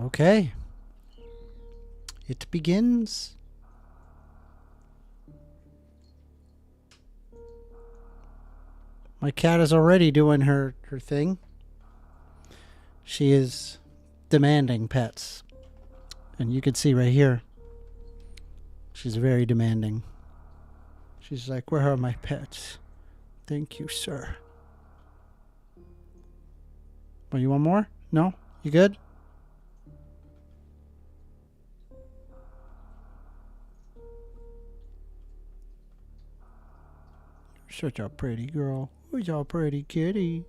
Okay. It begins. My cat is already doing her thing. She is demanding pets. And you can see right here, she's very demanding. She's like, where are my pets? Thank you, sir. Oh, you want more? No? You good? Such a pretty girl. Who's a pretty kitty?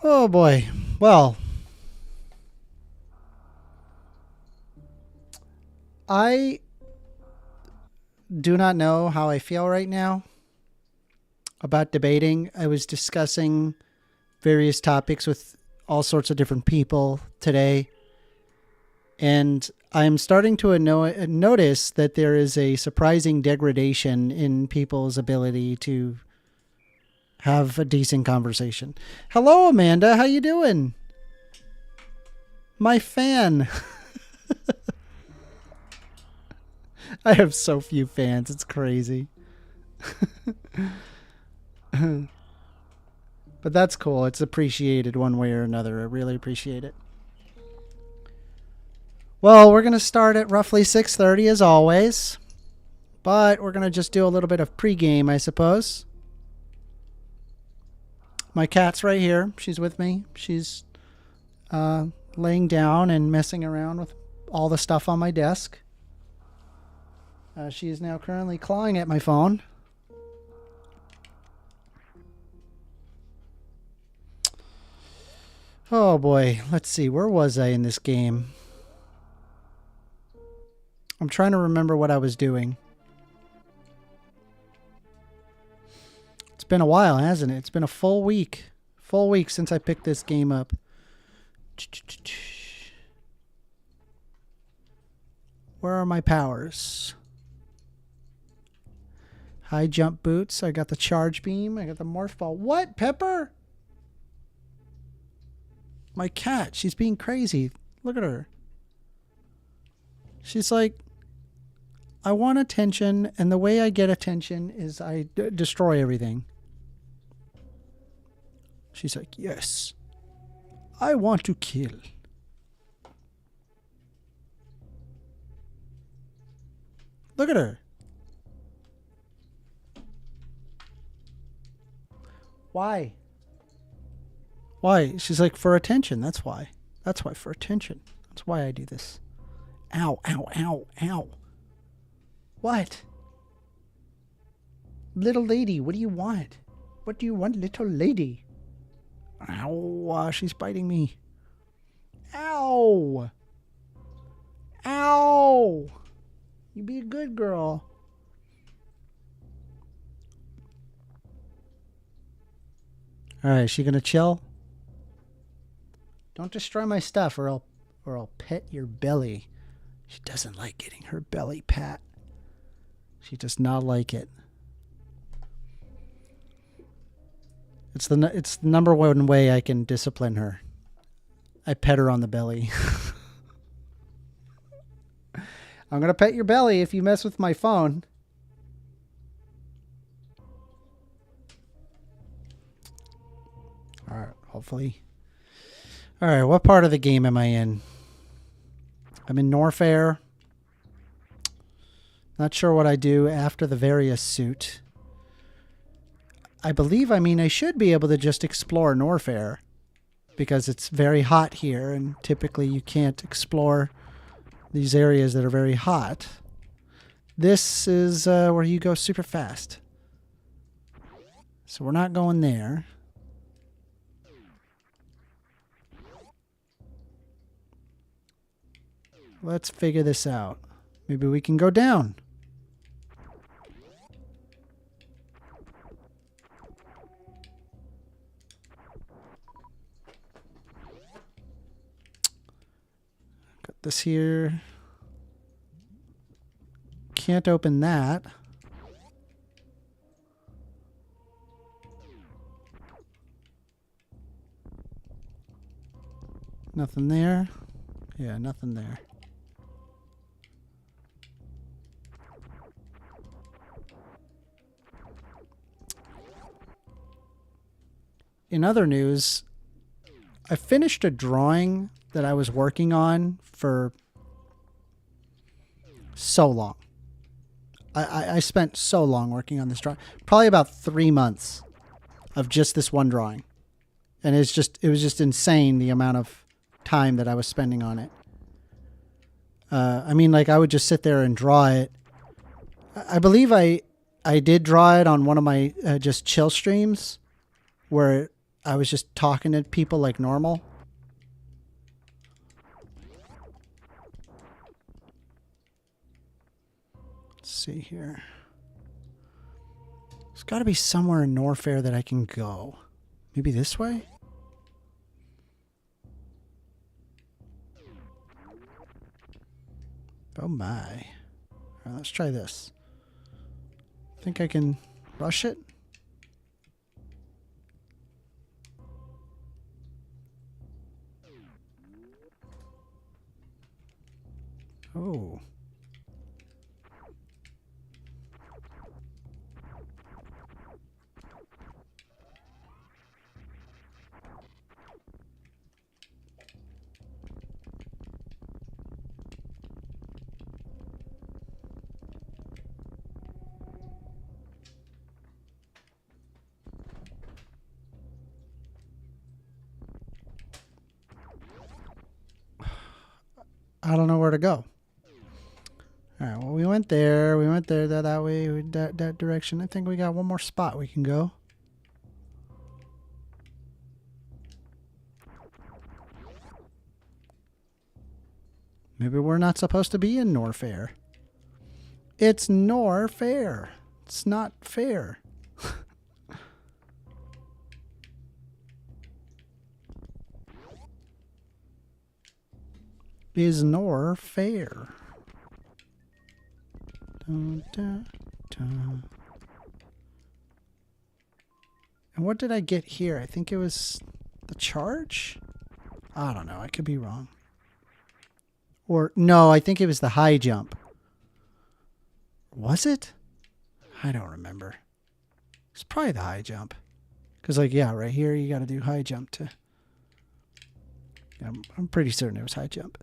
Oh boy. Well, I do not know how I feel right now about debating. I was discussing various topics with all sorts of different people today, and I'm starting to notice that there is a surprising degradation in people's ability to have a decent conversation. Hello, Amanda. How you doing? My fan. I have so few fans. It's crazy. But that's cool. It's appreciated one way or another. I really appreciate it. Well, we're going to start at roughly 6:30 as always. But we're going to just do a little bit of pregame, I suppose. My cat's right here. She's with me. She's laying down and messing around with all the stuff on my desk. She is now currently clawing at my phone. Oh boy, let's see. Where was I in this game? I'm trying to remember what I was doing. It's been a while, hasn't it? It's been a full week. Full week since I picked this game up. Where are my powers? High jump boots. I got the charge beam. I got the morph ball. What? Pepper? My cat. She's being crazy. Look at her. She's like, I want attention, and the way I get attention is I destroy everything. She's like, yes, I want to kill. Look at her. Why? Why? She's like, for attention. That's why. That's why, for attention. That's why I do this. Ow, ow, ow, ow. What? Little lady, what do you want? What do you want, little lady? Ow, she's biting me. Ow. Ow. You be a good girl. All right, is she gonna chill? Don't destroy my stuff, or I'll pet your belly. She doesn't like getting her belly pat. She does not like it. It's the number one way I can discipline her. I pet her on the belly. I'm gonna pet your belly if you mess with my phone. All right, hopefully. All right, what part of the game am I in? I'm in Norfair. Not sure what I do after the various suit. I believe, I should be able to just explore Norfair because it's very hot here, and typically you can't explore these areas that are very hot. This is where you go super fast. So we're not going there. Let's figure this out. Maybe we can go down. this here. Can't open that. Nothing there. Yeah, nothing there. In other news, I finished a drawing that I was working on for so long. I spent so long working on this drawing. Probably about 3 months of just this one drawing. And it was just insane the amount of time that I was spending on it. I mean, like, I would just sit there and draw it. I believe I did draw it on one of my just chill streams where I was just talking to people like normal. Let's see here. There's got to be somewhere in Norfair that I can go. Maybe this way? Oh my. All right, let's try this. Think I can rush it? Oh. I don't know where to go. All right, well, we went there that way, that direction. I think we got one more spot we can go. Maybe we're not supposed to be in Norfair. It's Norfair. It's not fair. Is Norfair. Dun, dun, dun. And what did I get here? I think it was the charge? I don't know. I could be wrong. Or, no, I think it was the high jump. Was it? I don't remember. It's probably the high jump. Because, like, yeah, right here, you got to do high jump to... Yeah, I'm pretty certain it was high jump.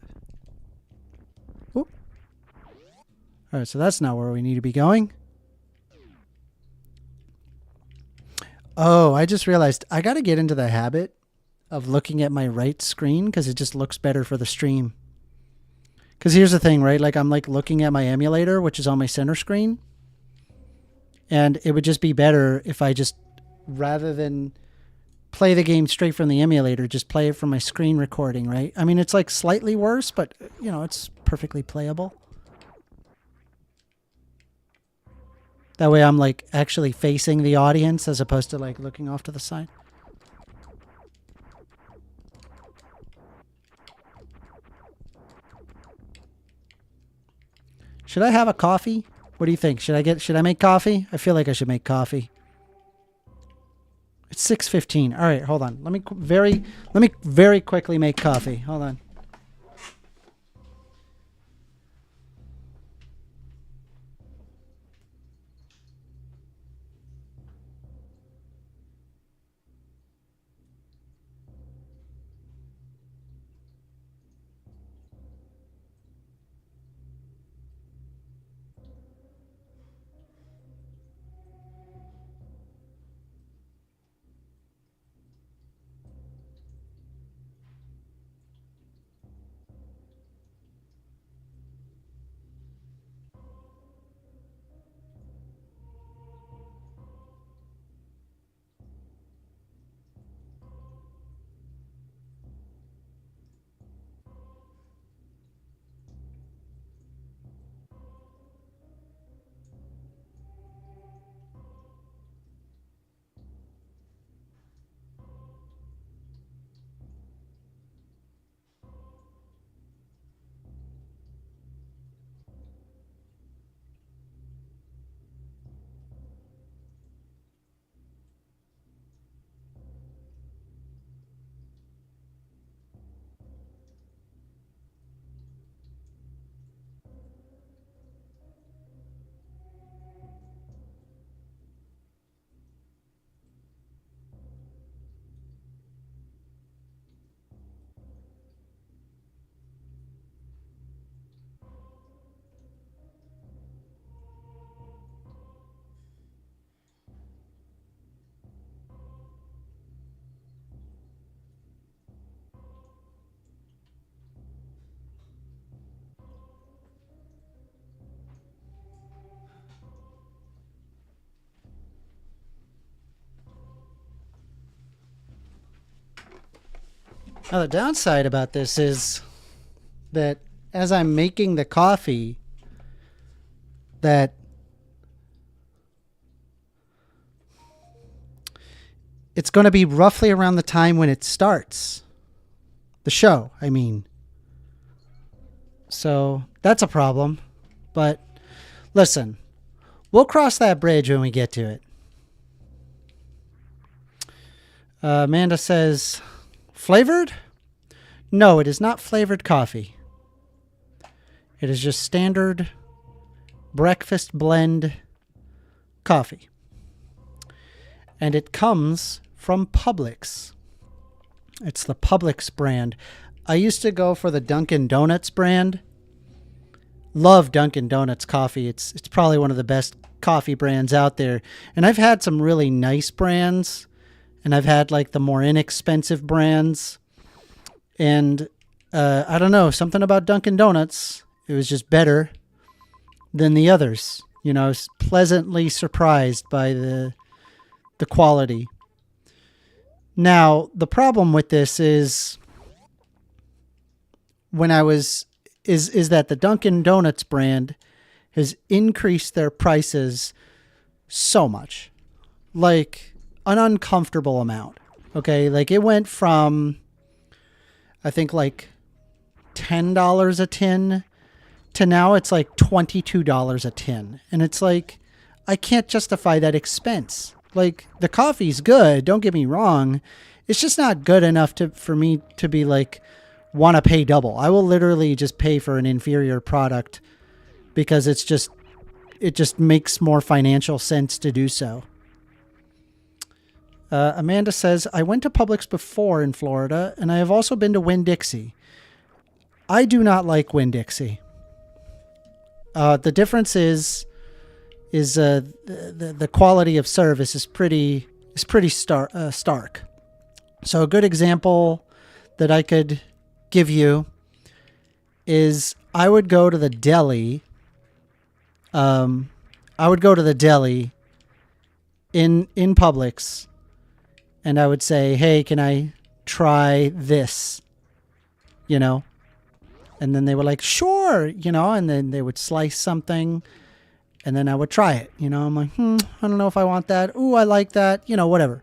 Oop. All right, so that's not where we need to be going. Oh, I just realized I got to get into the habit of looking at my right screen because it just looks better for the stream. Because here's the thing, right? Like, I'm like looking at my emulator, which is on my center screen. And it would just be better if I just, rather than play the game straight from the emulator, just play it from my screen recording, right? I mean, it's like slightly worse, but, you know, it's perfectly playable. That way I'm like actually facing the audience as opposed to like looking off to the side. Should I have a coffee? What do you think? Should I make coffee? I feel like I should make coffee. It's 6:15. All right, hold on. Let me very quickly make coffee. Hold on. Now, the downside about this is that as I'm making the coffee, that it's going to be roughly around the time when it starts. The show, I mean. So that's a problem. But listen, we'll cross that bridge when we get to it. Amanda says, flavored? No, it is not flavored coffee. It is just standard breakfast blend coffee. And it comes from Publix. It's the Publix brand. I used to go for the Dunkin' Donuts brand. Love Dunkin' Donuts coffee. It's probably one of the best coffee brands out there. And I've had some really nice brands. And I've had like the more inexpensive brands. And I don't know, something about Dunkin' Donuts. It was just better than the others. You know, I was pleasantly surprised by the quality. Now, the problem with this is is that the Dunkin' Donuts brand has increased their prices so much. Like an uncomfortable amount. Okay, like it went from I think like $10 a tin to now it's like $22 a tin. And it's like I can't justify that expense. Like, the coffee's good, don't get me wrong. It's just not good enough for me to be like, want to pay double. I will literally just pay for an inferior product because it just makes more financial sense to do so. Amanda says, I went to Publix before in Florida, and I have also been to Winn-Dixie. I do not like Winn-Dixie. The difference is the quality of service is pretty stark. So a good example that I could give you is I would go to the deli. In Publix, and I would say, "Hey, can I try this?" You know, and then they were like, "Sure," you know, and then they would slice something. And then I would try it. You know, I'm like, I don't know if I want that. Ooh, I like that. You know, whatever.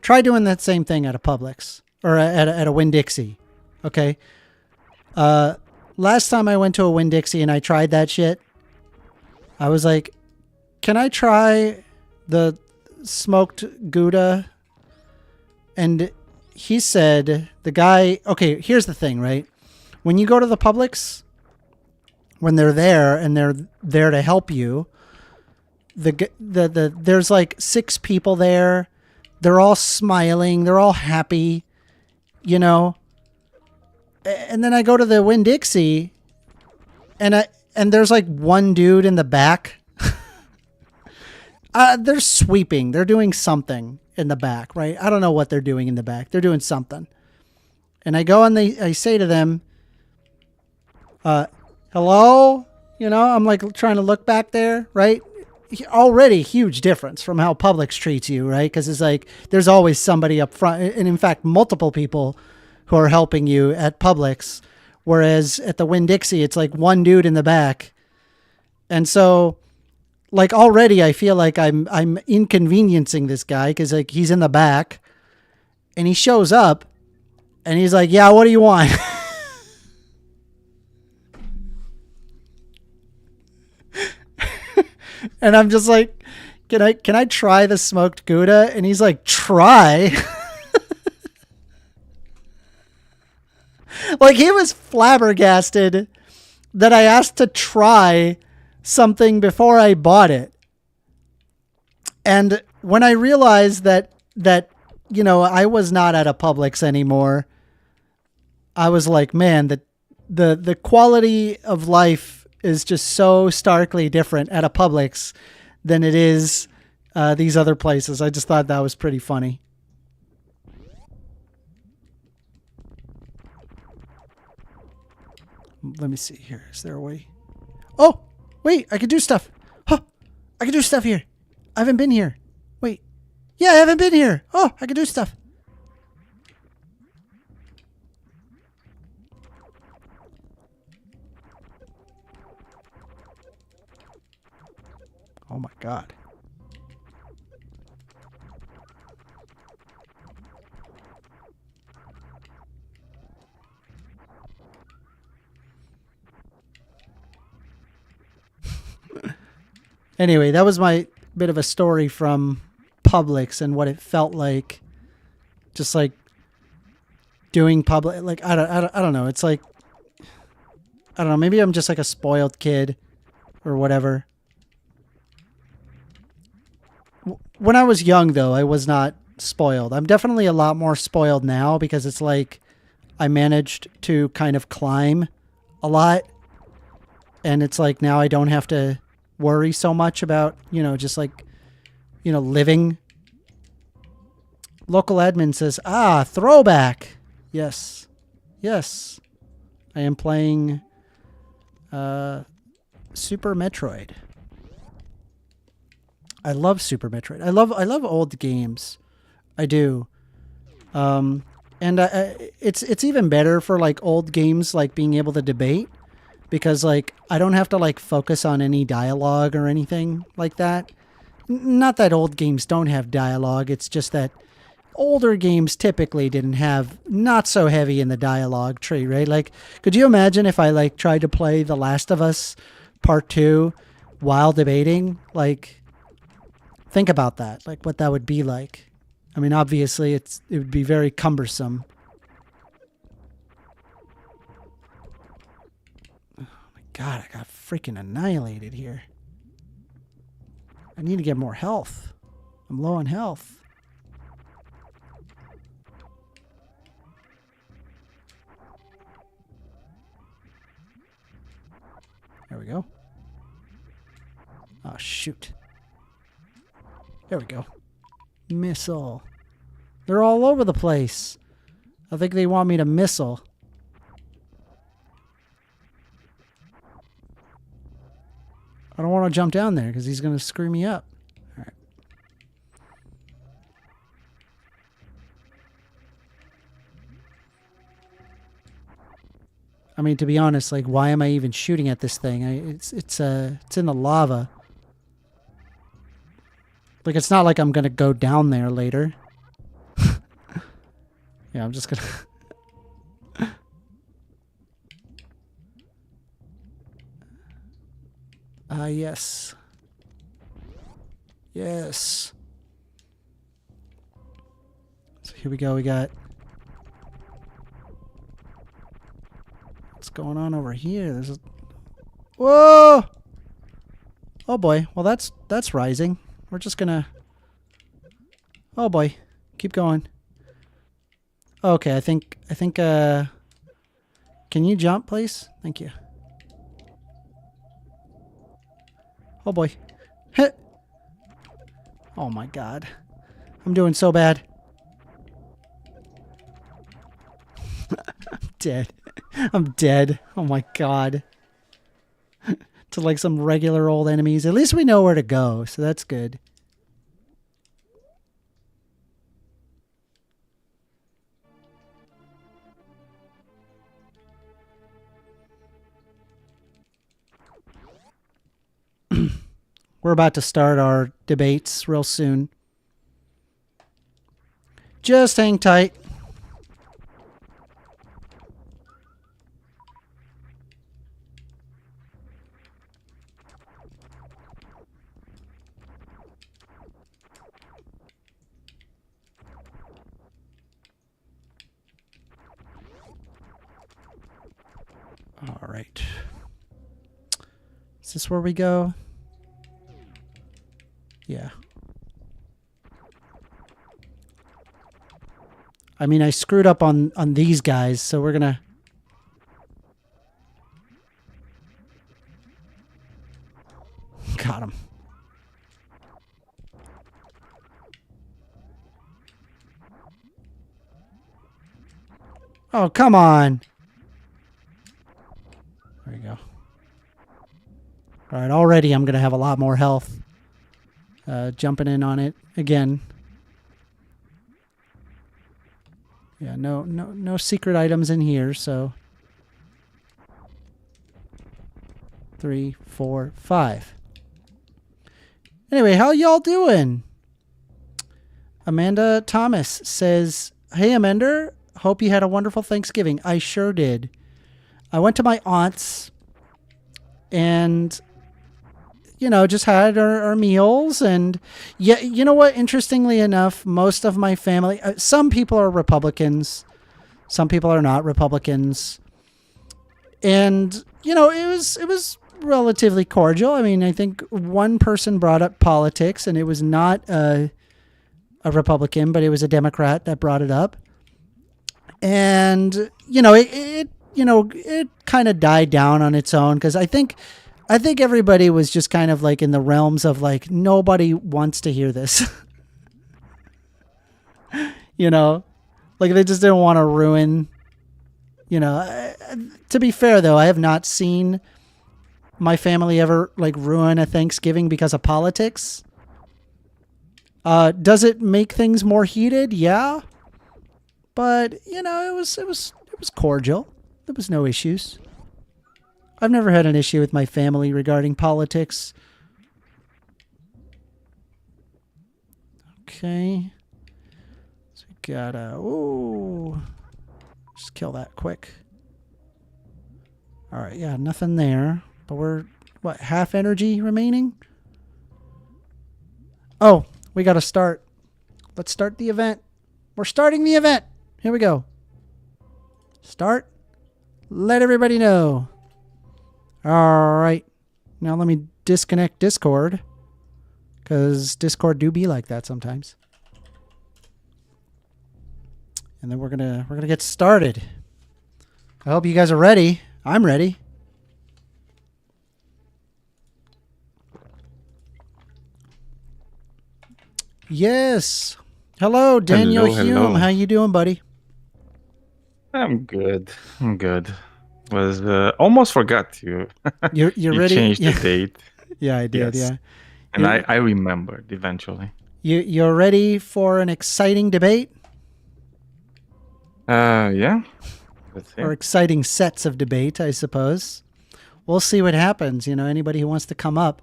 Try doing that same thing at a Publix or at a Winn-Dixie. Okay. Last time I went to a Winn-Dixie and I tried that shit, I was like, can I try the smoked Gouda? And he said, the guy, okay, here's the thing, right? When you go to the Publix, when they're there and they're there to help you, there's like 6 people there. They're all smiling. They're all happy, you know. And then I go to the Winn-Dixie, and there's like one dude in the back. They're sweeping. They're doing something in the back, right? I don't know what they're doing in the back. They're doing something. And I go and I say to them, hello? You know, I'm like trying to look back there, right? Already huge difference from how Publix treats you, right? Because it's like there's always somebody up front, and in fact, multiple people who are helping you at Publix, whereas at the Winn-Dixie, it's like one dude in the back. And so, like, already I feel like I'm inconveniencing this guy because like he's in the back, and he shows up, and he's like, "Yeah, what do you want?" And I'm just like, can I try the smoked Gouda? And he's like, try. Like, he was flabbergasted that I asked to try something before I bought it. And when I realized that, you know, I was not at a Publix anymore, I was like, man, the quality of life is just so starkly different at a Publix than it is these other places. I just thought that was pretty funny. Let me see here. Is there a way? Oh, wait, I can do stuff. Huh, I can do stuff here. I haven't been here. Wait, Yeah, I haven't been here. Oh, I can do stuff. Oh my god. Anyway, that was my bit of a story from Publix and what it felt like. Just like doing public, like I don't know. It's like I don't know. Maybe I'm just like a spoiled kid or whatever. When I was young, though, I was not spoiled. I'm definitely a lot more spoiled now because it's like I managed to kind of climb a lot. And it's like now I don't have to worry so much about, just like, living. Local admin says, throwback. Yes. Yes. I am playing Super Metroid. I love Super Metroid. I love old games. I do. And it's even better for like old games, like being able to debate, because like I don't have to like focus on any dialogue or anything like that. Not that old games don't have dialogue. It's just that older games typically didn't have, not so heavy in the dialogue tree, right? Like, could you imagine if I like tried to play The Last of Us Part 2 while debating? Like, think about that, like what that would be like. I mean, obviously it would be very cumbersome. Oh my god, I got freaking annihilated here. I need to get more health. I'm low on health. There we go. Oh, shoot. There we go. Missile. They're all over the place. I think they want me to missile. I don't want to jump down there because he's going to screw me up. All right. I mean, to be honest, like, why am I even shooting at this thing? It's in the lava. Like, it's not like I'm gonna go down there later. Yeah, I'm just gonna. Yes. Yes. So here we go. We got. What's going on over here? There's a. Whoa! Oh boy. Well, that's rising. We're just gonna. Oh boy. Keep going. Okay, I think. Can you jump, please? Thank you. Oh boy. Hit. Oh my god. I'm doing so bad. I'm dead. I'm dead. Oh my god. To like some regular old enemies. At least we know where to go, so that's good. We're about to start our debates real soon. Just hang tight. All right. Is this where we go? Yeah. I mean, I screwed up on these guys, so we're gonna. Got him. Oh, come on. There you go. All right, already I'm going to have a lot more health. Jumping in on it again. Yeah, no secret items in here, so 3, 4, 5. Anyway, how y'all doing? Amanda Thomas says, "Hey Amender, hope you had a wonderful Thanksgiving." I sure did. I went to my aunt's and just had our meals. And yeah, you know what? Interestingly enough, most of my family, some people are Republicans, some people are not Republicans. And, it was relatively cordial. I mean, I think one person brought up politics, and it was not a Republican, but it was a Democrat that brought it up. And, it kind of died down on its own, because I think everybody was just kind of like in the realms of like, nobody wants to hear this. Like they just didn't want to ruin, to be fair though, I have not seen my family ever like ruin a Thanksgiving because of politics. Does it make things more heated? Yeah. But, it was cordial. There was no issues. I've never had an issue with my family regarding politics. Okay. So we got just kill that quick. All right, yeah, nothing there. But we're, half energy remaining? Oh, we got to start. Let's start the event. We're starting the event. Here we go. Start. Let everybody know. All right. Now let me disconnect Discord, because Discord do be like that sometimes. And then we're gonna get started. I hope you guys are ready. I'm ready. Yes. Hello, Daniel Hume. Hello. How you doing, buddy? I'm good. Was almost forgot you. You're You ready? changed the date. Yeah, I did. Yes. Yeah. And I remembered eventually. You're ready for an exciting debate? Yeah. That's Or it. exciting sets of debate, I suppose. We'll see what happens. Anybody who wants to come up.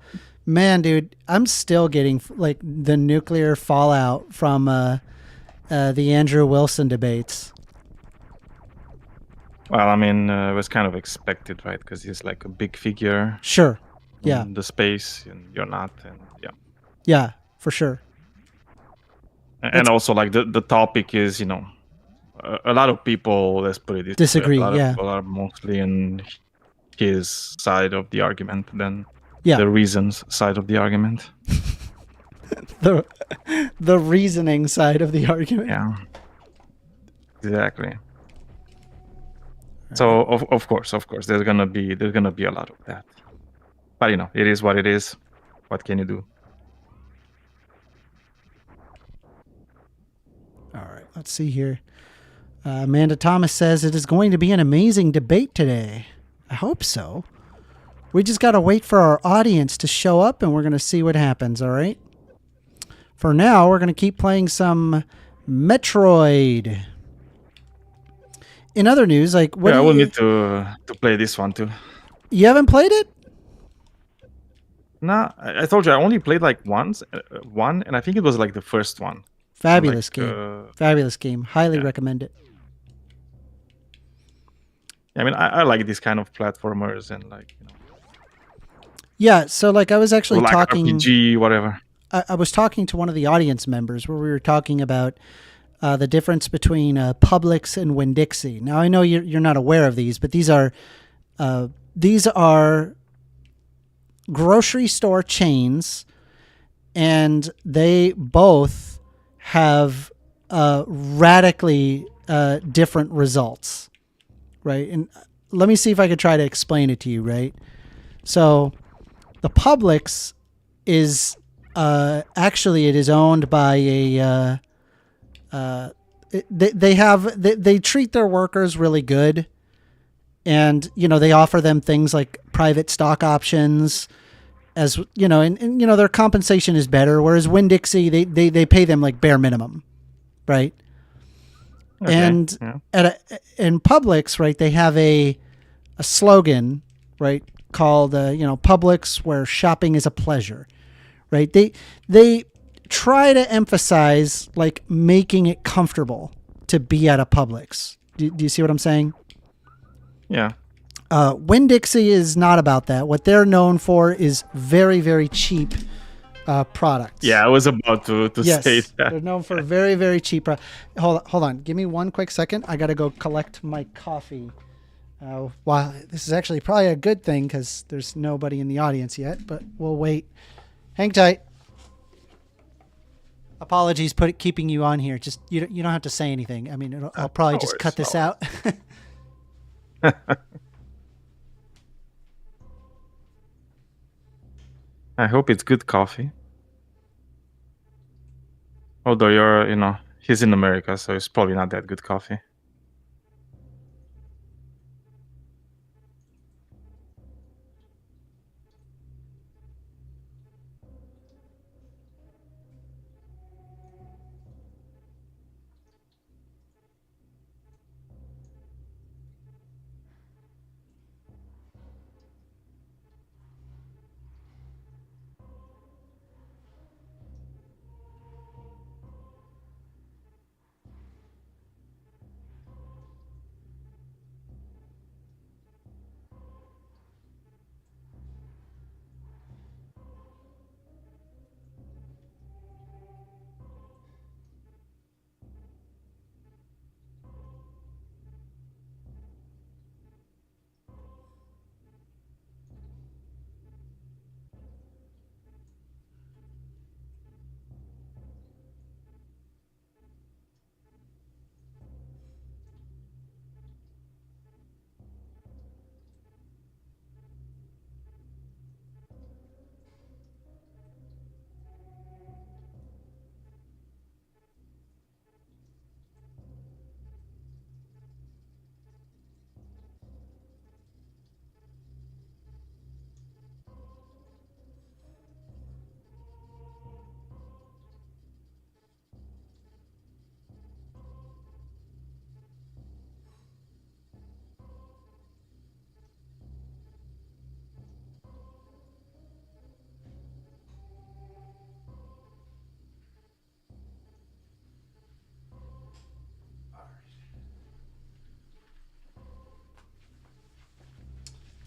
Man, dude, I'm still getting like the nuclear fallout from the Andrew Wilson debates. Well, I mean, it was kind of expected, right? Because he's like a big figure Sure. Yeah. in the space, and you're not, and yeah. Yeah, for sure. And also, like the topic is, a lot of people, let's put it this way, Disagree, a lot yeah. of people are mostly in his side of the argument than Yeah. the reasons side of the argument. The reasoning side of the argument. Yeah, exactly. So of course, there's gonna be a lot of that. But it is what it is. What can you do? All right, let's see here. Amanda Thomas says it is going to be an amazing debate today. I hope so. We just got to wait for our audience to show up, and we're going to see what happens, all right? For now, we're going to keep playing some Metroid. In other news, like, I will need to play this one too. You haven't played it? Nah, I told you I only played like one, and I think it was like the first one. Fabulous game. Fabulous game. Highly recommend it. I mean, I like these kind of platformers and like, Yeah, so like I was actually like talking RPG, whatever. I was talking to one of the audience members where we were talking about the difference between Publix and Winn-Dixie. Now I know you're not aware of these, but these are grocery store chains, and they both have radically different results, right? And let me see if I could try to explain it to you, right? So the Publix is actually, it is owned by they treat their workers really good, and they offer them things like private stock options, as and their compensation is better. Whereas Winn-Dixie, they pay them like bare minimum, right? Okay. And Yeah. in Publix, right, they have a slogan, right, called Publix, where shopping is a pleasure, right? They try to emphasize like making it comfortable to be at a Publix. Do you see what I'm saying? Yeah. Winn-Dixie is not about that. What they're known for is very, very cheap Yeah. products. I was about to say Yes, that. they're known for very, very cheap. Hold on. Give me one quick second. I got to go collect my coffee. Wow, this is actually probably a good thing because there's nobody in the audience yet, but we'll wait. Hang tight. Apologies, keeping you on here. Just you don't have to say anything. I mean, I'll probably No just worries. cut No this out. worries. I hope it's good coffee. Although he's in America, so it's probably not that good coffee.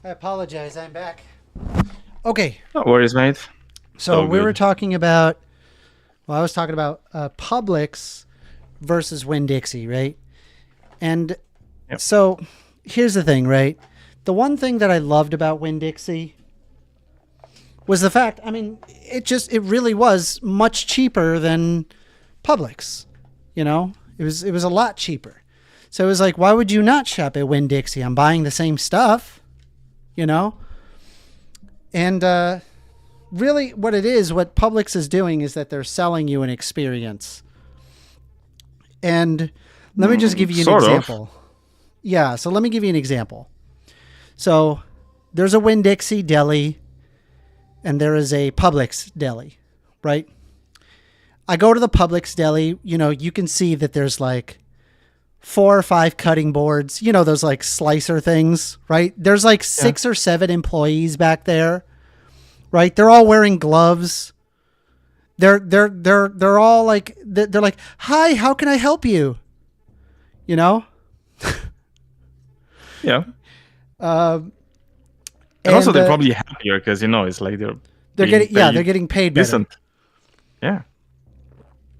I apologize. I'm back. Okay, No worries, mate. It's so all we were good. talking about. Well, I was talking about Publix versus Winn-Dixie, right? And Yep. so here's the thing, right? The one thing that I loved about Winn-Dixie was the fact, I mean, it really was much cheaper than Publix. It was a lot cheaper. So it was like, why would you not shop at Winn-Dixie? I'm buying the same stuff, you know? And really what Publix is doing is that they're selling you an experience. And let me just give you an Sort of. example. Yeah, so let me give you an example. So there's a Winn-Dixie deli and there is a Publix deli, right? I go to the Publix deli, you can see that there's like 4 or 5 cutting boards, those like slicer things, right? There's like Yeah. 6 or 7 employees back there, right? They're all wearing gloves. They're all like they're like, "Hi, how can I help you?" You know? Yeah. Um And also, and they're probably happier because it's like they're they're being getting yeah, paid they're getting paid better. decent. Yeah.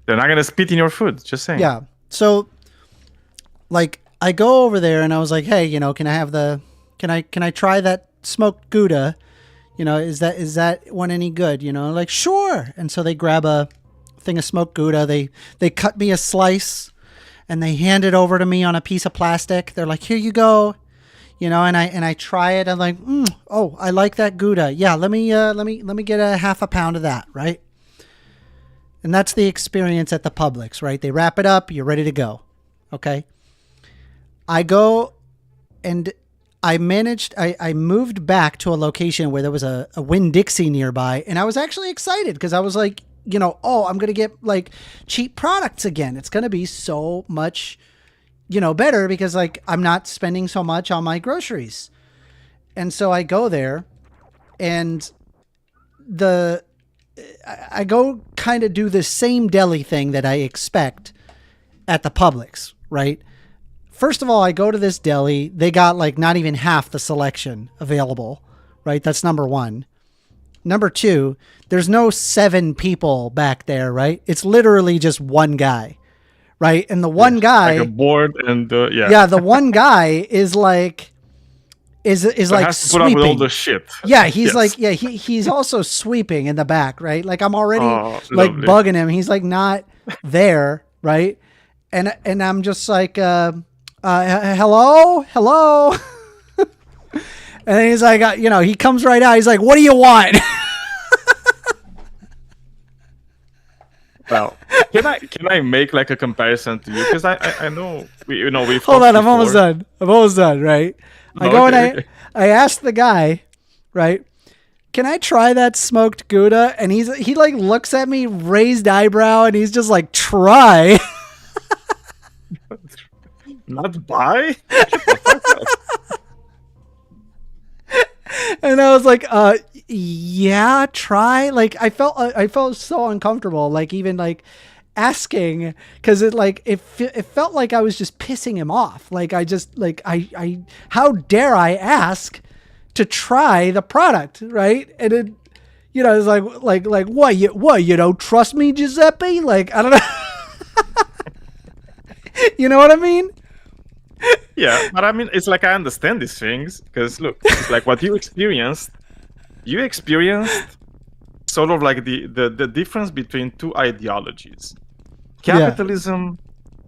They're not gonna spit in your food. Just saying. Yeah. So like I go over there and I was like, "Hey, can I have can I try that smoked Gouda? Is that one any good?" Like, "Sure." And so they grab a thing of smoked Gouda. They cut me a slice and they hand it over to me on a piece of plastic. They're like, "Here you go." And I try it. I'm like, "Oh, I like that Gouda. Yeah, let me get a half a pound of that," right? And that's the experience at the Publix, right? They wrap it up, you're ready to go. Okay? I go and I moved back to a location where there was a Winn-Dixie nearby, and I was actually excited because I was like, I'm going to get like cheap products again. It's going to be so much, better because like I'm not spending so much on my groceries. And so I go there and the I go kind of do the same deli thing that I expect at the Publix, right? First of all, I go to this deli. They got like not even half the selection available, right? That's number one. Number two, there's no 7 people back there, right? It's literally just one guy, right? And the one Like a guy, board and yeah, the one guy is like, is so like has to put up with all the sweeping. shit. Yeah, he's Yes. like, yeah, he's also sweeping in the back, right? Like I'm already Oh, like lovely. bugging him. He's like not there, right? And I'm just like, hello. And he's like, he comes right out. He's like, what do you want? Well, can I make like a comparison to you? Because I know we've Hold talked on, I'm almost before. done. I'm almost done, right? I Oh, go and okay. I ask the guy, right? Can I try that smoked Gouda? And he like looks at me, raised eyebrow, and he's just like, try. Not buy? Get the fuck out. And I was like, yeah, try. Like I felt so uncomfortable, like even like asking, because it felt like I was just pissing him off. Like I just like I how dare I ask to try the product, right? And it, it's like what you don't trust me, Giuseppe? Like I don't know. You know what I mean? Yeah, but I mean, it's like I understand these things because look, it's like what you experienced. You experienced sort of like the difference between 2 ideologies: capitalism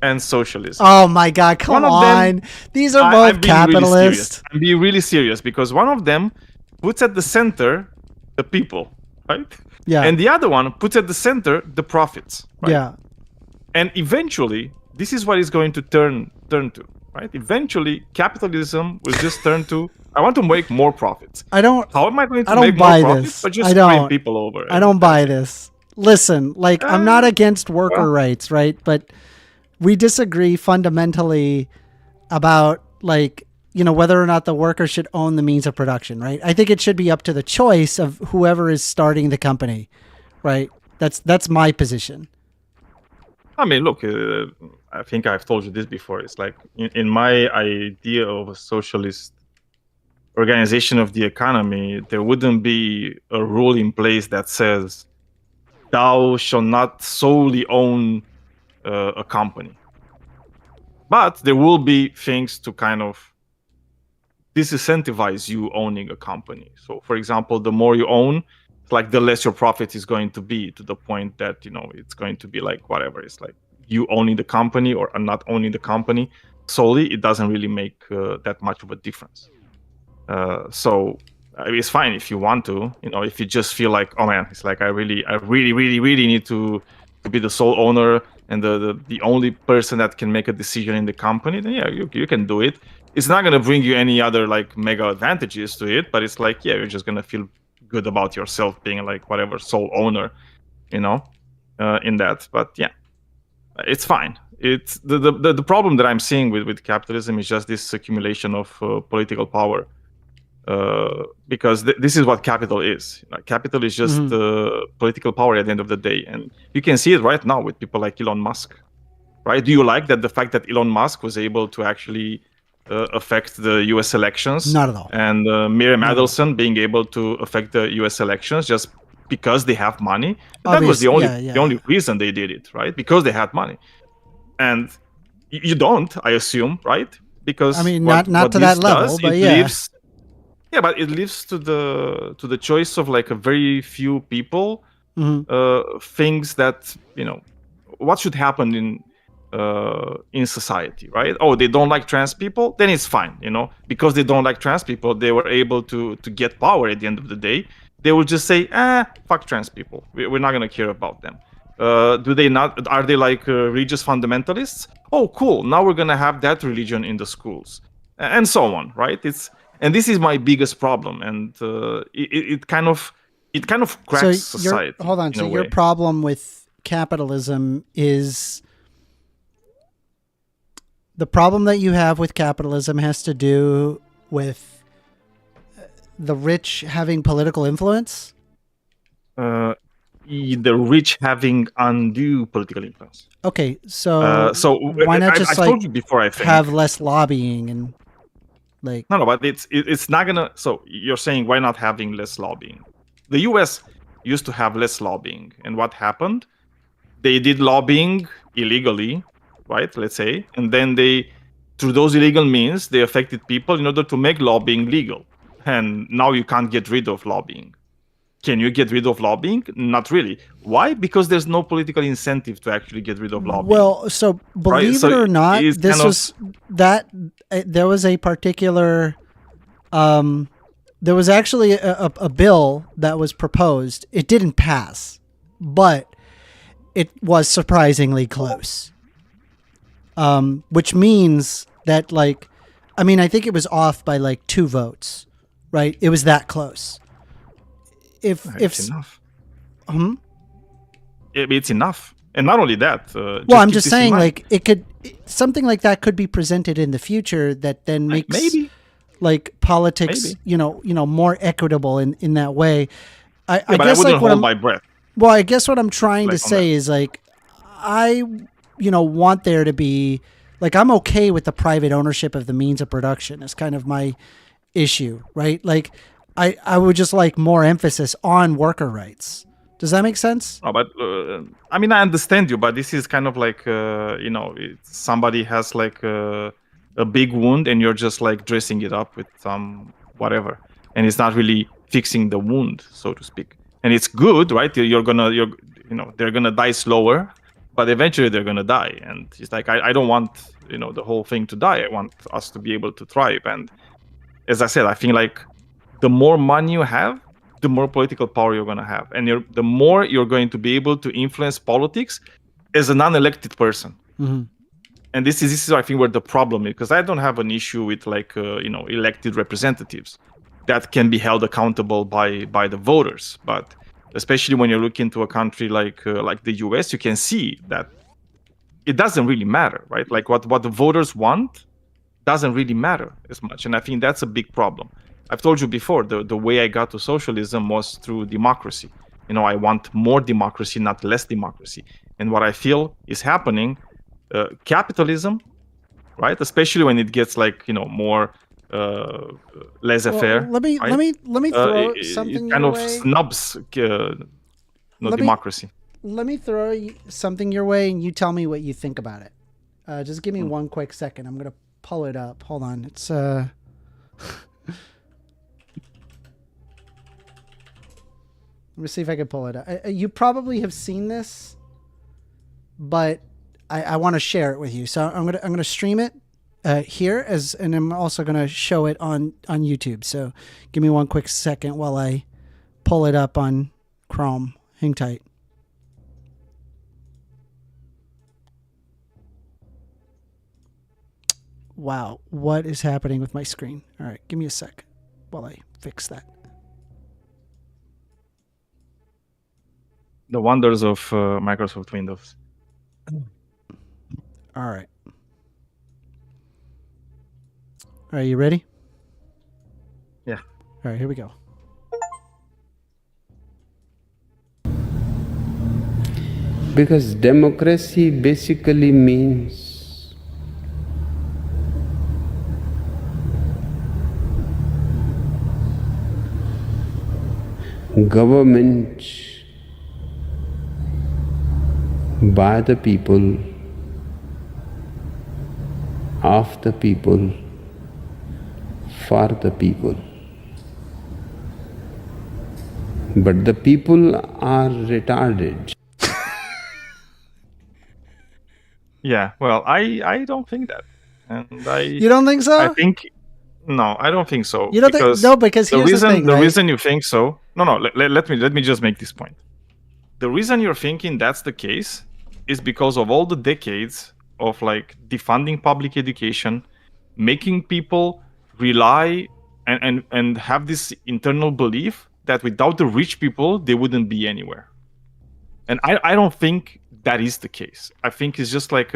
and socialism. Oh my God! Come One of them, on, these are I'm both being really serious. capitalist. I'm being really serious because one of them puts at the center the people, right? Yeah. And the other one puts at the center the profits, right? Yeah. And eventually, this is what is going to turn to, right? Eventually, capitalism will just turn to, I want to make more profits. I don't. How am I going to I don't make more buy profits? this. But just I screwing don't. people over. I don't buy this. Listen, like I'm not against worker rights, right? But we disagree fundamentally about like whether or not the worker should own the means of production, right? I think it should be up to the choice of whoever is starting the company, right? That's my position. I mean, look, I think I've told you this before. It's like in my idea of a socialist organization of the economy, there wouldn't be a rule in place that says thou shall not solely own a company. But there will be things to kind of disincentivize you owning a company. So, for example, the more you own, like the less your profit is going to be, to the point that it's going to be like whatever. It's like you owning the company or not owning the company solely, it doesn't really make that much of a difference. So it's fine if you want to, if you just feel like, oh man, it's like I really need to be the sole owner and the only person that can make a decision in the company, then yeah, you can do it. It's not going to bring you any other like mega advantages to it, but it's like, yeah, you're just going to feel good about yourself being like whatever sole owner, in that. But yeah, it's fine. It's the problem that I'm seeing with capitalism is just this accumulation of political power. Because this is what capital is. Capital is just political power at the end of the day, and you can see it right now with people like Elon Musk, right? Do you like that the fact that Elon Musk was able to actually affect the U.S. elections? Not at all. And Miriam Adelson being able to affect the U.S. elections just because they have money. That was the only reason they did it, right? Because they had money, and you don't, I assume, right? Because I mean, not to that level, but yeah. Yeah, but it leaves to the choice of like a very few people things that what should happen in society, right? Oh, they don't like trans people, then it's fine, because they don't like trans people, they were able to get power at the end of the day. They will just say, fuck trans people. We're not gonna care about them. Do they not? Are they like religious fundamentalists? Oh, cool. Now we're gonna have that religion in the schools, and so on, right? And this is my biggest problem, and it kind of cracks society. Hold on. So your problem with capitalism is The problem that you have with capitalism has to do with the rich having political influence. The rich having undue political influence. Okay, so So why not just I've like told you before, I think. have less lobbying and like No, but it's not gonna. So you're saying why not having less lobbying? The U.S. used to have less lobbying, and what happened? They did lobbying illegally, right? Let's say, and then they, through those illegal means, they affected people in order to make lobbying legal. And now you can't get rid of lobbying. Can you get rid of lobbying? Not really. Why? Because there's no political incentive to actually get rid of lobbying. well, so Right? believe So it or not, it's this kind of was that there was a particular there was actually a bill that was proposed. It didn't pass, but it was surprisingly close. Which means that like, I mean, I think it was off by like 2 votes, right? It was that close. If it's enough. Hmm? It's enough. And not only that. Well, I'm keep just this in saying, mind. like, something like that could be presented in the future that then makes Maybe. like politics, Maybe. you know, more equitable in that way. I But guess I wouldn't like what hold I'm, my breath. well, I guess what I'm trying to Like on that. say is like, I, want there to be like, I'm okay with the private ownership of the means of production. It's kind of my issue, right? Like, I would just like more emphasis on worker rights. Does that make sense? No, but I mean, I understand you, but this is kind of like somebody has like a big wound, and you're just like dressing it up with some whatever, and it's not really fixing the wound, so to speak. And it's good, right? They're gonna die slower, but eventually they're gonna die. And it's like I don't want the whole thing to die. I want us to be able to thrive. And as I said, I think like the more money you have, the more political power you're going to have, and the more you're going to be able to influence politics as a non-elected person. Mm-hmm. And this is I think where the problem is, because I don't have an issue with like elected representatives that can be held accountable by the voters. But especially when you look into a country like the US, you can see that it doesn't really matter, right? Like what the voters want doesn't really matter as much, and I think that's a big problem. I've told you before, the way I got to socialism was through democracy. I want more democracy, not less democracy. And what I feel is happening, capitalism, right? Especially when it gets like more laissez-faire. Well, let me right? let me throw it something kind your of way. snubs democracy. Let me throw something your way, and you tell me what you think about it. Just give me one quick second. I'm gonna pull it up. Hold on. It's Let me see if I can pull it up. You probably have seen this, but I want to share it with you. So I'm gonna stream it here and I'm also gonna show it on YouTube. So give me one quick second while I pull it up on Chrome. Hang tight. Wow, what is happening with my screen? All right, give me a sec while I fix that. The wonders of Microsoft Windows. All right. Are you ready? Yeah. All right, here we go. Because democracy basically means government by the people, of the people, for the people. But the people are retarded. Yeah, well, I don't think that, and You don't think so? I think no, I don't think so. You don't think no? Because here's the thing, right? reason you think so. No, let me just make this point. The reason you're thinking that's the case is because of all the decades of like defunding public education, making people rely and have this internal belief that without the rich people they wouldn't be anywhere. And I don't think that is the case. I think it's just like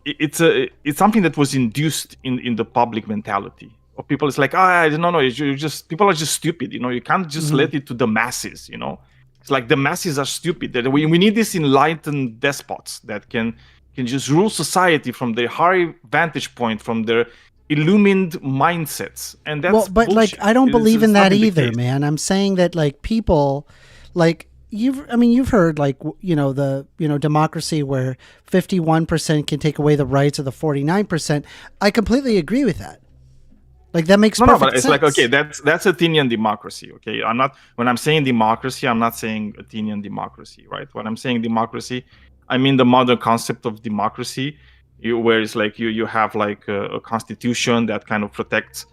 it's something that was induced in the public mentality of people. It's like, no, you're just, people are just stupid. You can't just let it to the masses. It's like the masses are stupid. That we need these enlightened despots that can just rule society from their high vantage point, from their illumined mindsets. And that's but bullshit. like, I don't believe in It's not that the either, case. man. I'm saying that like people, like you've heard like democracy where 51% can take away the rights of the 49%. I completely agree with that. Like that makes perfect but it's sense. like, okay, that's Athenian democracy. Okay, when I'm saying democracy, I'm not saying Athenian democracy, right? When I'm saying democracy, I mean the modern concept of democracy, where it's like you have like a constitution that kind of protects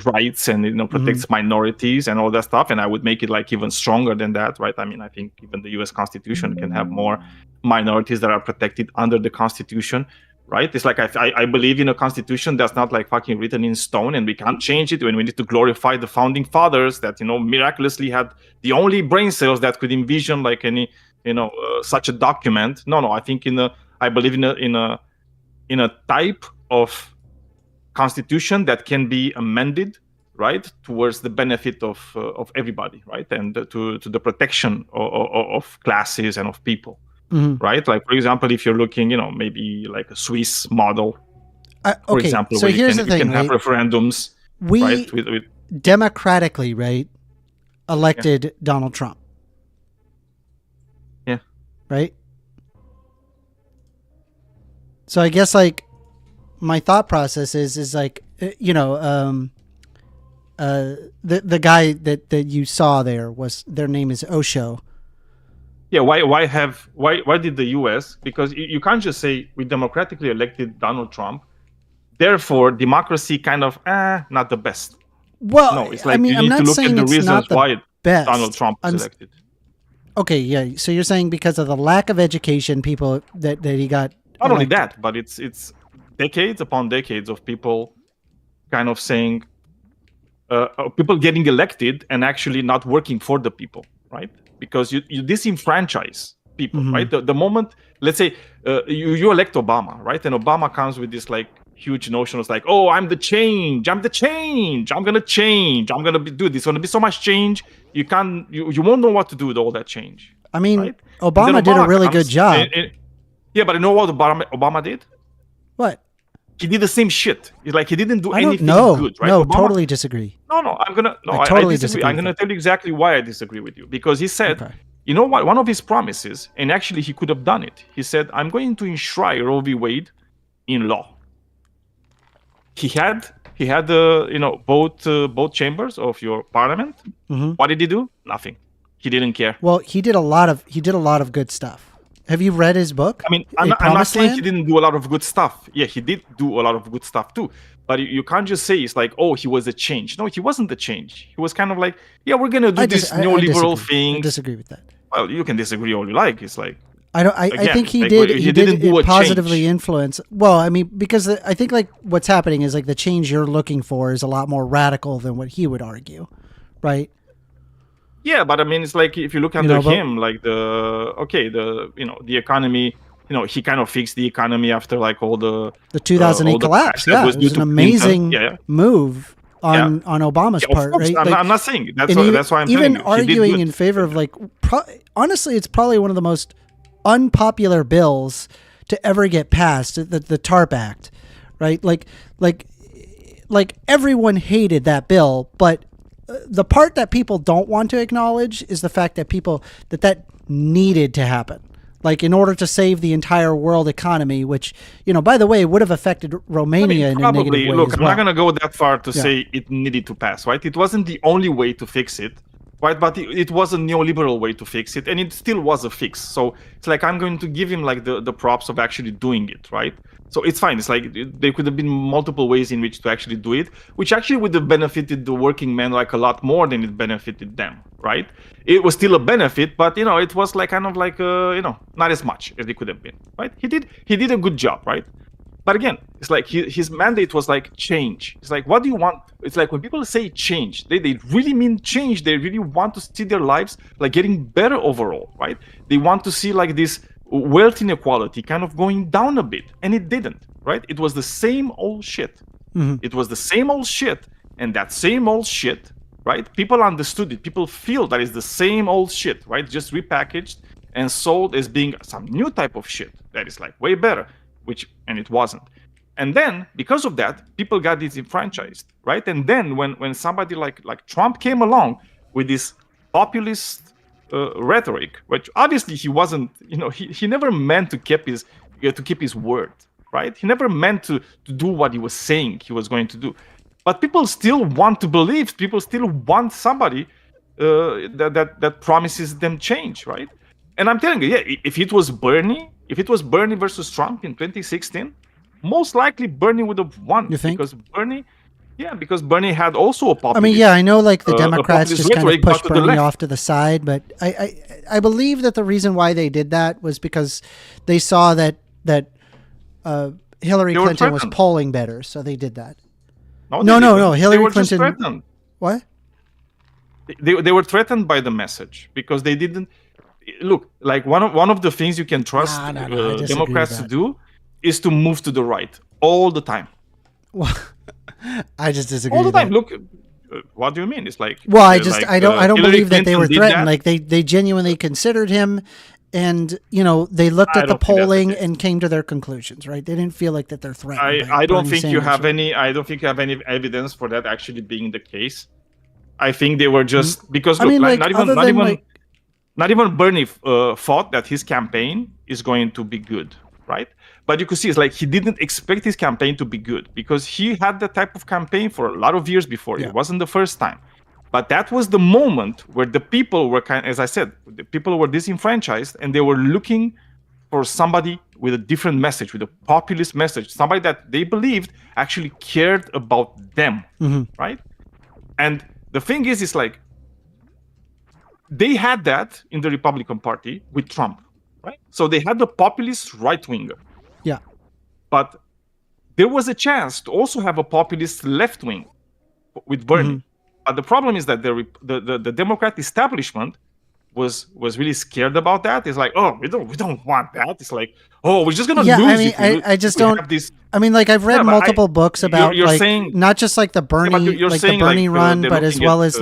rights and protects minorities and all that stuff. And I would make it like even stronger than that, right? I mean, I think even the U.S. Constitution can have more minorities that are protected under the Constitution. Right? It's like I believe in a constitution that's not like fucking written in stone, and we can't change it when we need to glorify the founding fathers that miraculously had the only brain cells that could envision like any such a document. No, I think I believe in a type of constitution that can be amended, right, towards the benefit of everybody, right, and to the protection of classes and of people. Right, like for example, if you're looking, maybe like a Swiss model, for example, so where here's you the thing, can have referendums. We right, with democratically, right, elected Donald Trump. Yeah. Right. So I guess like my thought process is like the guy that you saw there their name is Osho. Yeah, why did the US? Because you can't just say we democratically elected Donald Trump, therefore democracy kind of not the best. Well, no, it's like I mean, you I'm need not to look saying at the it's reasons not the why best. Donald Trump was elected. Okay, yeah. So you're saying because of the lack of education, people that he got not only elected. that, but it's decades upon decades of people kind of saying people getting elected and actually not working for the people, right? Because you disenfranchise people, right? The moment, let's say, you elect Obama, right? And Obama comes with this like huge notion of like, oh, I'm the change, I'm gonna change, I'm gonna do this, gonna be so much change, you won't know what to do with all that change. I mean, right? Obama did a really good job. Yeah, but you know what Obama did? What? He did the same shit. It's like he didn't do anything good, right? No, Obama, totally disagree. I totally disagree. I'm gonna tell you exactly why I disagree with you. Because he said, you know what? One of his promises, and actually he could have done it. He said, I'm going to enshrine Roe v. Wade in law. He had both chambers of your parliament. What did he do? Nothing. He didn't care. Well, he did a lot of good stuff. Have you read his book? I mean, I'm not saying he didn't do a lot of good stuff. Yeah, he did do a lot of good stuff too. But you can't just say it's like, oh, he was a change. No, he wasn't a change. He was kind of like, yeah, we're gonna do this neoliberal thing. I disagree with that. Well, you can disagree all you like. It's like I think he did positively influence. Well, I mean, because I think like what's happening is like the change you're looking for is a lot more radical than what he would argue, right? Yeah, but I mean, it's like if you look under him, like the economy, he kind of fixed the economy after like all the 2008 collapse. Yeah, it was an amazing move on Obama's part, right? I'm not saying that's why I'm even arguing in favor of like. Honestly, it's probably one of the most unpopular bills to ever get passed. The TARP Act, right? Like everyone hated that bill, but the part that people don't want to acknowledge is the fact that that needed to happen. Like in order to save the entire world economy, which, by the way, would have affected Romania in a negative way. Look, as I'm not going to go that far to say it needed to pass, right? It wasn't the only way to fix it, right? But it was a neoliberal way to fix it, and it still was a fix. So it's like I'm going to give him like the props of actually doing it, right? So it's fine. It's like there could have been multiple ways in which to actually do it, which actually would have benefited the working men like a lot more than it benefited them, right? It was still a benefit, but it was like kind of like not as much as it could have been, right? He did a good job, right? But again, it's like his mandate was like change. It's like, what do you want? It's like when people say change, they really mean change. They really want to see their lives like getting better overall, right? They want to see like this wealth inequality kind of going down a bit, and it didn't, right? It was the same old shit. It was the same old shit, and that same old shit, right? People understood it. People feel that it's the same old shit, right? Just repackaged and sold as being some new type of shit that is like way better, and it wasn't. And then because of that, people got disenfranchised, right? And then when somebody like Trump came along with this populist rhetoric, which obviously he wasn't, he never meant to keep his word, right? He never meant to do what he was saying he was going to do. But people still want to believe. People still want somebody that promises them change, right? And I'm telling you, yeah, if it was Bernie versus Trump in 2016, most likely Bernie would have won. You think? Because Bernie had also a populist. I mean, yeah, I know like the Democrats populist just kind of rhetoric, but pushed to the Bernie left. off to the side, but I believe that the reason why they did that was because they saw that Hillary They were Clinton was threatened. polling better, so they did that. No, No, they no, didn't. no, Hillary they were just Clinton- threatened. What? They were threatened by the message because they didn't look like one of the things you can trust No, I disagree with Democrats to that. do is to move to the right all the time. Well, I just disagree. All the with time. that. Look, what do you mean? It's like Well, I don't Hillary believe that they Clinton were did threatened. that. Like they genuinely considered him, and they looked I at the don't think that's the polling case. and came to their conclusions. Right? They didn't feel like that they're threatened. by I don't Bernie think you Sanders, have right? any. I don't think you have any evidence for that actually being the case. I think they were just because I look, mean, like, not other than, even like- not even Bernie thought that his campaign is going to be good, right? But you could see it's like he didn't expect his campaign to be good because he had that type of campaign for a lot of years before. Yeah. It wasn't the first time. But that was the moment where the people were as I said, the people were disenfranchised and they were looking for somebody with a different message, with a populist message, somebody that they believed actually cared about them, right? And the thing is, it's like they had that in the Republican Party with Trump, right? So they had the populist right winger, Yeah. but there was a chance to also have a populist left wing with Bernie. But the problem is that the Democrat establishment was really scared about that. It's like, oh, we don't want that. It's like, oh, we're just gonna Yeah, lose. I mean, if we I just if we don't. have this. I mean, like I've read Yeah, but multiple books about you're like saying- not just like the Bernie, but you're like the saying, Bernie like, run, they're but as looking well at, as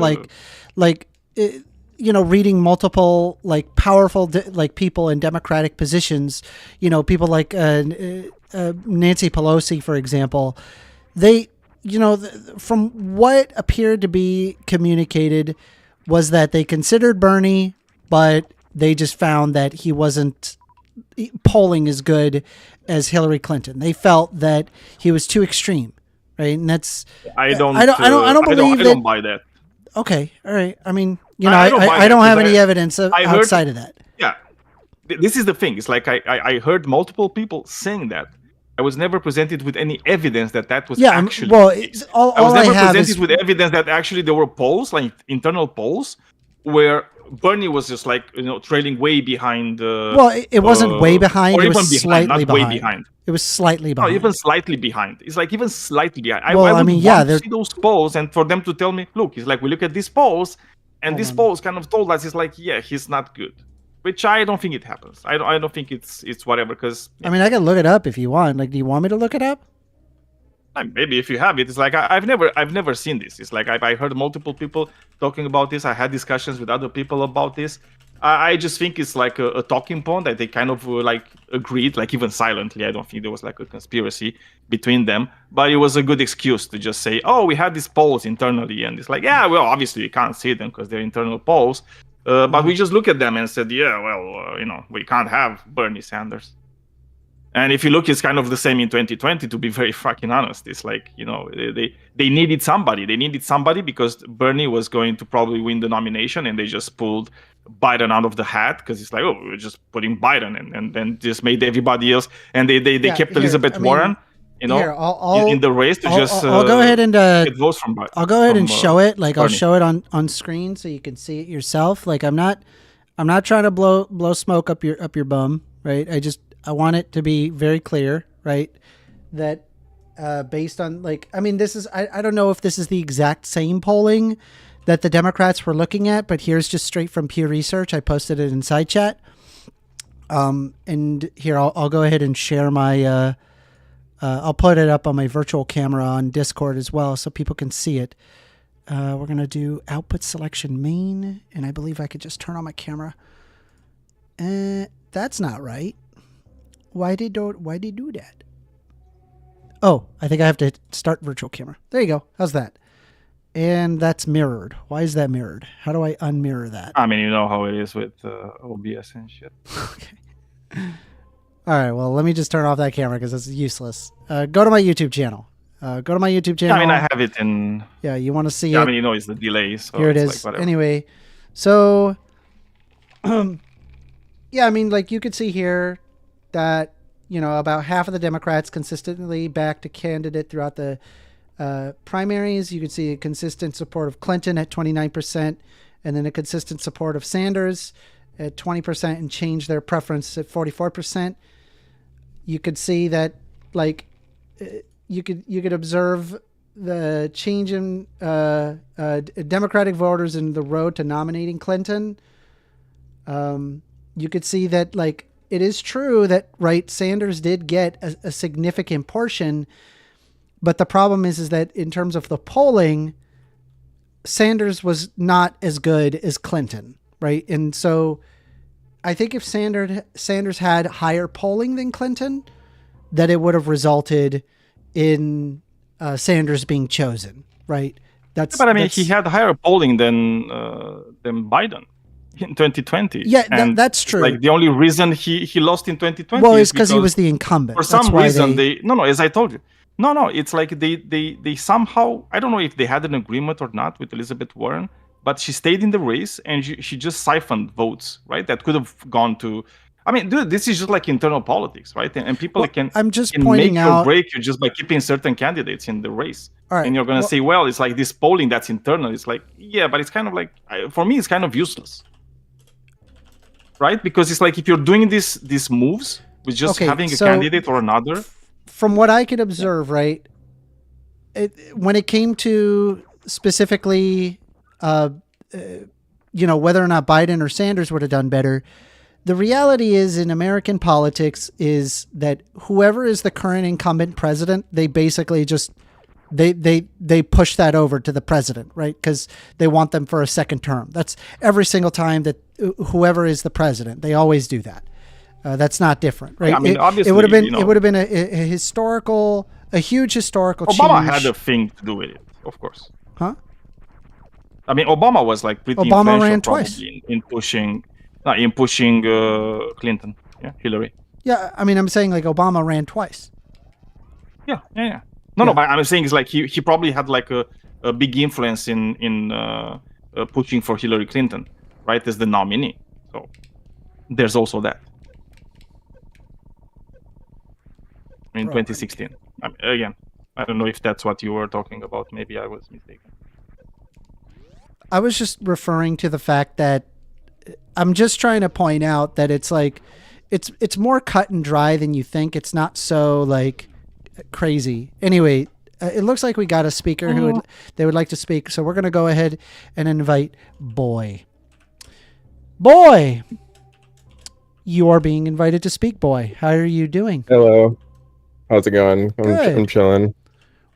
reading multiple like powerful like people in Democratic positions. People like Nancy Pelosi, for example. They, from what appeared to be communicated, was that they considered Bernie, but they just found that he wasn't polling as good as Hillary Clinton. They felt that he was too extreme, right? And that's I don't believe I don't buy that. okay. All right. I mean, I don't buy I that, don't have because any evidence I heard- outside of that. Yeah, this is the thing. It's like I heard multiple people saying that. I was never presented with any evidence that was Yeah. actually. Well, the case. all I was I never have presented is with evidence that actually there were polls, like internal polls, where Bernie was just like trailing way behind. well, it wasn't way behind. Or It even was behind, slightly not behind. way behind. It was slightly No, behind. even slightly behind. It's like even slightly behind. Well, I I would mean, yeah, want to see those polls and for them to tell me, look, it's like we look at these polls, and these polls kind of told us it's like, yeah, he's not good. Which I don't think it happens. I don't think it's whatever because I mean, I can look it up if you want. Like, do you want me to look it up? maybe if you have it, it's like I've never seen this. It's like I heard multiple people talking about this. I had discussions with other people about this. I just think it's like a talking point that they kind of like agreed, like even silently. I don't think there was like a conspiracy between them, but it was a good excuse to just say, oh, we had these polls internally, and it's like, yeah, well, obviously you can't see them because they're internal polls, but we just look at them and said, yeah, well, we can't have Bernie Sanders. And if you look, it's kind of the same in 2020, to be very fucking honest. It's like, they needed somebody. They needed somebody because Bernie was going to probably win the nomination, and they just pulled Biden out of the hat because it's like, oh, we're just putting Biden and then just made everybody else. And they Yeah, kept here, Elizabeth I mean, Warren, here, I'll- in the race to I'll go ahead and get votes from Biden. I'll go ahead and show it. Like, I'll Bernie. show it on screen so you can see it yourself. Like, I'm not trying to blow smoke up your bum, right? I want it to be very clear, right? That based on this is I don't know if this is the exact same polling that the Democrats were looking at, but here's just straight from Pew Research. I posted it in side chat. And here, I'll go ahead and share my. I'll put it up on my virtual camera on Discord as well, so people can see it. We're gonna do output selection main, and I believe I could just turn on my camera. That's not right. Why did do that? Oh, I think I have to start virtual camera. There you go. How's that? And that's mirrored. Why is that mirrored? How do I unmirror that? I mean, you know how it is with OBS and shit. Okay. All right. Well, let me just turn off that camera because it's useless. Go to my YouTube channel. Go to my YouTube channel. I mean, I have it in. Yeah, you want to see Yeah, it? I mean, you know, it's the delay. So Here it it's is. Like whatever. Anyway, so yeah, I mean, like you could see here that about half of the Democrats consistently backed a candidate throughout the primaries. You could see a consistent support of Clinton at 29%, and then a consistent support of Sanders at 20%, and changed their preference at 44%. You could see that, like, you could observe the change in Democratic voters in the road to nominating Clinton. You could see that, like, it is true that, right, Sanders did get a significant portion, but the problem is that in terms of the polling, Sanders was not as good as Clinton, right? And so I think if Sanders had higher polling than Clinton, that it would have resulted in Sanders being chosen, right? But I mean, he had higher polling than Biden in 2020. Yeah, and that's true. Like the only reason he lost in 2020 well, is because he was the incumbent. For some reason, as I told you, it's like they somehow, I don't know if they had an agreement or not with Elizabeth Warren, but she stayed in the race and she just siphoned votes, right? That could have gone to. I mean, dude, this is just like internal politics, right? And people can pointing make out, or break you just by keeping certain candidates in the race. All right, and you're going to say, well, it's like this polling that's internal. It's like, yeah, but it's kind of like, for me, it's kind of useless. Right? Because it's like if you're doing these moves with just having a candidate or another. From what I could observe, right, when it came to specifically, whether or not Biden or Sanders would have done better, the reality is in American politics is that whoever is the current incumbent president, they basically just they push that over to the president, right? Because they want them for a second term. That's every single time that whoever is the president, they always do that. That's not different, right? Yeah, I mean, obviously, it would have been a huge historical change. Obama had a thing to do with it, of course. Huh? I mean, Obama was like pretty Obama ran twice in pushing Clinton, Hillary. Yeah, I mean, I'm saying like Obama ran twice. Yeah. No, but I'm saying it's like he probably had like a big influence in pushing for Hillary Clinton, right, as the nominee. So there's also that. In 2016. Again, I don't know if that's what you were talking about. Maybe I was mistaken. I was just referring to the fact that I'm just trying to point out that it's like it's more cut and dry than you think. It's not so like crazy. Anyway, it looks like we got a speaker who would like to speak. So we're going to go ahead and invite Boy. Boy, you are being invited to speak, Boy. How are you doing? Hello. How's it going? I'm chilling.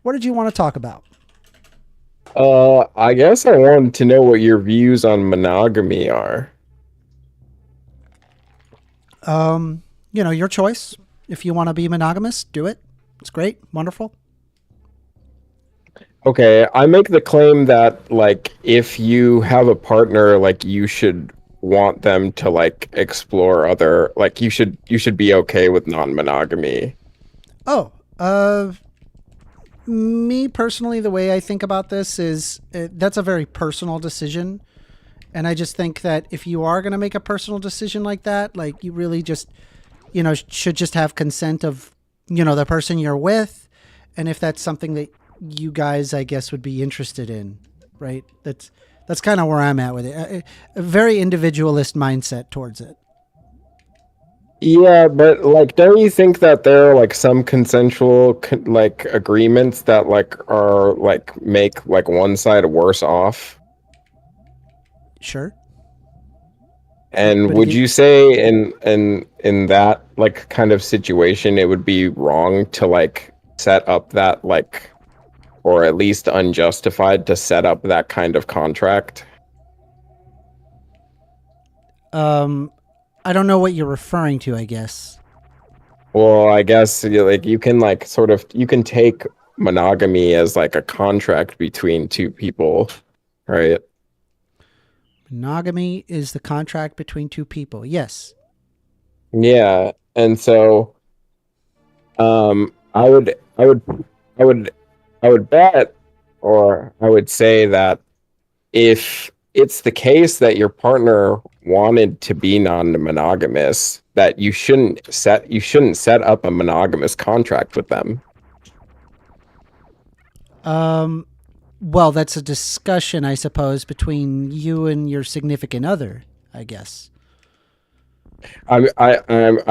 What did you want to talk about? I guess I wanted to know what your views on monogamy are. Your choice. If you want to be monogamous, do it. It's great. Wonderful. Okay, I make the claim that, like, if you have a partner, like, you should want them to, like, explore other, like, you should be okay with non-monogamy. Me personally, the way I think about this is that's a very personal decision. And I just think that if you are going to make a personal decision like that, like you really just, should just have consent of, the person you're with. And if that's something that you guys, I guess, would be interested in, right? That's kind of where I'm at with it. A very individualist mindset towards it. Yeah, but, like, don't you think that there are, like, some consensual, like, agreements that, like, are, like, make, like, one side worse off? Sure. And But if would you say in that like kind of situation, it would be wrong to like set up that like, or at least unjustified to set up that kind of contract? I don't know what you're referring to, I guess. Well, I guess like you can like sort of you can take monogamy as like a contract between two people, right? Monogamy is the contract between two people. Yes. Yeah, and so I would I would I would bet, or I would say that if it's the case that your partner wanted to be non-monogamous, that you shouldn't set up a monogamous contract with them. Well, that's a discussion, I suppose, between you and your significant other, I guess. I'm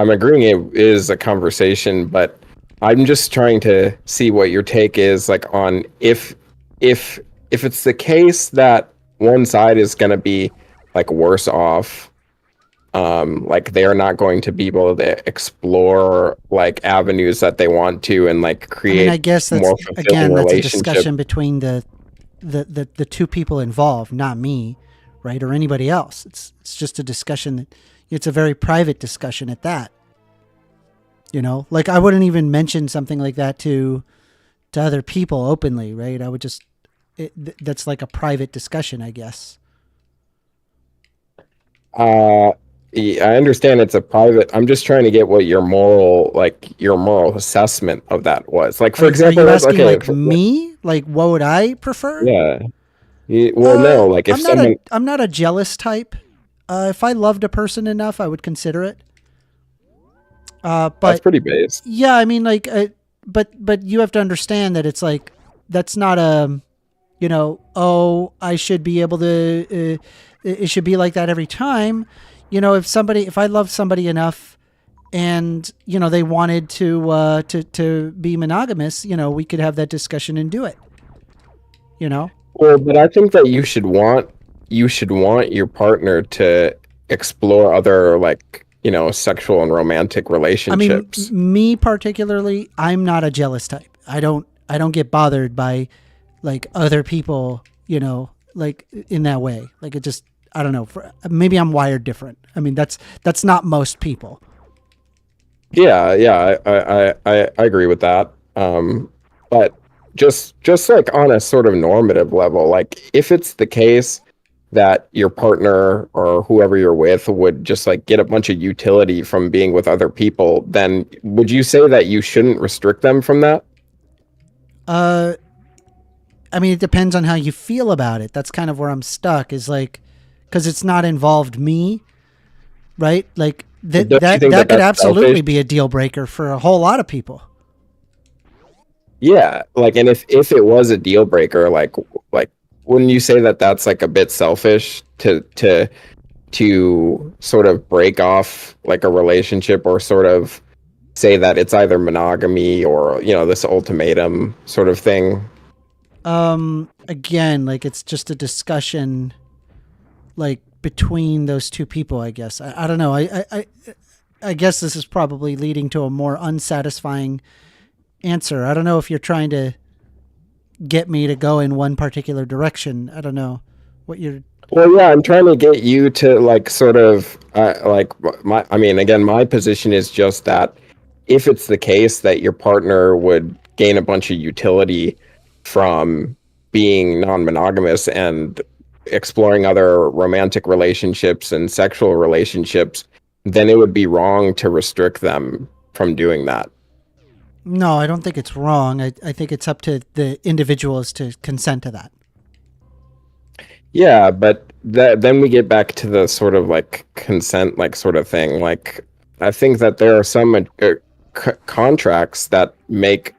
agreeing it is a conversation, but I'm just trying to see what your take is like on if it's the case that one side is going to be like worse off, like they're not going to be able to explore like avenues that they want to and like I mean, create I guess that's more fulfilling again that's a relationships. discussion between the two people involved, not me, right, or anybody else. It's just a discussion that it's a very private discussion at that. You know, like I wouldn't even mention something like that to other people openly, right? I would just that's like a private discussion, I guess. Yeah, I understand it's a private. I'm just trying to get what your moral assessment of that was. Like, for example, are you let's asking okay, like me? Like, what would I prefer? yeah. Well, no, like if someone, I'm not a jealous type. If I loved a person enough, I would consider it. that's But pretty base. yeah, I mean, like, but you have to understand that it's like that's not a, you know, oh, I should be able to. It should be like that every time. You know, if I loved somebody enough, and you know they wanted to be monogamous, you know, we could have that discussion and do it. You know. Well, but I think that you should want your partner to explore other like sexual and romantic I mean, relationships. me particularly, I'm not a jealous type. I don't get bothered by like other people, you know, like in that way. Like it just, I don't know. Maybe I'm wired different. I mean, that's not most people. Yeah, I agree with that. But just like on a sort of normative level, like if it's the case that your partner or whoever you're with would just like get a bunch of utility from being with other people, then would you say that you shouldn't restrict them from that? I mean, it depends on how you feel about it. That's kind of where I'm stuck. Is like, because it's not involved me, right? Like Don't you that think that could that's absolutely selfish? be a deal breaker for a whole lot of people. Yeah, like, and if it was a deal breaker, like wouldn't you say that that's like a bit selfish to sort of break off like a relationship or sort of say that it's either monogamy or this ultimatum sort of thing? Again, like it's just a discussion, like between those two people. I guess I don't know. I guess this is probably leading to a more unsatisfying answer. I don't know if you're trying to get me to go in one particular direction. I don't know what you're. Well, yeah, I'm trying to get you to like sort of like I mean, again, my position is just that if it's the case that your partner would gain a bunch of utility from being non-monogamous and exploring other romantic relationships and sexual relationships, then it would be wrong to restrict them from doing that. No, I don't think it's wrong. I think it's up to the individuals to consent to that. Yeah, but then we get back to the sort of like consent, like sort of thing. Like, I think that there are some contracts that make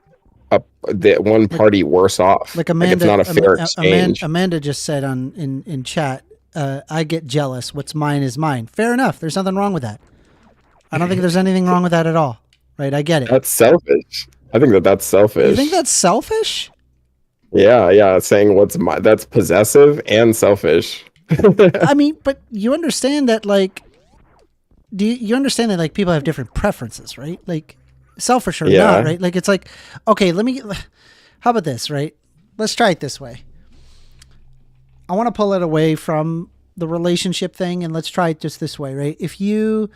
the one party worse off. Like Amanda, it's not a fair exchange. Amanda just said in chat, I get jealous. What's mine is mine. Fair enough. There's nothing wrong with that. I don't think there's anything wrong with that at all. Right? I get it. That's selfish. I think that that's selfish. You think that's selfish? Yeah. Saying what's mine, that's possessive and selfish. I mean, but you understand that, like, do you understand that like people have different preferences, right? Like selfish or Yeah. not, right? Like it's like, okay, how about this, right? Let's try it this way. I want to pull it away from the relationship thing and let's try it just this way, right? If you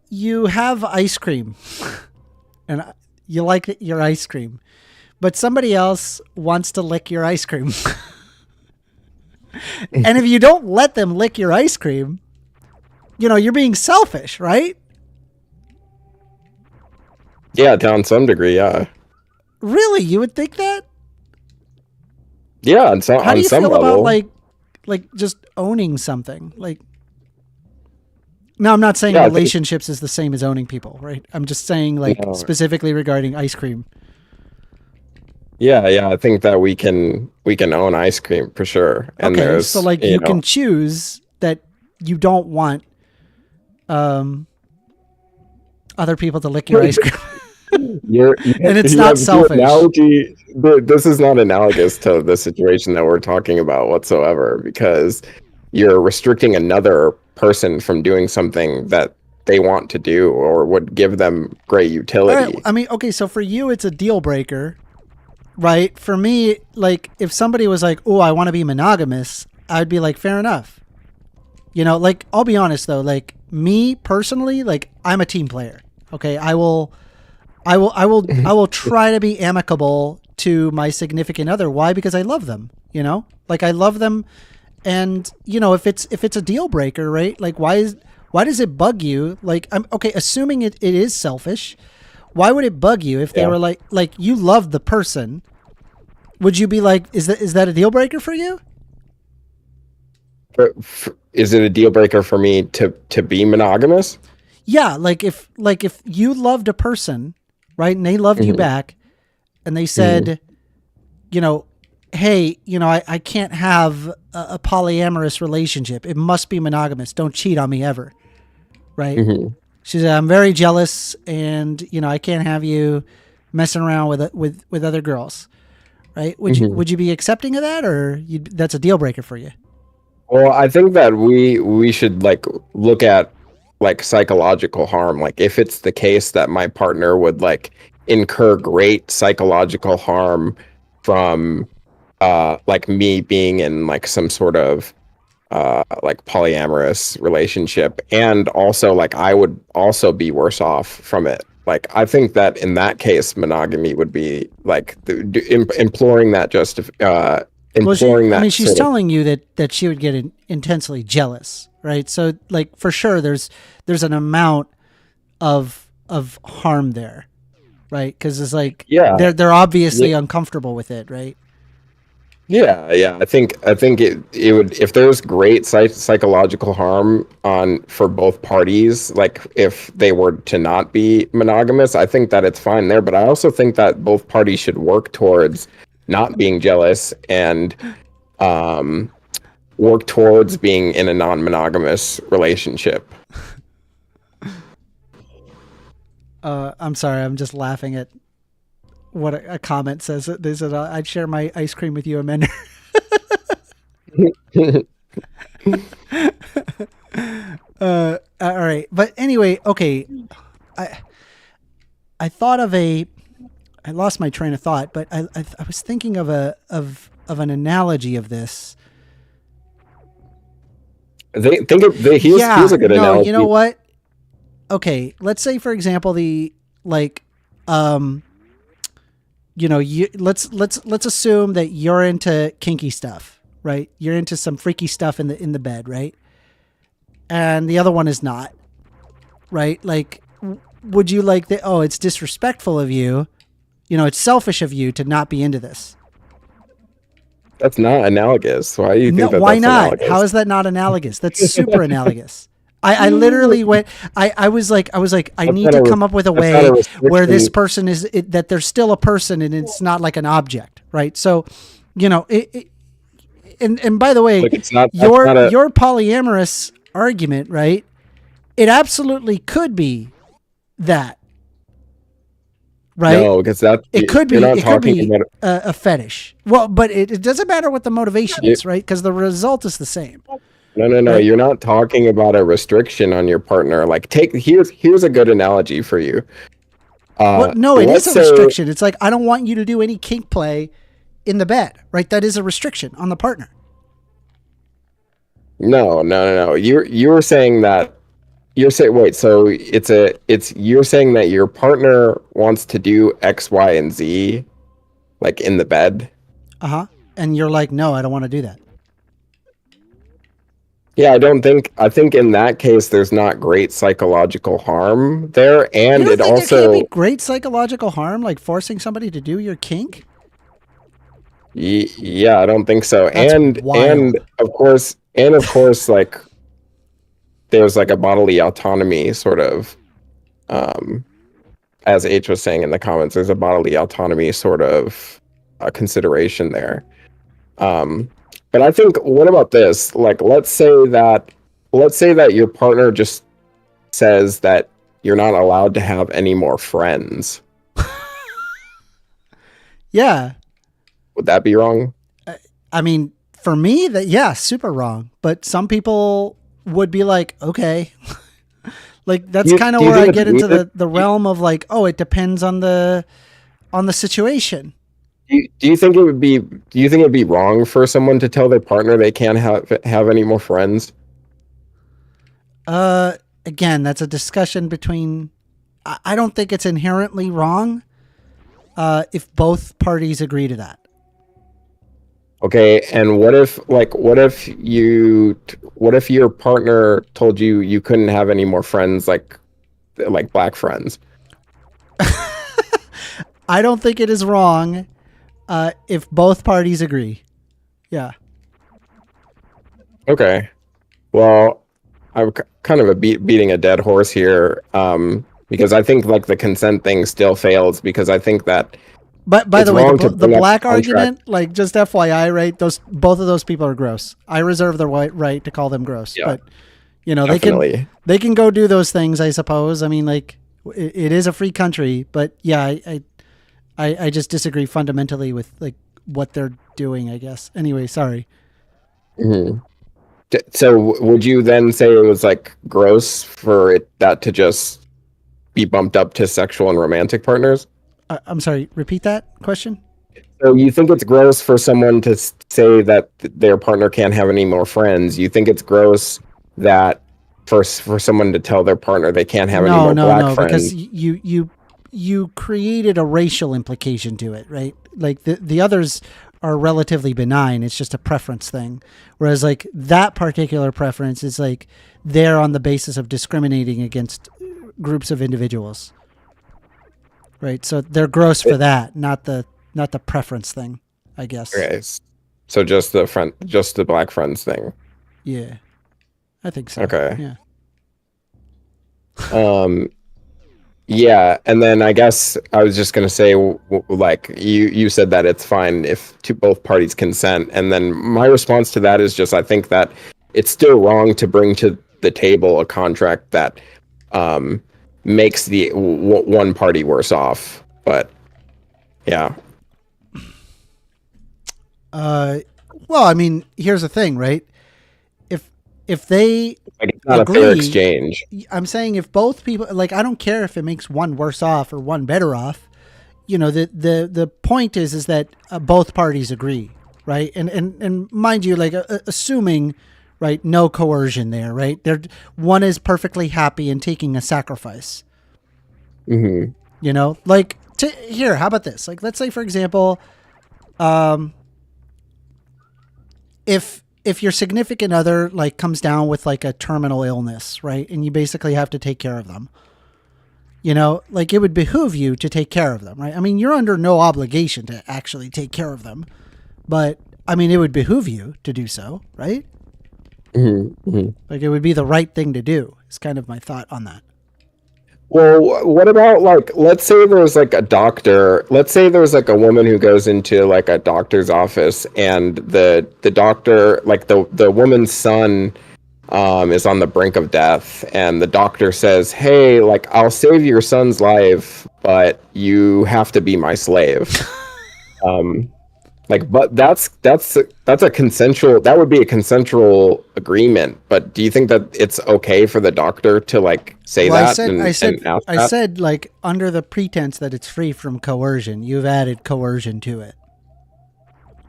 you have ice cream and you like your ice cream, but somebody else wants to lick your ice cream. And if you don't let them lick your ice cream, you're being selfish, right? Yeah, to some degree, yeah. Really? You would think that? Yeah, How do on you some feel level. about like just owning something? Like, no, I'm not saying Yeah, I think- relationships is the same as owning people, right? I'm just saying like No. specifically regarding ice cream. Yeah, I think that we can own ice cream for sure. And Okay, there's, so like you can choose that you don't want other people to lick your ice cream. and it's not selfish. Analogy, this is not analogous to the situation that we're talking about whatsoever, because you're restricting another person from doing something that they want to do or would give them great All utility. right, I mean, okay, so for you it's a deal breaker, right? For me, like if somebody was like, "Oh, I want to be monogamous," I'd be like, "Fair enough." Like I'll be honest though, like me personally, like I'm a team player. Okay, I will try to be amicable to my significant other. Why? Because I love them. Like I love them, and if it's a deal breaker, right? Like why does it bug you? Like I'm okay, assuming it is selfish. Why would it bug you if they were like you love the person? Would you be like, is that a deal breaker for you? Is it a deal breaker for me to be monogamous? Yeah, like if you loved a person, right, and they loved you back, and they said, hey, I can't have a polyamorous relationship. It must be monogamous. Don't cheat on me ever, right? She said, I'm very jealous, and I can't have you messing around with other girls, right? Would you be accepting of that, or that's a deal breaker for you? Well, I think that we should like look at like psychological harm. Like if it's the case that my partner would like incur great psychological harm from like me being in like some sort of like polyamorous relationship, and also like I would also be worse off from it. Like I think that in that case monogamy would be like imploring that she's telling you that she would get intensely jealous, right? So like for sure there's an amount of harm there, right? Because it's like they're obviously uncomfortable with it, right? Yeah. I think it would, if there's great psychological harm for both parties, like if they were to not be monogamous, I think that it's fine there. But I also think that both parties should work towards not being jealous and work towards being in a non-monogamous relationship. I'm sorry, I'm just laughing at what a comment says. They said, I'd share my ice cream with you, Amender. All right. But anyway, okay. I thought of I lost my train of thought, but I was thinking of an analogy of this. Here's a good analogy. You know what? Okay, let's say for example let's assume that you're into kinky stuff, right? You're into some freaky stuff in the bed, right? And the other one is not, right? Like, would you like that? Oh, it's disrespectful of you. It's selfish of you to not be into this. That's not analogous. Why do you think why that's not? analogous? How is that not analogous? That's super analogous. I literally went. I was like, I need to come up with a way where this person that there's still a person and it's not like an object, right? So, and by the way, your polyamorous argument, right? It absolutely could be that, right? No, because it could be a fetish. Well, but it doesn't matter what the motivation is, right? Because the result is the same. No. Right? You're not talking about a restriction on your partner. Like, here's a good analogy for you. Well, no, it is Let's a say restriction. It's like I don't want you to do any kink play in the bed, right? That is a restriction on the partner. no. You're saying that you're saying wait. So it's you're saying that your partner wants to do X, Y, and Z, like in the bed. And you're like, no, I don't want to do that. Yeah, I think in that case there's not great psychological harm there, You and don't it think there can't be also great psychological harm, like forcing somebody to do your kink? yeah, I don't think so. That's And wild. of course, like there's like a bodily autonomy sort of, as H was saying in the comments, there's a bodily autonomy sort of consideration there. But I think, what about this? Like, let's say that your partner just says that you're not allowed to have any more friends. Yeah. Would that be wrong? I mean, for me, that yeah, super wrong. But some people would be like, okay. Like that's kind of Do you where I think get it's into needed? the realm of like, oh, it depends on the situation. Do you think it would be? Do you think it'd be wrong for someone to tell their partner they can't have any more friends? Again, that's a discussion between. I don't think it's inherently wrong. If both parties agree to that. Okay, and what if your partner told you you couldn't have any more friends, like black friends? I don't think it is wrong if both parties agree. Yeah. Okay, well, I'm kind of beating a dead horse here, because I think like the consent thing still fails, because I think that But by it's the way, wrong to the bring up black contract. argument, like just FYI, right? Both of those people are gross. I reserve the right to call them gross. Yeah, But you know, definitely. they can go do those things, I suppose. I mean, like it is a free country, but yeah, I just disagree fundamentally with like what they're doing, I guess. Anyway, sorry. Hmm. So would you then say it was like gross for that to just be bumped up to sexual and romantic partners? I'm sorry. Repeat that question. So you think it's gross for someone to say that their partner can't have any more friends? You think it's gross that for someone to tell their partner they can't have any more black because friends? you created a racial implication to it, right? Like the others are relatively benign. It's just a preference thing. Whereas like that particular preference is like there on the basis of discriminating against groups of individuals. Right. So they're gross for that, not the preference thing, I guess. Okay, so just the black friends thing. Yeah. I think so. Okay. Yeah. Yeah, and then I guess I was just gonna say, like you said that it's fine if both parties consent, and then my response to that is just I think that it's still wrong to bring to the table a contract that makes the one party worse off. But yeah, Well, I mean, here's the thing, right? If they like it's not a fair exchange. I'm saying if both people, like, I don't care if it makes one worse off or one better off. You know, the point is that both parties agree, right? And mind you, like assuming, right, no coercion there, right? One is perfectly happy in taking a sacrifice. Mm-hmm. You know, like here, how about this? Like, let's say for example, if your significant other like comes down with like a terminal illness, right? And you basically have to take care of them. You know, like it would behoove you to take care of them, right? I mean, you're under no obligation to actually take care of them, but I mean, it would behoove you to do so, right? Mm-hmm. Mm-hmm. Like it would be the right thing to do. It's kind of my thought on that. Well, what about like, let's say there's like a doctor, let's say there's like a woman who goes into like a doctor's office and the doctor, like the woman's son is on the brink of death, and the doctor says, hey, like I'll save your son's life, but you have to be my slave. Like, but that's a consensual. That would be a consensual agreement. But do you think that it's okay for the doctor to like say Well, that and ask I that? said like under the pretense that it's free from coercion. You've added coercion to it.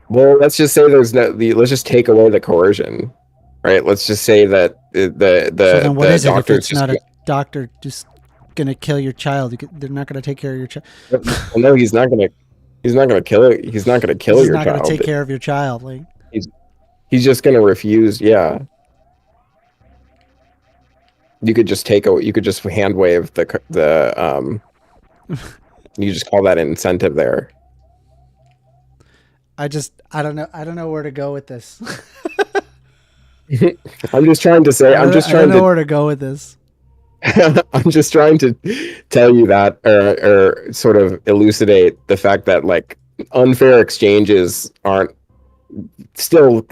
Well, let's just say there's no. Let's just take away the coercion, right? Let's just say that So then, what the is it if doctor it's not a doctor just gonna kill your child? They're not gonna take care of your child. well, no, he's not gonna. He's not gonna kill it. He's not gonna kill He's your not gonna child. take care of your child. Like, He's just gonna refuse. Yeah. You could just you could just hand wave the you just call that an incentive there. I don't know where to go with this. I'm just trying to say. I don't know where to go with this. I'm just trying to tell you that, or sort of elucidate the fact that like unfair exchanges aren't still,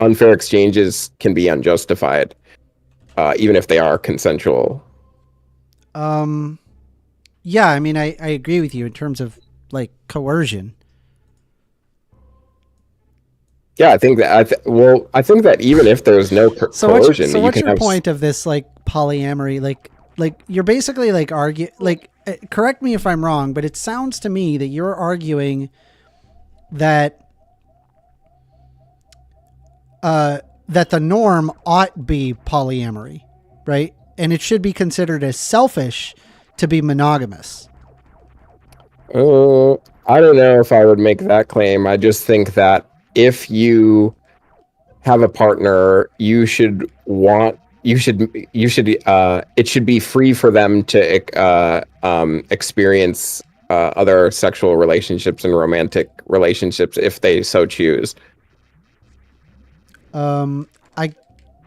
unfair exchanges can be unjustified, even if they are consensual. Yeah, I mean, I agree with you in terms of like coercion. Yeah, I think that. I think that even if there's no coercion, so what's your point of this like polyamory? Like you're basically like correct me if I'm wrong, but it sounds to me that you're arguing that that the norm ought be polyamory, right? And it should be considered as selfish to be monogamous. I don't know if I would make that claim. I just think that if you have a partner, it should be free for them to experience other sexual relationships and romantic relationships if they so choose. I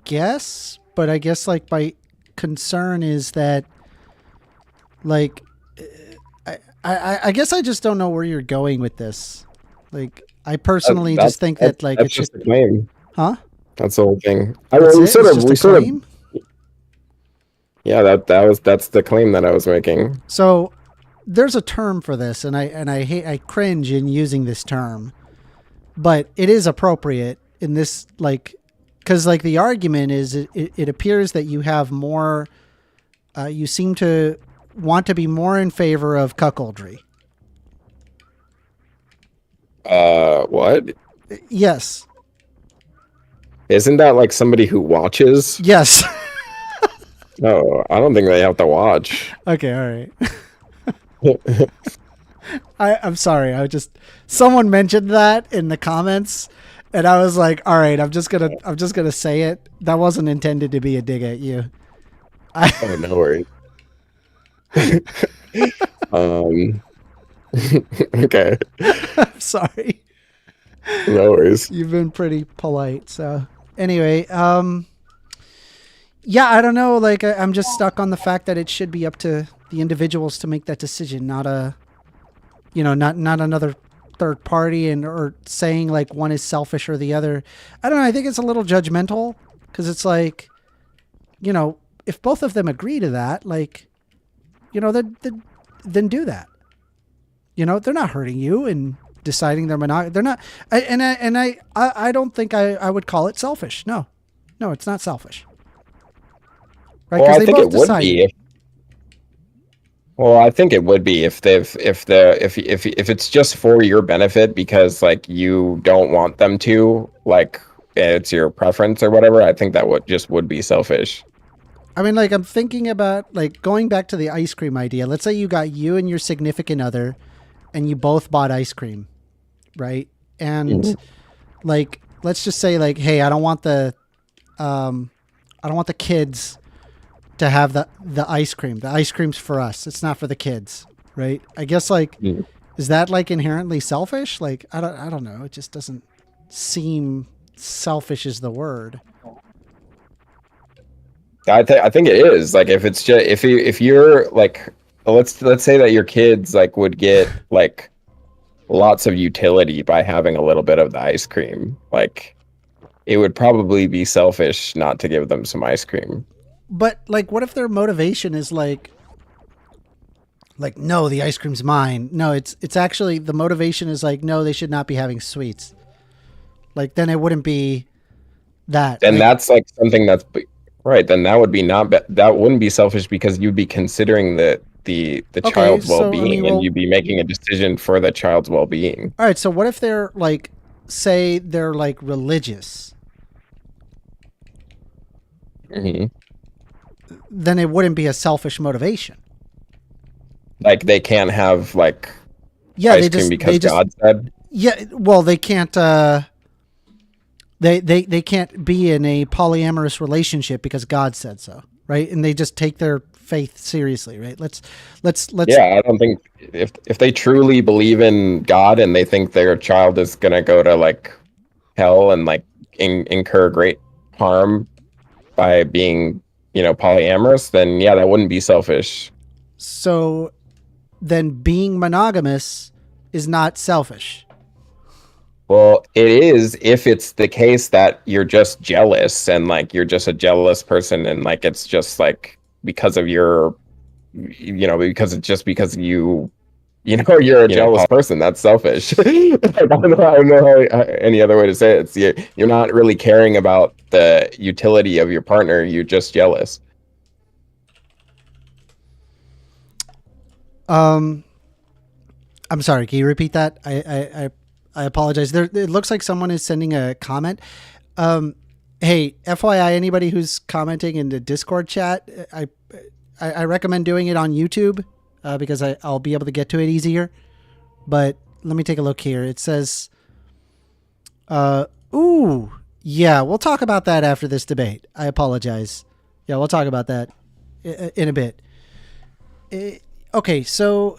guess, but I guess like my concern is that like I guess I just don't know where you're going with this. Like I personally just think that like that's just the claim. Huh? That's the whole thing. Yeah, that's the claim that I was making. So there's a term for this, and I cringe in using this term, but it is appropriate in this like because like the argument is it appears that you have more, you seem to want to be more in favor of cuckoldry. What? Yes. Isn't that like somebody who watches? Yes. No, I don't think they have to watch. Okay, all right. I'm sorry. Someone mentioned that in the comments, and I was like, all right, I'm just gonna say it. That wasn't intended to be a dig at you. Oh, no worries. Okay. I'm sorry. No worries. You've been pretty polite. So anyway, yeah, I don't know. Like I'm just stuck on the fact that it should be up to the individuals to make that decision, not not another third party or saying like one is selfish or the other. I don't know. I think it's a little judgmental because it's like, if both of them agree to that, like, then do that. They're not hurting you and deciding they're monogamous. They're not. I don't think I would call it selfish. No, it's not selfish. Right? Well, I think it would be. Well, I think it would be if it's just for your benefit because like you don't want them to, like it's your preference or whatever. I think that would be selfish. I mean, like I'm thinking about like going back to the ice cream idea. Let's say you got you and your significant other, and you both bought ice cream, right? And like let's just say like, hey, I don't want the kids to have the ice cream. The ice cream's for us. It's not for the kids, right? I guess like is that like inherently selfish? Like I don't know. It just doesn't seem selfish is the word. I think it is. Like if it's just if you're like let's say that your kids like would get like lots of utility by having a little bit of the ice cream, like it would probably be selfish not to give them some ice cream. But like, what if their motivation is like like, no, the ice cream's mine. No, it's actually the motivation is like, no, they should not be having sweets. Like, then it wouldn't be that. Then Like, that's like something that's right. Then that would be that wouldn't be selfish because you'd be considering the okay, child's so I mean, well-being, and well, you'd be making a decision for the child's well-being. all right. So what if they're like, say they're like religious? Hmm. Then it wouldn't be a selfish motivation. Like they can't have like Yeah, ice cream because God said. Yeah, well, they can't. They can't be in a polyamorous relationship because God said so, right? And they just take their faith seriously, right? Let's. Yeah, I don't think if they truly believe in God and they think their child is gonna go to like hell and like incur great harm by being, polyamorous, then yeah, that wouldn't be selfish. So then, being monogamous is not selfish. Well, it is if it's the case that you're just jealous and like you're just a jealous person and like it's just like because of your, because it's just because you're a jealous person. That's selfish. I don't know how, any other way to say it. You're not really caring about the utility of your partner. You're just jealous. I'm sorry. Can you repeat that? I apologize. There, it looks like someone is sending a comment. Hey, FYI, anybody who's commenting in the Discord chat, I recommend doing it on YouTube because I'll be able to get to it easier. But let me take a look here. It says, ooh, yeah, we'll talk about that after this debate. I apologize. Yeah, we'll talk about that in a bit. Okay, so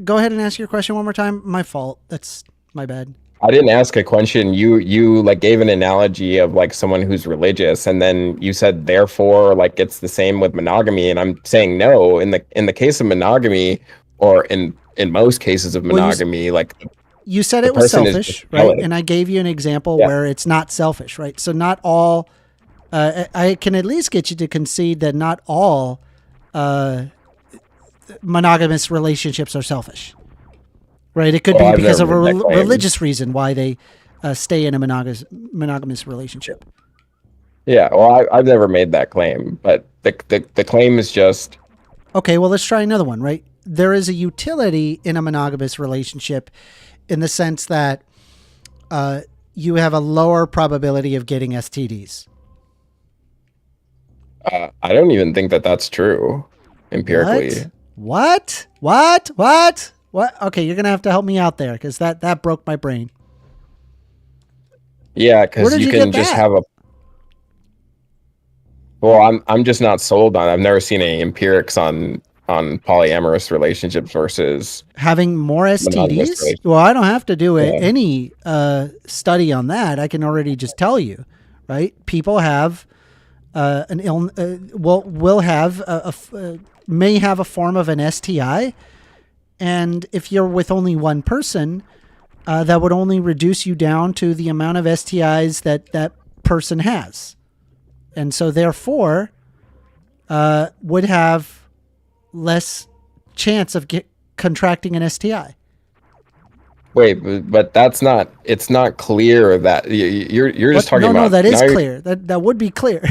go ahead and ask your question one more time. My fault. That's my bad. I didn't ask a question. You like gave an analogy of like someone who's religious, and then you said therefore like it's the same with monogamy, and I'm saying no. In the case of monogamy, or in most cases of monogamy, you said the it was person is selfish, just right? jealous. And I gave you an example Yeah. where it's not selfish, right? So not all. I can at least get you to concede that not all monogamous relationships are selfish, right? It could Well, be I've because of never a made that claim. religious reason why they stay in a monogamous relationship. Yeah, well, I've never made that claim, but the claim is just Okay, well, let's try another one, right? There is a utility in a monogamous relationship in the sense that you have a lower probability of getting STDs. I don't even think that that's true empirically. What? Okay, you're gonna have to help me out there because that broke my brain. Yeah, Where because did you you can get just that? have a. Well, I'm just not sold on. I've never seen any empirics on polyamorous relationships versus Having more monogamous STDs? relationships. Well, I don't have to do Yeah. any study on that. I can already just tell you, right? People have an ill, will have may have a form of an STI, and if you're with only one person, that would only reduce you down to the amount of STIs that person has, and so therefore would have less chance of contracting an STI. Wait, but that's not. It's not clear that you're just talking about. No, that is now you're- clear. That would be clear.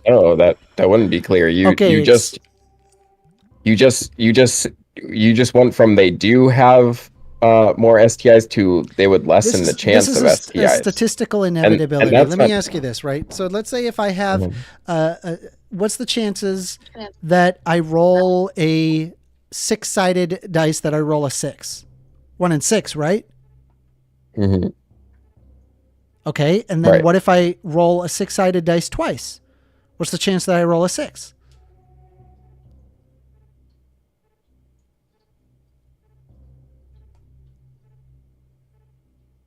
Oh, that wouldn't be clear. Okay, You just went from they do have more STIs to they would lessen the chance this is of a STIs. statistical inevitability. that's Let me not- ask you this, right? So let's say if I have, Mhm. what's the chances that I roll a 6-sided dice that I roll a 6? 1 in 6, right? Mm-hmm. Okay, and then Right. what if I roll a 6-sided dice twice? What's the chance that I roll a 6?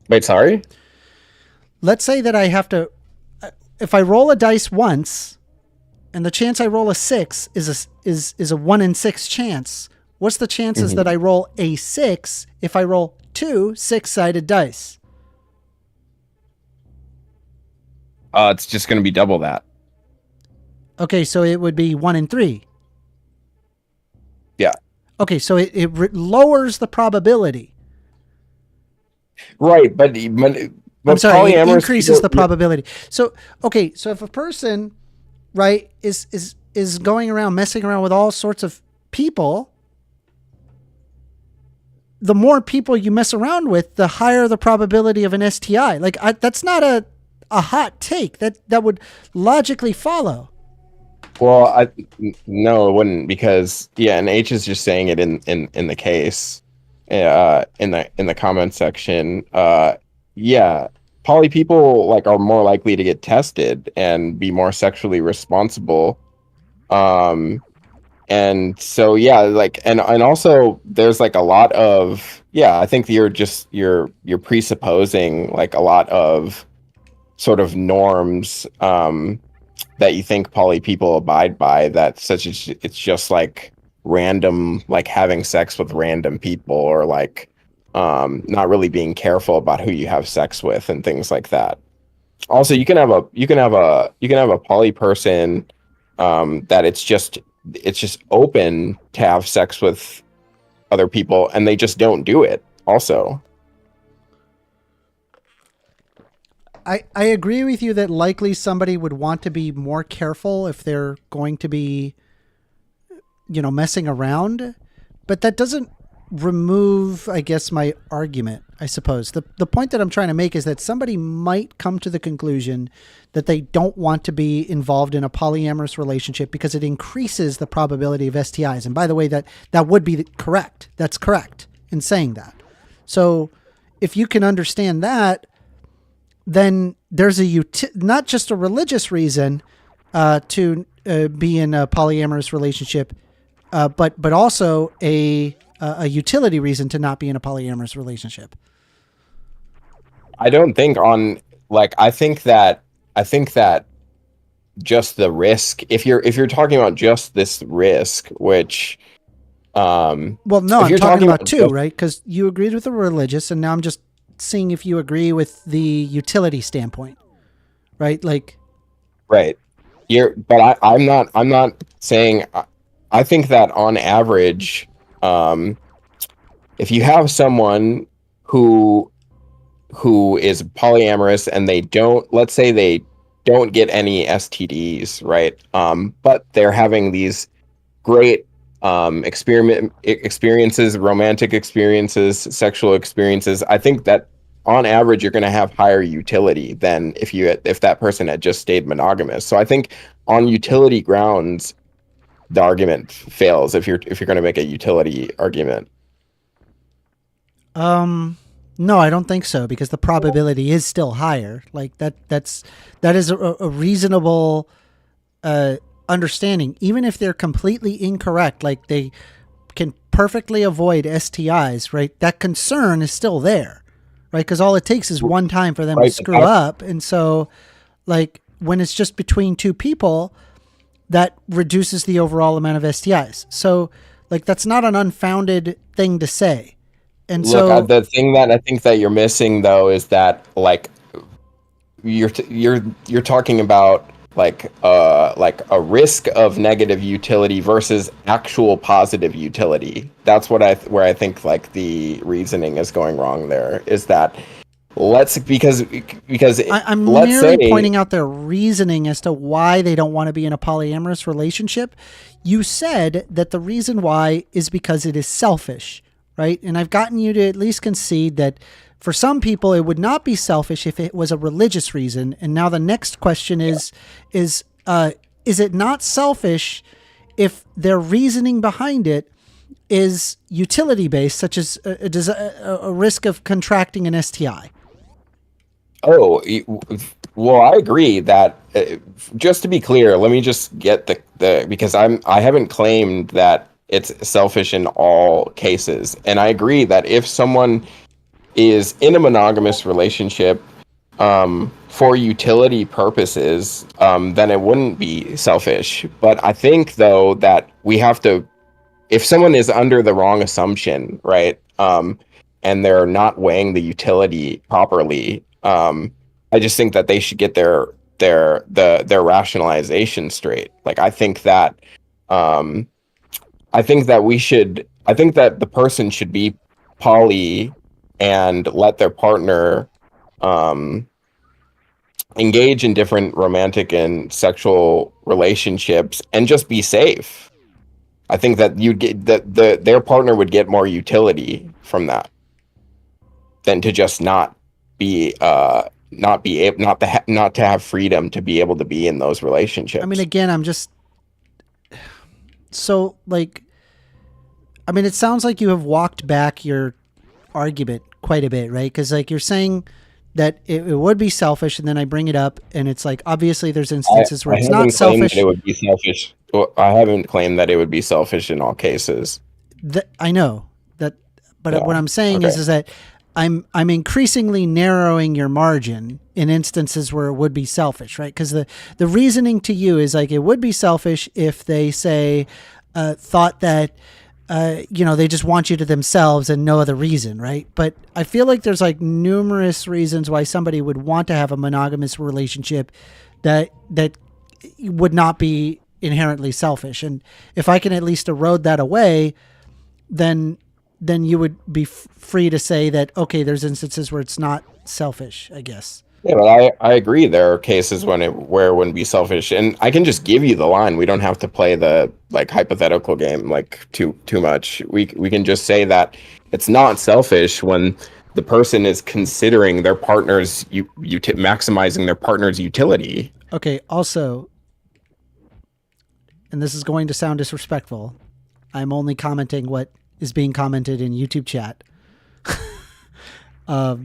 Wait, sorry. Let's say that I have to, if I roll a dice once, and the chance I roll a 6 is a 1 in 6 chance. What's the chances that I roll a 6 if I roll 2 6-sided dice? It's just going to be double that. Okay, so it would be 1 in 3. Yeah. Okay, so it lowers the probability. Right, but I'm sorry, it polyamorous increases people, the probability. So okay, so if a person, right, is going around messing around with all sorts of people, the more people you mess around with, the higher the probability of an STI. Like that's not a hot take. That would logically follow. well, no, it wouldn't, because yeah, and H is just saying it in the case, in the comment section. Yeah, poly people like are more likely to get tested and be more sexually responsible. And so yeah, like and also there's like a lot of, yeah, I think you're presupposing like a lot of sort of norms that you think poly people abide by, that such as it's just like random, like having sex with random people, or like not really being careful about who you have sex with and things like that. Also, you can have a poly person that it's just open to have sex with other people, and they just don't do it also. I agree with you that likely somebody would want to be more careful if they're going to be, messing around, but that doesn't remove, I guess, my argument, I suppose. The point that I'm trying to make is that somebody might come to the conclusion that they don't want to be involved in a polyamorous relationship because it increases the probability of STIs. And by the way, that would be correct. That's correct in saying that. So if you can understand that, then there's not just a religious reason to be in a polyamorous relationship, but also a utility reason to not be in a polyamorous relationship. I don't think on like I think that just the risk, if you're talking about just this risk, which well, no, if I'm you're talking about two, just, right? Because you agreed with the religious, and now I'm just seeing if you agree with the utility standpoint, right? Like, right, I'm not saying, I think that on average, if you have someone who is polyamorous and they don't, let's say they don't get any STDs, right? But they're having these great experiences, romantic experiences, sexual experiences. I think that on average you're going to have higher utility than if that person had just stayed monogamous. So I think on utility grounds the argument fails if you're going to make a utility argument. no, I don't think so, because the probability is still higher. Like that is a reasonable understanding, even if they're completely incorrect. Like they can perfectly avoid STIs, right? That concern is still there, right? Because all it takes is one time for them to Right, screw up, and so like when it's just between two people, that reduces the overall amount of STIs. So like that's not an unfounded thing to say. And Look, so the thing that I think that you're missing though is that like you're talking about like a risk of negative utility versus actual positive utility. That's where I think like the reasoning is going wrong there, is that because I'm let's merely say, pointing out their reasoning as to why they don't want to be in a polyamorous relationship. You said that the reason why is because it is selfish, right? And I've gotten you to at least concede that for some people it would not be selfish if it was a religious reason. And now the next question is it not selfish if their reasoning behind it is utility based, such as a risk of contracting an STI? oh, well, I agree that, just to be clear, let me just get the because I haven't claimed that it's selfish in all cases. And I agree that if someone is in a monogamous relationship for utility purposes, then it wouldn't be selfish. But I think though that we have to, if someone is under the wrong assumption, right, and they're not weighing the utility properly, I just think that they should get their rationalization straight. Like I think that we should I think that the person should be poly and let their partner engage in different romantic and sexual relationships and just be safe. I think that you'd get their partner would get more utility from that than to just not to have freedom to be able to be in those relationships. I mean, again, I'm just so like. I mean, it sounds like you have walked back your argument quite a bit, right? Because like you're saying that it would be selfish, and then I bring it up, and it's like obviously there's instances where it's not selfish. That it would be selfish. Well, I haven't claimed that it would be selfish in all cases. I know that, but Yeah. what I'm saying Okay. is that I'm increasingly narrowing your margin in instances where it would be selfish, right? Because the reasoning to you is like it would be selfish if they say thought that. They just want you to themselves and no other reason, right? But I feel like there's like numerous reasons why somebody would want to have a monogamous relationship that would not be inherently selfish. And if I can at least erode that away, then you would be free to say that, okay, there's instances where it's not selfish, I guess. Yeah, but I agree. There are cases where it wouldn't be selfish, and I can just give you the line. We don't have to play the like hypothetical game like too much. We can just say that it's not selfish when the person is considering their partner's maximizing their partner's utility. Okay. Also, and this is going to sound disrespectful, I'm only commenting what is being commented in YouTube chat. I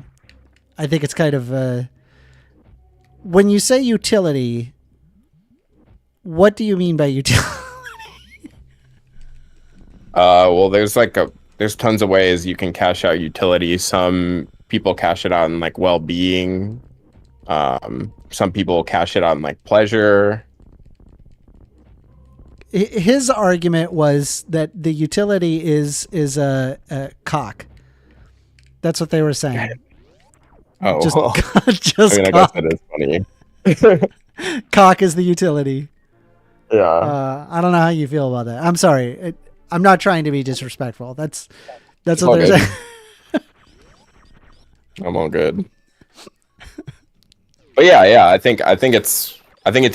think it's kind of when you say utility, what do you mean by utility? Well, there's tons of ways you can cash out utility. Some people cash it on like well-being. Some people cash it on like pleasure. His argument was that the utility is a cock. That's what they were saying. Oh, Just I cock. guess that is funny. Cock is the utility. Yeah. I don't know how you feel about that. I'm sorry. I'm not trying to be disrespectful. That's It's what all they're good. saying. I'm all good. But yeah, I think it's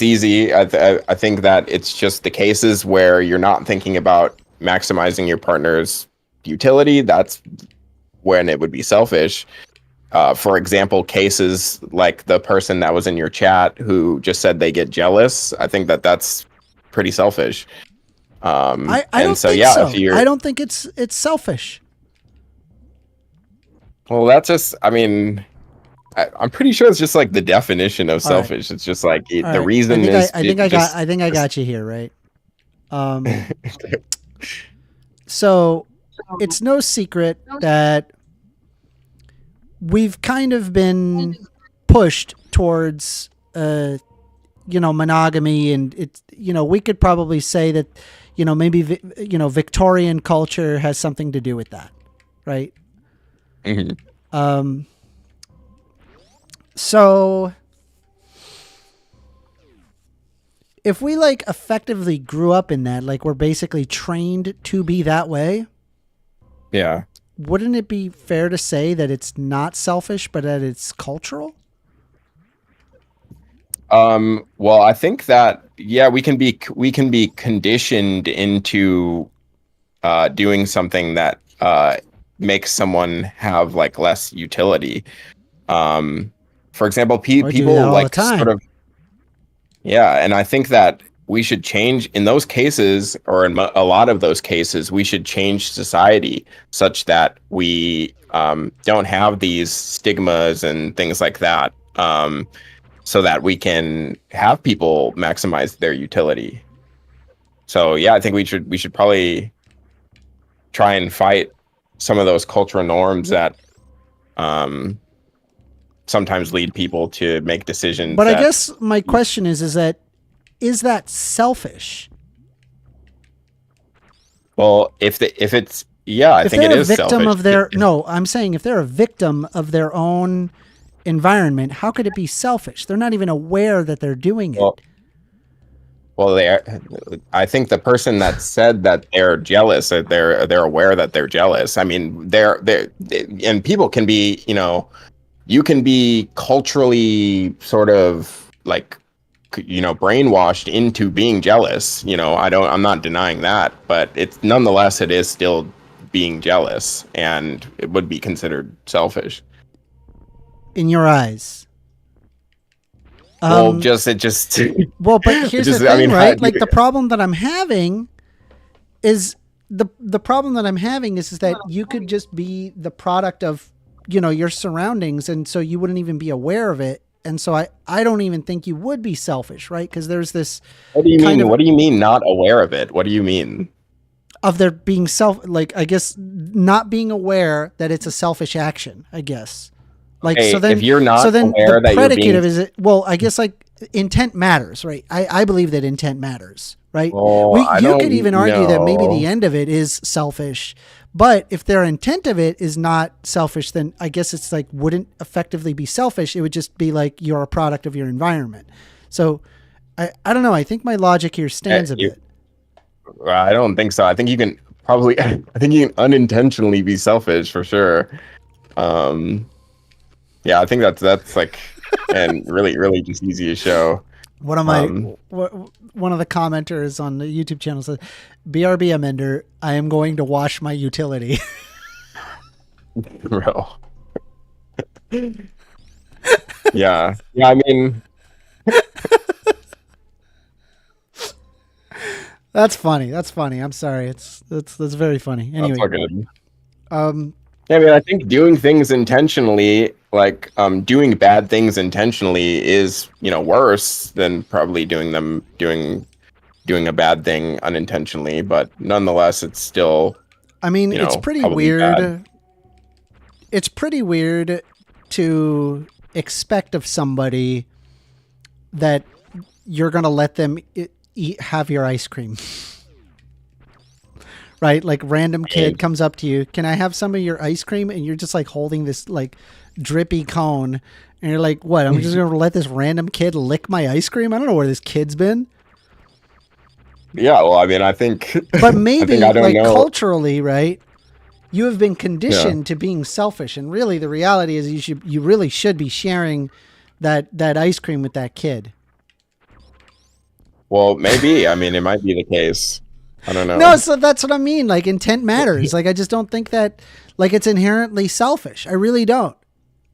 easy. I think that it's just the cases where you're not thinking about maximizing your partner's utility. That's when it would be selfish. For example, cases like the person that was in your chat who just said they get jealous. I think that's pretty selfish. I don't think so. I don't think it's selfish. Well, that's just. I mean, I'm pretty sure it's just like the definition of selfish. It's just like the reason is. I think I got you here, right? So it's no secret that we've kind of been pushed towards monogamy, and it's we could probably say that maybe Victorian culture has something to do with that, right? Mm-hmm. So if we like effectively grew up in that, like we're basically trained to be that way, Yeah. wouldn't it be fair to say that it's not selfish, but that it's cultural? Well, I think that we can be conditioned into doing something that makes someone have like less utility. For example, people like sort of. Yeah, and I think that we should change in those cases, or in a lot of those cases, we should change society such that we don't have these stigmas and things like that, so that we can have people maximize their utility. So yeah, I think we should probably try and fight some of those cultural norms that sometimes lead people to make decisions. But I guess my question is that selfish? Well, I think it is selfish. I'm saying if they're a victim of their own environment, how could it be selfish? They're not even aware that they're doing it. Well, I think the person that said that they're jealous, or they're aware that they're jealous. I mean, and people can be, you can be culturally sort of like, brainwashed into being jealous. I'm not denying that, but nonetheless, it is still being jealous, and it would be considered selfish. In your eyes. Well, it just. Well, but here's the thing, right? Like the problem that I'm having is the problem that I'm having is that you could just be the product of, your surroundings, and so you wouldn't even be aware of it. And so I don't even think you would be selfish, right? Because there's this. What do you mean? What do you mean not aware of it? What do you mean? Of there being I guess not being aware that it's a selfish action, I guess. Like, hey, so then, if you're not aware that predicate you're being... of is it? Well, I guess like intent matters, right? I believe that intent matters, right? Well, you could even argue that maybe the end of it is selfish, but if their intent of it is not selfish, then I guess it's like wouldn't effectively be selfish. It would just be like you're a product of your environment. So I don't know. I think my logic here stands a bit. I don't think so. I think you can probably. I think you can unintentionally be selfish for sure. Yeah, I think that's like, and really just easy to show. One of the commenters on the YouTube channel says, "1stAmender, I am going to wash my utility." Bro. Yeah. I mean, that's funny. I'm sorry. That's very funny. Anyway, that's all good. Yeah, I mean, I think doing things intentionally, like doing bad things intentionally, is worse than probably doing a bad thing unintentionally. But nonetheless, it's still. I mean, it's pretty weird. Bad. It's pretty weird to expect of somebody that you're going to let them have your ice cream. Right? Like random kid comes up to you. Can I have some of your ice cream? And you're just like holding this like drippy cone. And you're like, what? I'm just going to let this random kid lick my ice cream? I don't know where this kid's been. Yeah. Well, I mean, I think. But maybe culturally, right? You have been conditioned to being selfish. And really the reality is you really should be sharing that ice cream with that kid. Well, maybe. I mean, it might be the case. I don't know. No, so that's what I mean. Like intent matters. Like I just don't think that like it's inherently selfish. I really don't.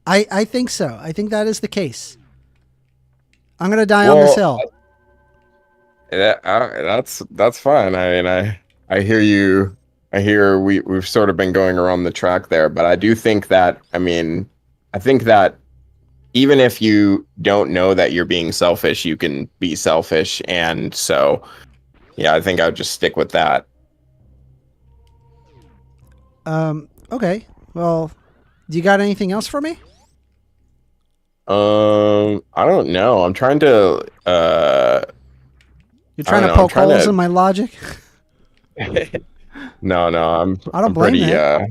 I think so. I think that is the case. I'm gonna die on this hill. That's fine. I mean, I hear you. I hear we've sort of been going around the track there, but I do think that I think that even if you don't know that you're being selfish, you can be selfish, and so. Yeah, I think I would just stick with that. Okay. Well, do you got anything else for me? I don't know. I'm trying to. You're trying to poke holes in my logic. No, I don't blame pretty, that.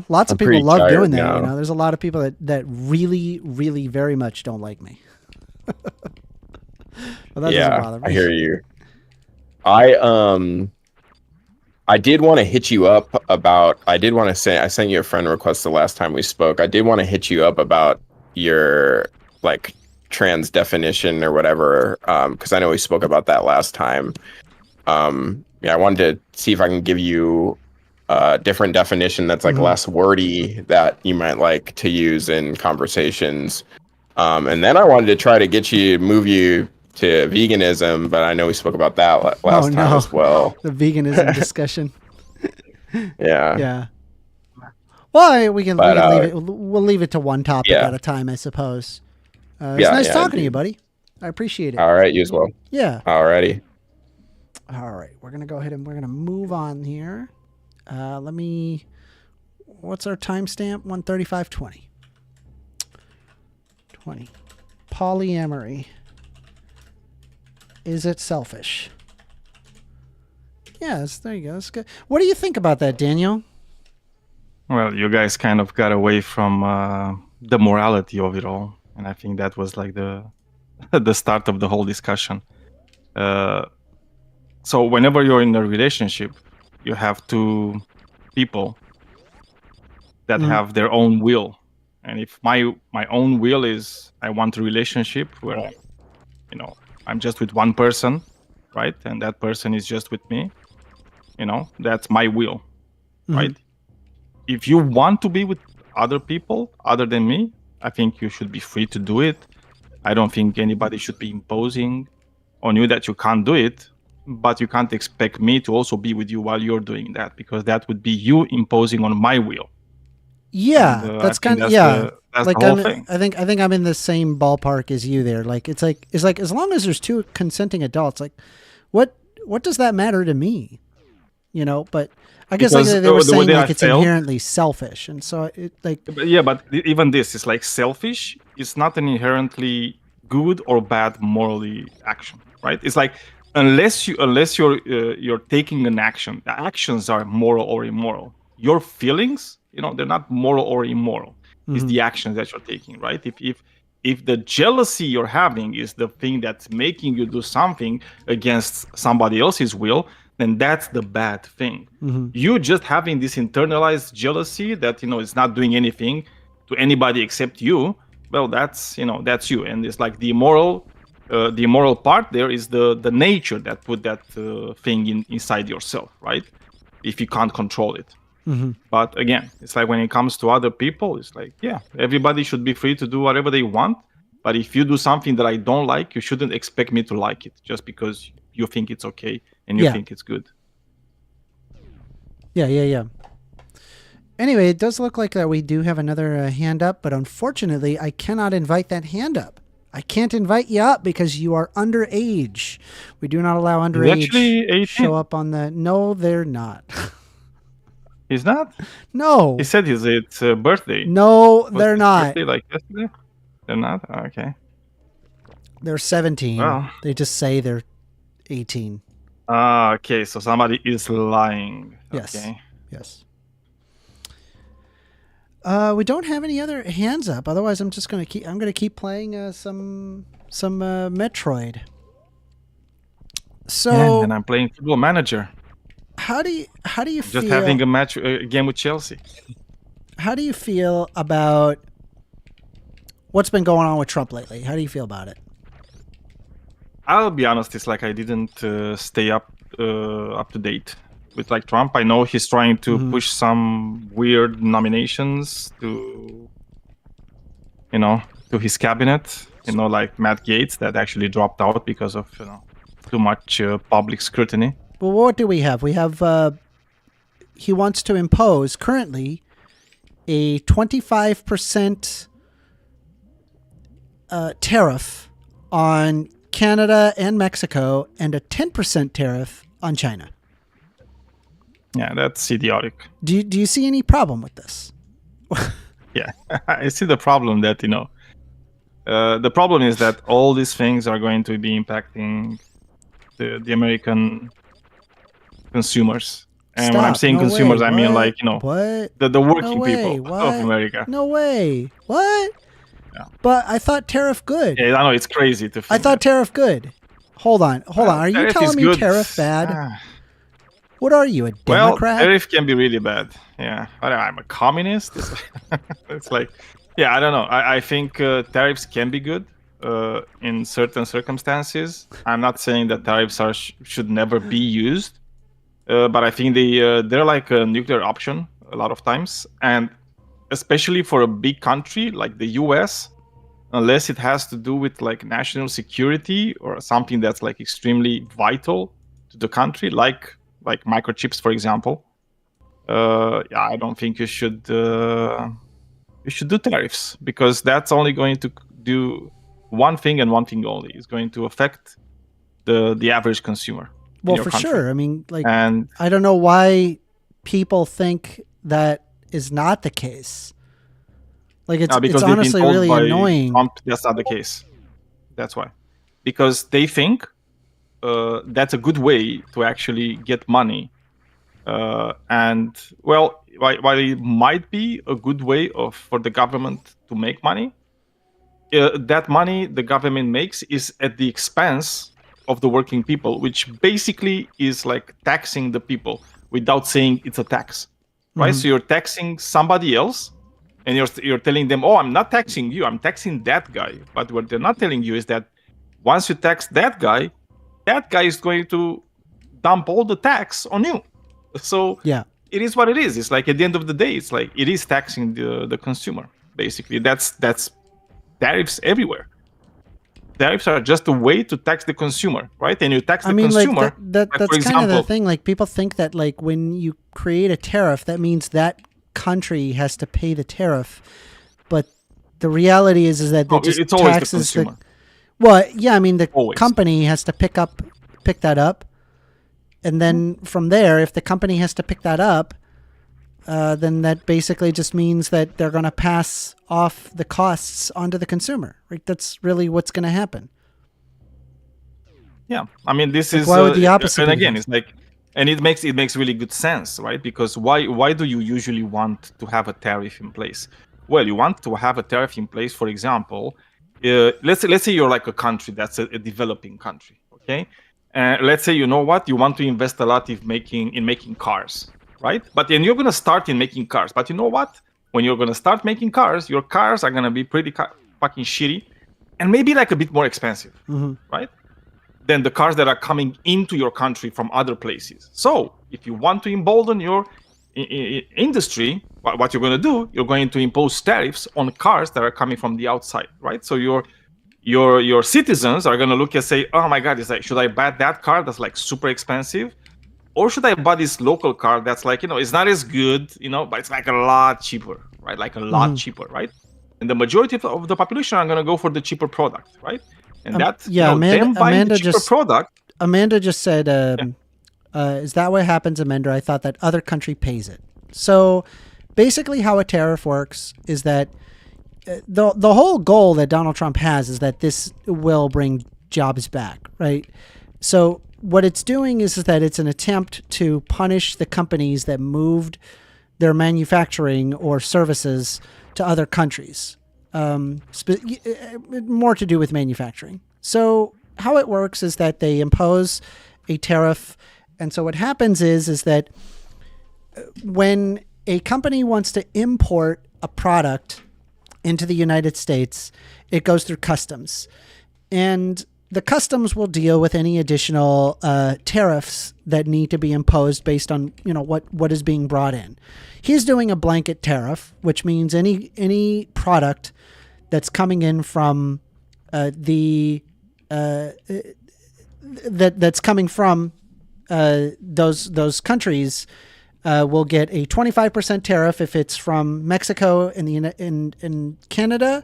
Lots of people love doing that. Now. There's a lot of people that really, really very much don't like me. But that doesn't bother me. I hear you. I did want to hit you up about. I sent you a friend request the last time we spoke. I did want to hit you up about your like trans definition or whatever, because I know we spoke about that last time. I wanted to see if I can give you a different definition that's like less wordy that you might like to use in conversations. And then I wanted to try to move you to veganism, but I know we spoke about that last time as well. The veganism discussion. Yeah. Yeah. Well, we can leave it. We'll leave it to one topic at a time, I suppose. It's nice talking to you, buddy. I appreciate it. All right, you as well. Yeah. Alrighty. All right, we're gonna go ahead and we're gonna move on here. What's our timestamp? 1:35:20. 20. Polyamory. Is it selfish? Yes, there you go. That's good. What do you think about that, Daniel? Well, you guys kind of got away from the morality of it all, and I think that was like the start of the whole discussion. So whenever you're in a relationship, you have two people that have their own will. And if my own will is I want a relationship where I'm just with one person, right? And that person is just with me, that's my will, right? If you want to be with other people other than me, I think you should be free to do it. I don't think anybody should be imposing on you that you can't do it, but you can't expect me to also be with you while you're doing that, because that would be you imposing on my will. Yeah, And, that's I think kind of yeah. that's Like the whole thing. I think I'm in the same ballpark as you there. Like it's like as long as there's two consenting adults, like what does that matter to me? But I guess Because like they were the way saying that like I it's felt- inherently selfish, and so it like But even this is like selfish. It's not an inherently good or bad morally action, right? It's like unless you're taking an action, the actions are moral or immoral. Your feelings, they're not moral or immoral. It's the actions that you're taking, right? If the jealousy you're having is the thing that's making you do something against somebody else's will, then that's the bad thing. You just having this internalized jealousy that is not doing anything to anybody except you. Well, that's you, and it's like the immoral part there is the nature that put that thing inside yourself, right? If you can't control it. But again, it's like when it comes to other people, it's like, yeah, everybody should be free to do whatever they want. But if you do something that I don't like, you shouldn't expect me to like it just because you think it's okay and you think it's good. Yeah. Anyway, it does look like that we do have another hand up, but unfortunately, I cannot invite that hand up. I can't invite you up because you are underage. We do not allow underage actually 18. show up on the. No, they're not. He's not? No. He said it's a birthday. No, Was they're his not. birthday like yesterday? They're not? Okay. They're 17. Well. They just say they're 18. Okay, so somebody is lying. Yes. Okay. Yes. We don't have any other hands up. Otherwise, I'm just gonna keep playing some Metroid. So And I'm playing Football Manager. how do you Just feel? having a game with Chelsea. How do you feel about what's been going on with Trump lately? How do you feel about it? I'll be honest, it's like I didn't stay up to date with like Trump. I know he's trying to push some weird nominations to his cabinet. Like Matt Gaetz that actually dropped out because of too much public scrutiny. Well, what do we have? We have he wants to impose currently a 25% tariff on Canada and Mexico and a 10% tariff on China. Yeah, that's idiotic. Do you see any problem with this? Yeah, I see the problem that the problem is that all these things are going to be impacting the American consumers. And when I'm saying No consumers, way. I mean What? like What? the working No way. people What? of America. No way. What? Yeah. But I thought tariff good. Yeah, I know it's crazy to. I thought tariff good. Hold on. Are you tariff telling is me good. tariff bad? What are you, a Well, Democrat? tariff can be really bad. Yeah, I'm a communist. It's like, yeah, I don't know. I think tariffs can be good in certain circumstances. I'm not saying that tariffs should never be used, but I think they're like a nuclear option a lot of times, and especially for a big country like the U.S., unless it has to do with like national security or something that's like extremely vital to the country, like microchips, for example. I don't think you should do tariffs, because that's only going to do one thing and one thing only. It's going to affect the average consumer. Well, for sure. I mean, and I don't know why people think that is not the case. Like it's honestly really annoying. Trump, that's not the case. That's why, because they think that's a good way to actually get money. And well, while it might be a good way for the government to make money, that money the government makes is at the expense of the working people, which basically is like taxing the people without saying it's a tax, right? So you're taxing somebody else, and you're telling them, oh, I'm not taxing you, I'm taxing that guy. But what they're not telling you is that once you tax that guy is going to dump all the tax on you. So Yeah. it is what it is. It's like at the end of the day, it's like it is taxing the consumer. Basically, that's tariffs everywhere. Tariffs are just a way to tax the consumer, right? And you tax the consumer. Like like, that's for kind example, of the thing. Like people think that like when you create a tariff, that means that country has to pay the tariff, but the reality is that no, that just it's always the taxes consumer. well, yeah, I mean the Always. company has to pick that up, and then from there, if the company has to pick that up, then that basically just means that they're going to pass off the costs onto the consumer. Right? That's really what's going to happen. Yeah, I mean this Like, is why would the opposite and be the again case? it's like, and it makes really good sense, right? Because why do you usually want to have a tariff in place? Well, you want to have a tariff in place, for example, let's say you're like a country that's a developing country, okay? Let's say, you know what, you want to invest a lot in making cars, right? But then you're gonna start in making cars, but you know what? When you're gonna start making cars, your cars are gonna be pretty fucking shitty, and maybe like a bit more expensive, right? Than the cars that are coming into your country from other places. So if you want to embolden your industry, what you're going to do, you're going to impose tariffs on cars that are coming from the outside, right? So your citizens are going to look and say, oh my God, it's like, should I buy that car that's like super expensive? Or should I buy this local car that's like, it's not as good, but it's like a lot cheaper, right? Like a lot cheaper, right? And the majority of the population are going to go for the cheaper product, right? And that, them buying the cheaper product. Amanda just said, is that what happens, Amanda? I thought that other country pays it. So basically how a tariff works is that the whole goal that Donald Trump has is that this will bring jobs back, right? So what it's doing is that it's an attempt to punish the companies that moved their manufacturing or services to other countries. More to do with manufacturing. So how it works is that they impose a tariff. And so what happens is that when a company wants to import a product into the United States, it goes through customs. And the customs will deal with any additional tariffs that need to be imposed based on what is being brought in. He's doing a blanket tariff, which means any product that's coming in from those countries will get a 25% tariff if it's from Mexico and in Canada,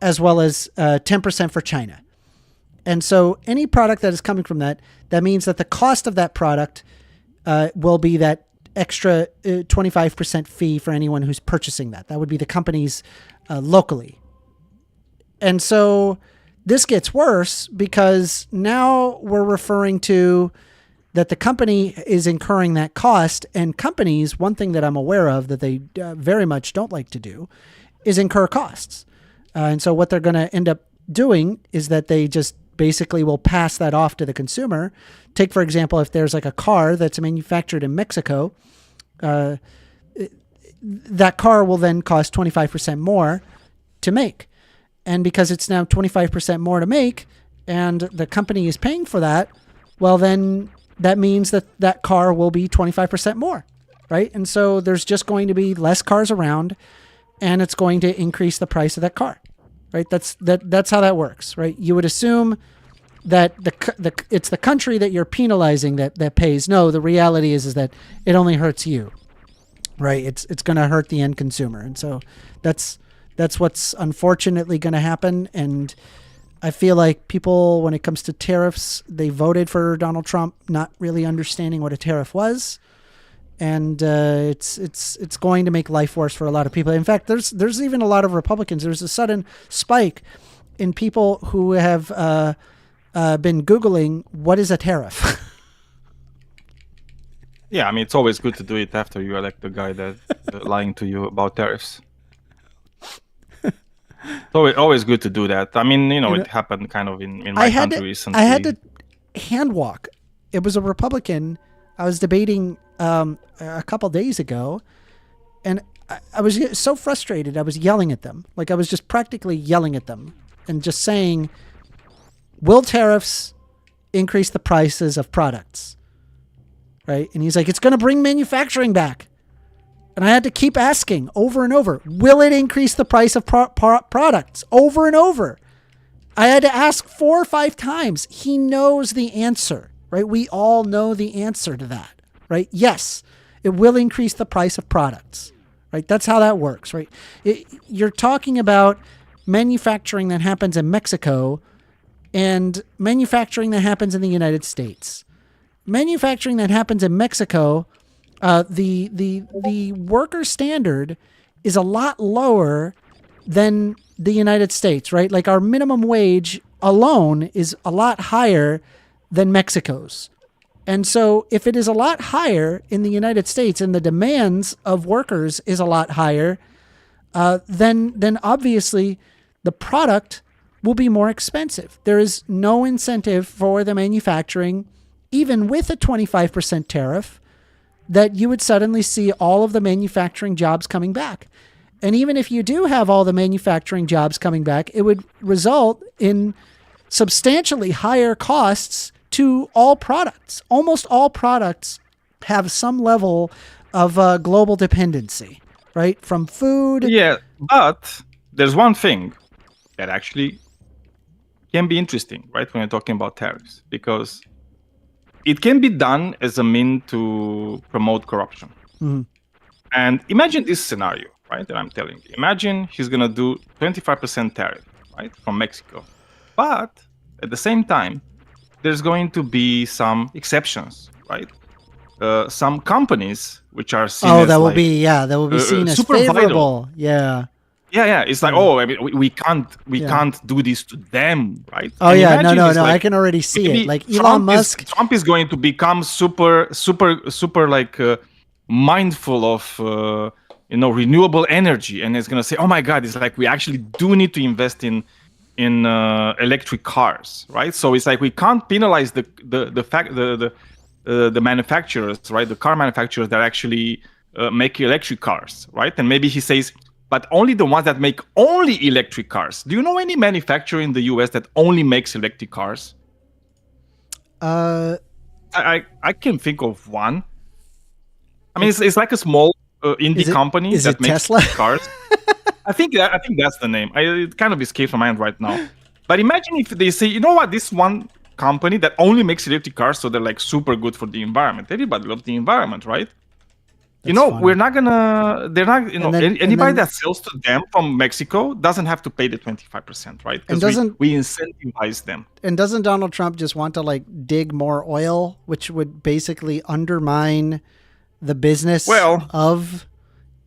as well as 10% for China. And so any product that is coming from that means that the cost of that product will be that extra 25% fee for anyone who's purchasing that. That would be the companies locally. And so this gets worse because now we're referring to that the company is incurring that cost, and companies, one thing that I'm aware of that they very much don't like to do is incur costs. And so what they're going to end up doing is that they just basically will pass that off to the consumer. Take, for example, if there's like a car that's manufactured in Mexico, that car will then cost 25% more to make. And because it's now 25% more to make and the company is paying for that, well, then that means that car will be 25% more, right? And so there's just going to be less cars around, and it's going to increase the price of that car, right? That's how that works, right? You would assume that it's the country that you're penalizing that pays. No, the reality is that it only hurts you, right? It's going to hurt the end consumer, and so that's what's unfortunately going to happen. And I feel like people, when it comes to tariffs, they voted for Donald Trump, not really understanding what a tariff was, and it's going to make life worse for a lot of people. In fact, there's even a lot of Republicans. There's a sudden spike in people who have been Googling what is a tariff. Yeah, I mean, it's always good to do it after you elect the guy that's lying to you about tariffs. So it's always good to do that. I mean, You know, it happened kind of in I my had country to recently. I had to hand walk. It was a Republican I was debating a couple days ago, and I was so frustrated. I was yelling at them, like I was just practically yelling at them, and just saying, "Will tariffs increase the prices of products?" Right? And he's like, "It's going to bring manufacturing back." And I had to keep asking over and over, "Will it increase the price of products?" Over and over. I had to ask 4 or 5 times. He knows the answer, right? We all know the answer to that, right? Yes, it will increase the price of products, right? That's how that works, right? You're talking about manufacturing that happens in Mexico and manufacturing that happens in the United States. Manufacturing that happens in Mexico, the worker standard is a lot lower than the United States, right? Like our minimum wage alone is a lot higher than Mexico's. And so if it is a lot higher in the United States and the demands of workers is a lot higher, then obviously the product will be more expensive. There is no incentive for the manufacturing, even with a 25% tariff, that you would suddenly see all of the manufacturing jobs coming back. And even if you do have all the manufacturing jobs coming back, it would result in substantially higher costs to all products. Almost all products have some level of global dependency, right? From food. Yeah, but there's one thing that actually can be interesting, right? When you're talking about tariffs, because it can be done as a mean to promote corruption. Mhm. And imagine this scenario, right? That I'm telling you. Imagine he's gonna do 25% tariff, right, from Mexico, but at the same time, there's going to be some exceptions, right? Some companies which are seen as That will like be that will be seen as super vital. favorable. Yeah. Yeah. It's like, Yeah. oh, I mean, we can't Yeah. do this to them, right? Oh And yeah, imagine no. it's I like, can already see it. maybe Like Elon Musk. Trump is going to become super like mindful of renewable energy, and it's going to say, oh my God, it's like we actually do need to invest in electric cars, right? So it's like we can't penalize the manufacturers, right? The car manufacturers that actually make electric cars, right? And maybe he says, but only the ones that make only electric cars. Do you know any manufacturer in the US that only makes electric cars? Uh, I can think of one. I mean, it's like a small indie company is that it makes Tesla? cars. I think that's the name. It kind of escapes my mind right now. But imagine if they say, you know what, this one company that only makes electric cars, so they're like super good for the environment. Everybody loves the environment, right? That's funny. We're not gonna. They're not. Anybody then- that sells to them from Mexico doesn't have to pay the 25%, right? Because we incentivize them. And doesn't Donald Trump just want to like dig more oil, which would basically undermine the business of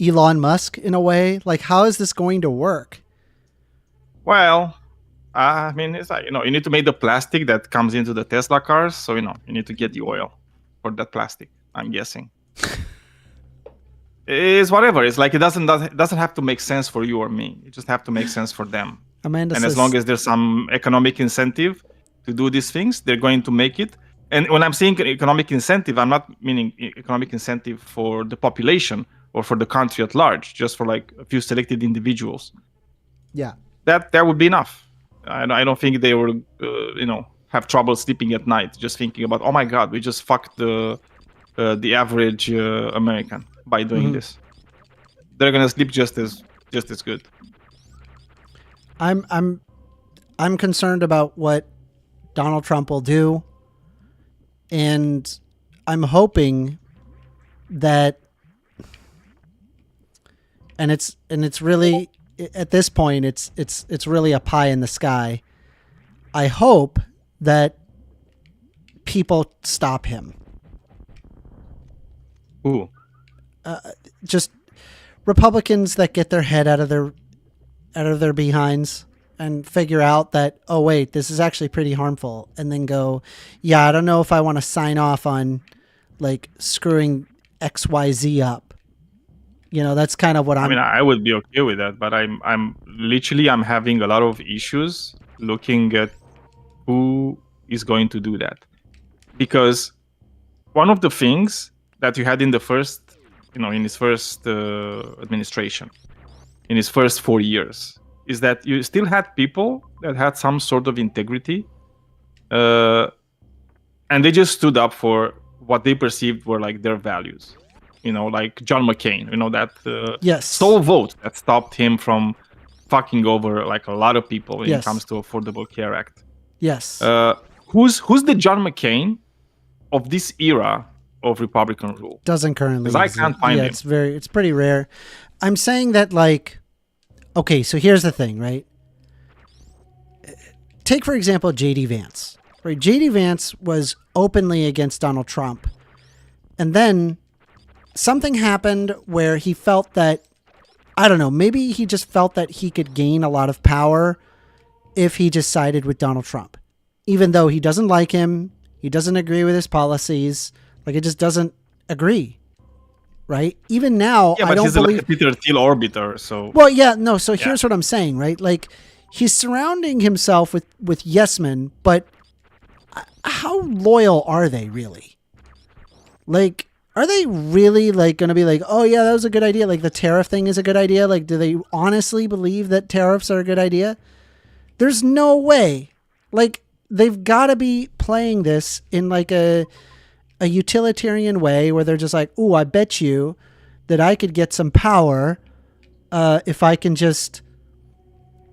Elon Musk in a way? Like, how is this going to work? Well, I mean, it's like, you need to make the plastic that comes into the Tesla cars. So, you need to get the oil for that plastic, I'm guessing. It's whatever. It's like it doesn't have to make sense for you or me. It just have to make sense for them. Amanda and says, as long as there's some economic incentive to do these things, they're going to make it. And when I'm saying economic incentive, I'm not meaning economic incentive for the population or for the country at large, just for like a few selected individuals. yeah, That would be enough. I don't think they will, have trouble sleeping at night, just thinking about, oh my God, we just fucked the average American by doing this. They're gonna sleep just as good. I'm concerned about what Donald Trump will do, and I'm hoping that, and it's really, at this point, it's really a pie in the sky. I hope that people stop him. Ooh. Just Republicans that get their head out of their behinds and figure out that, oh wait, this is actually pretty harmful, and then go, yeah, I don't know if I want to sign off on like screwing XYZ up. That's kind of what I mean, I would be okay with that, but I'm literally having a lot of issues looking at who is going to do that, because one of the things that you had in the first, in his first administration, in his first 4 years, is that you still had people that had some sort of integrity, and they just stood up for what they perceived were like their values. Like John McCain, that yes, sole vote that stopped him from fucking over like a lot of people when Yes. it comes to Affordable Care Act. yes, Who's the John McCain of this era of Republican rule? doesn't currently 'Cause I exist. can't find yeah, him. it's pretty rare. I'm saying that, like, okay, so here's the thing, right? Take, for example, JD Vance. Right? JD Vance was openly against Donald Trump. And then something happened where he felt that, I don't know, maybe he just felt that he could gain a lot of power if he just sided with Donald Trump. Even though he doesn't like him, he doesn't agree with his policies, like, it just doesn't agree. Right? Even now, Yeah, I but don't he's believe... like a Peter Thiel orbiter, so Well, yeah, no. So here's what I'm saying, right? Like, he's surrounding himself with yes men, but how loyal are they really? Like, are they really like going to be like, oh yeah, that was a good idea? Like, the tariff thing is a good idea. Like, do they honestly believe that tariffs are a good idea? There's no way. Like, they've got to be playing this in like a utilitarian way where they're just like, ooh, I bet you that I could get some power if I can just,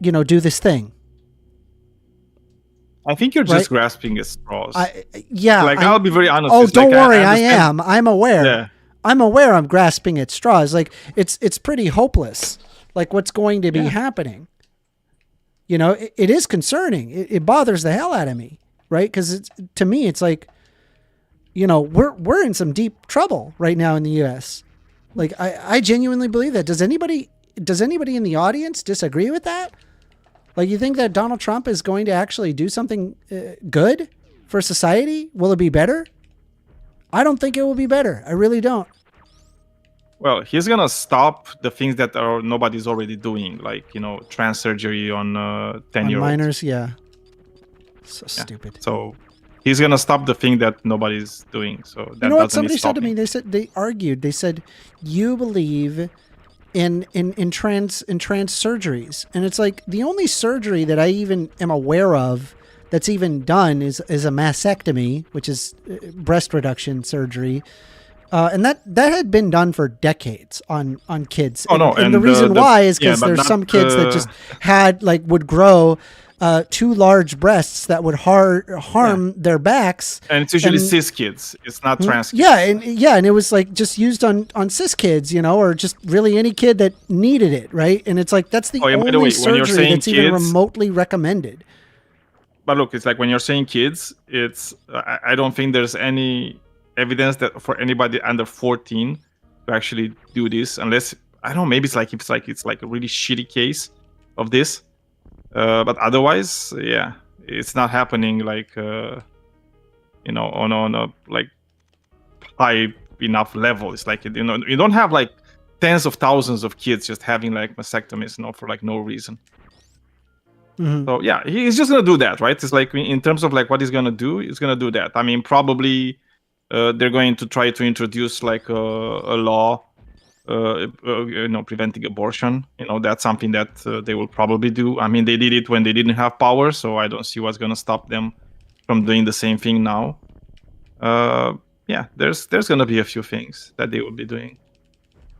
do this thing. I think you're just Right? grasping at straws. Yeah. Like, I'll be very honest. Oh, It's don't like, worry. I understand- am. I'm aware. Yeah. I'm aware I'm grasping at straws. Like, it's pretty hopeless. Like, what's going to be happening? It is concerning. It bothers the hell out of me. Right? Because to me, it's like, we're in some deep trouble right now in the U.S. Like, I genuinely believe that. Does anybody in the audience disagree with that? Like, you think that Donald Trump is going to actually do something good for society? Will it be better? I don't think it will be better. I really don't. Well, he's gonna stop the things that nobody's already doing, like trans surgery on 10-year-olds. Minors, yeah. So stupid. So he's gonna stop the thing that nobody's doing. So that You know what doesn't somebody stop said to me? They argued. They said, you believe in trans surgeries, and it's like the only surgery that I even am aware of that's even done is a mastectomy, which is breast reduction surgery, and that had been done for decades on kids. Oh, no, and the reason why is because but there's not, some kids that just would grow too large breasts that would harm their backs. And it's usually cis kids. It's not trans kids. Yeah, and it was like just used on cis kids, or just really any kid that needed it, right? And it's like that's the by the only way, when you're surgery saying that's even kids- remotely recommended. But look, it's like when you're saying kids, it's I don't think there's any evidence that for anybody under 14 to actually do this, unless I don't know, maybe it's like a really shitty case of this. But otherwise, yeah, it's not happening like on a like high enough level. It's like you don't have like tens of thousands of kids just having like mastectomies, for like no reason. Mm-hmm. So yeah, he's just gonna do that, right? It's like in terms of like what he's gonna do, he's gonna do that. I mean, probably they're going to try to introduce like a law, preventing abortion. That's something that they will probably do. I mean, they did it when they didn't have power, so I don't see what's gonna stop them from doing the same thing now. Yeah, there's gonna be a few things that they will be doing.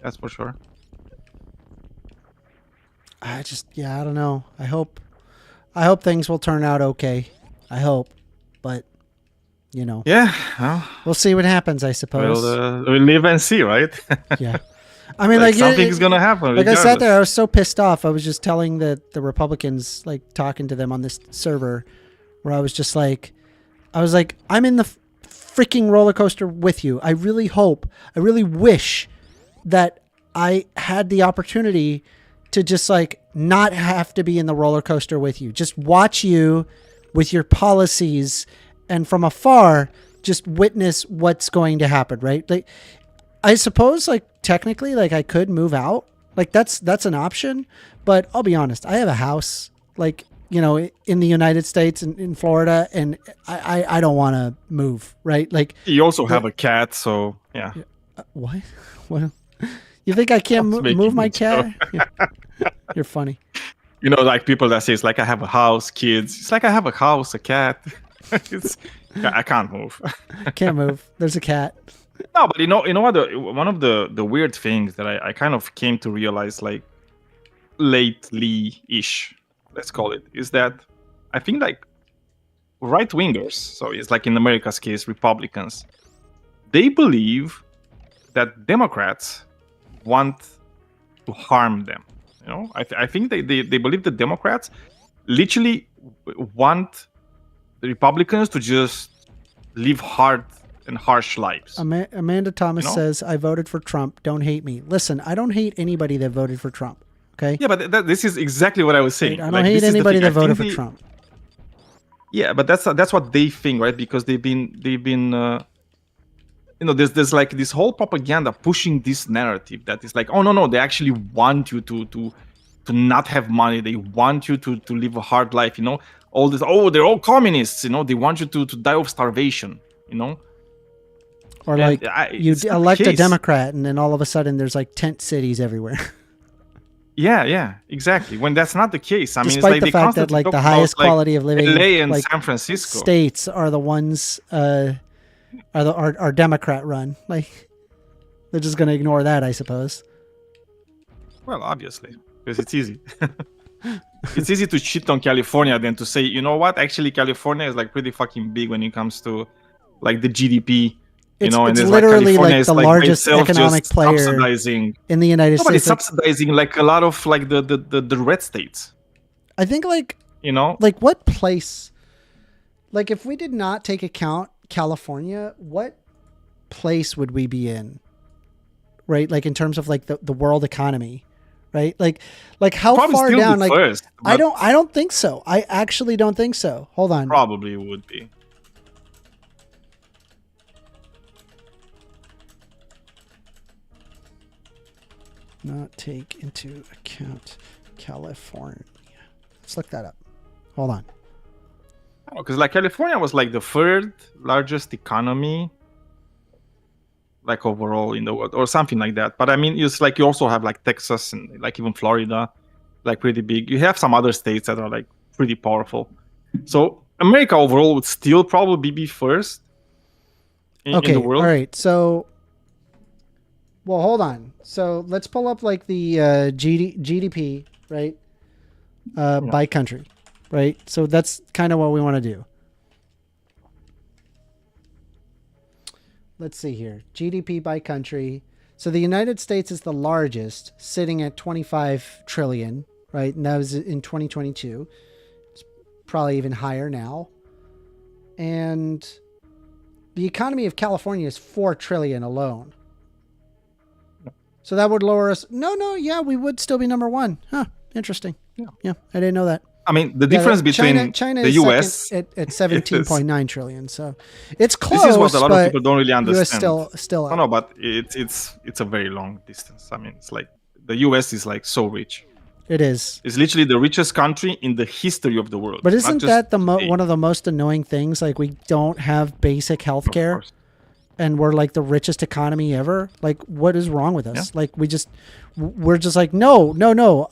That's for sure. I don't know. I hope things will turn out okay. I hope, but Yeah, well, we'll see what happens. I suppose. we'll live and see, right? Yeah. I mean, like something's gonna happen. Like, I sat there, I regardless. was so pissed off. I was just telling the Republicans, like, talking to them on this server, where I was like, I'm in the freaking roller coaster with you. I really wish that I had the opportunity to just like not have to be in the roller coaster with you. Just watch you with your policies and from afar, just witness what's going to happen, right? Like, I suppose like technically like I could move out. Like that's an option, but I'll be honest. I have a house like, you know, in the United States and in Florida, and I don't want to move, right? Like You also have a cat, so yeah. what? What? You think I can't move my cat? You're funny. You know, like people that say it's like I have a house, kids. It's like I have a house, a cat. I can't move. Can't move. There's a cat. No, but you know what? One of the weird things that I kind of came to realize, like lately-ish, let's call it, is that I think like right wingers, so it's like in America's case, Republicans, they believe that Democrats want to harm them. You know, I think they believe that Democrats literally want the Republicans to just live hard and harsh lives. Amanda Thomas says, I voted for Trump. Don't hate me. Listen, I don't hate anybody that voted for Trump. Okay. Yeah, but this is exactly what I was saying. I don't hate anybody that voted for Trump. Yeah, but that's what they think, right? Because they've been you know, there's like this whole propaganda pushing this narrative that is like, oh no, they actually want you to not have money. They want you to live a hard life. You know, all this. Oh, they're all communists. You know, they want you to die of starvation. You know. Or like you elect a Democrat and then all of a sudden there's like tent cities everywhere. Yeah, exactly. When that's not the case. I mean, despite it's like the fact that like the highest quality of living LA and like, San Francisco states are the ones are Democrat run. Like they're just going to ignore that, I suppose. Well, obviously, because it's easy. It's easy to shit on California than to say, you know what? Actually, California is like pretty fucking big when it comes to like the GDP. You know, it's and literally like the largest economic player in the United States. It's subsidizing like a lot of like the red states. I think like, you know, like what place, like if we did not take account California, what place would we be in? Right? Like in terms of like the world economy, right? Like how probably far still down? be Like first, I don't think so. I actually don't think so. Hold on. Probably would be. Not take into account California. Let's look that up. Hold on. Because like California was like the third largest economy, like overall in the world, or something like that. But I mean, it's like you also have like Texas and like even Florida, like pretty big. You have some other states that are like pretty powerful. So America overall would still probably be first in the world. All right. So, well, hold on. So let's pull up like the GDP, right? By country, right? So that's kind of what we want to do. Let's see here. GDP by country. So the United States is the largest, sitting at 25 trillion, right? And that was in 2022. It's probably even higher now. And the economy of California is 4 trillion alone. So that would lower us. No, yeah, we would still be number one. Huh, interesting. Yeah, I didn't know that. I mean, the difference between China the is US at 17.9 trillion. So it's close. This is what a lot of people don't really understand. US still no, but it's a very long distance. I mean, it's like the US is like so rich. It is. It's literally the richest country in the history of the world. But isn't that one of the most annoying things? Like we don't have basic health care. And we're like the richest economy ever. Like, what is wrong with us? Yeah. Like, we're just like, no.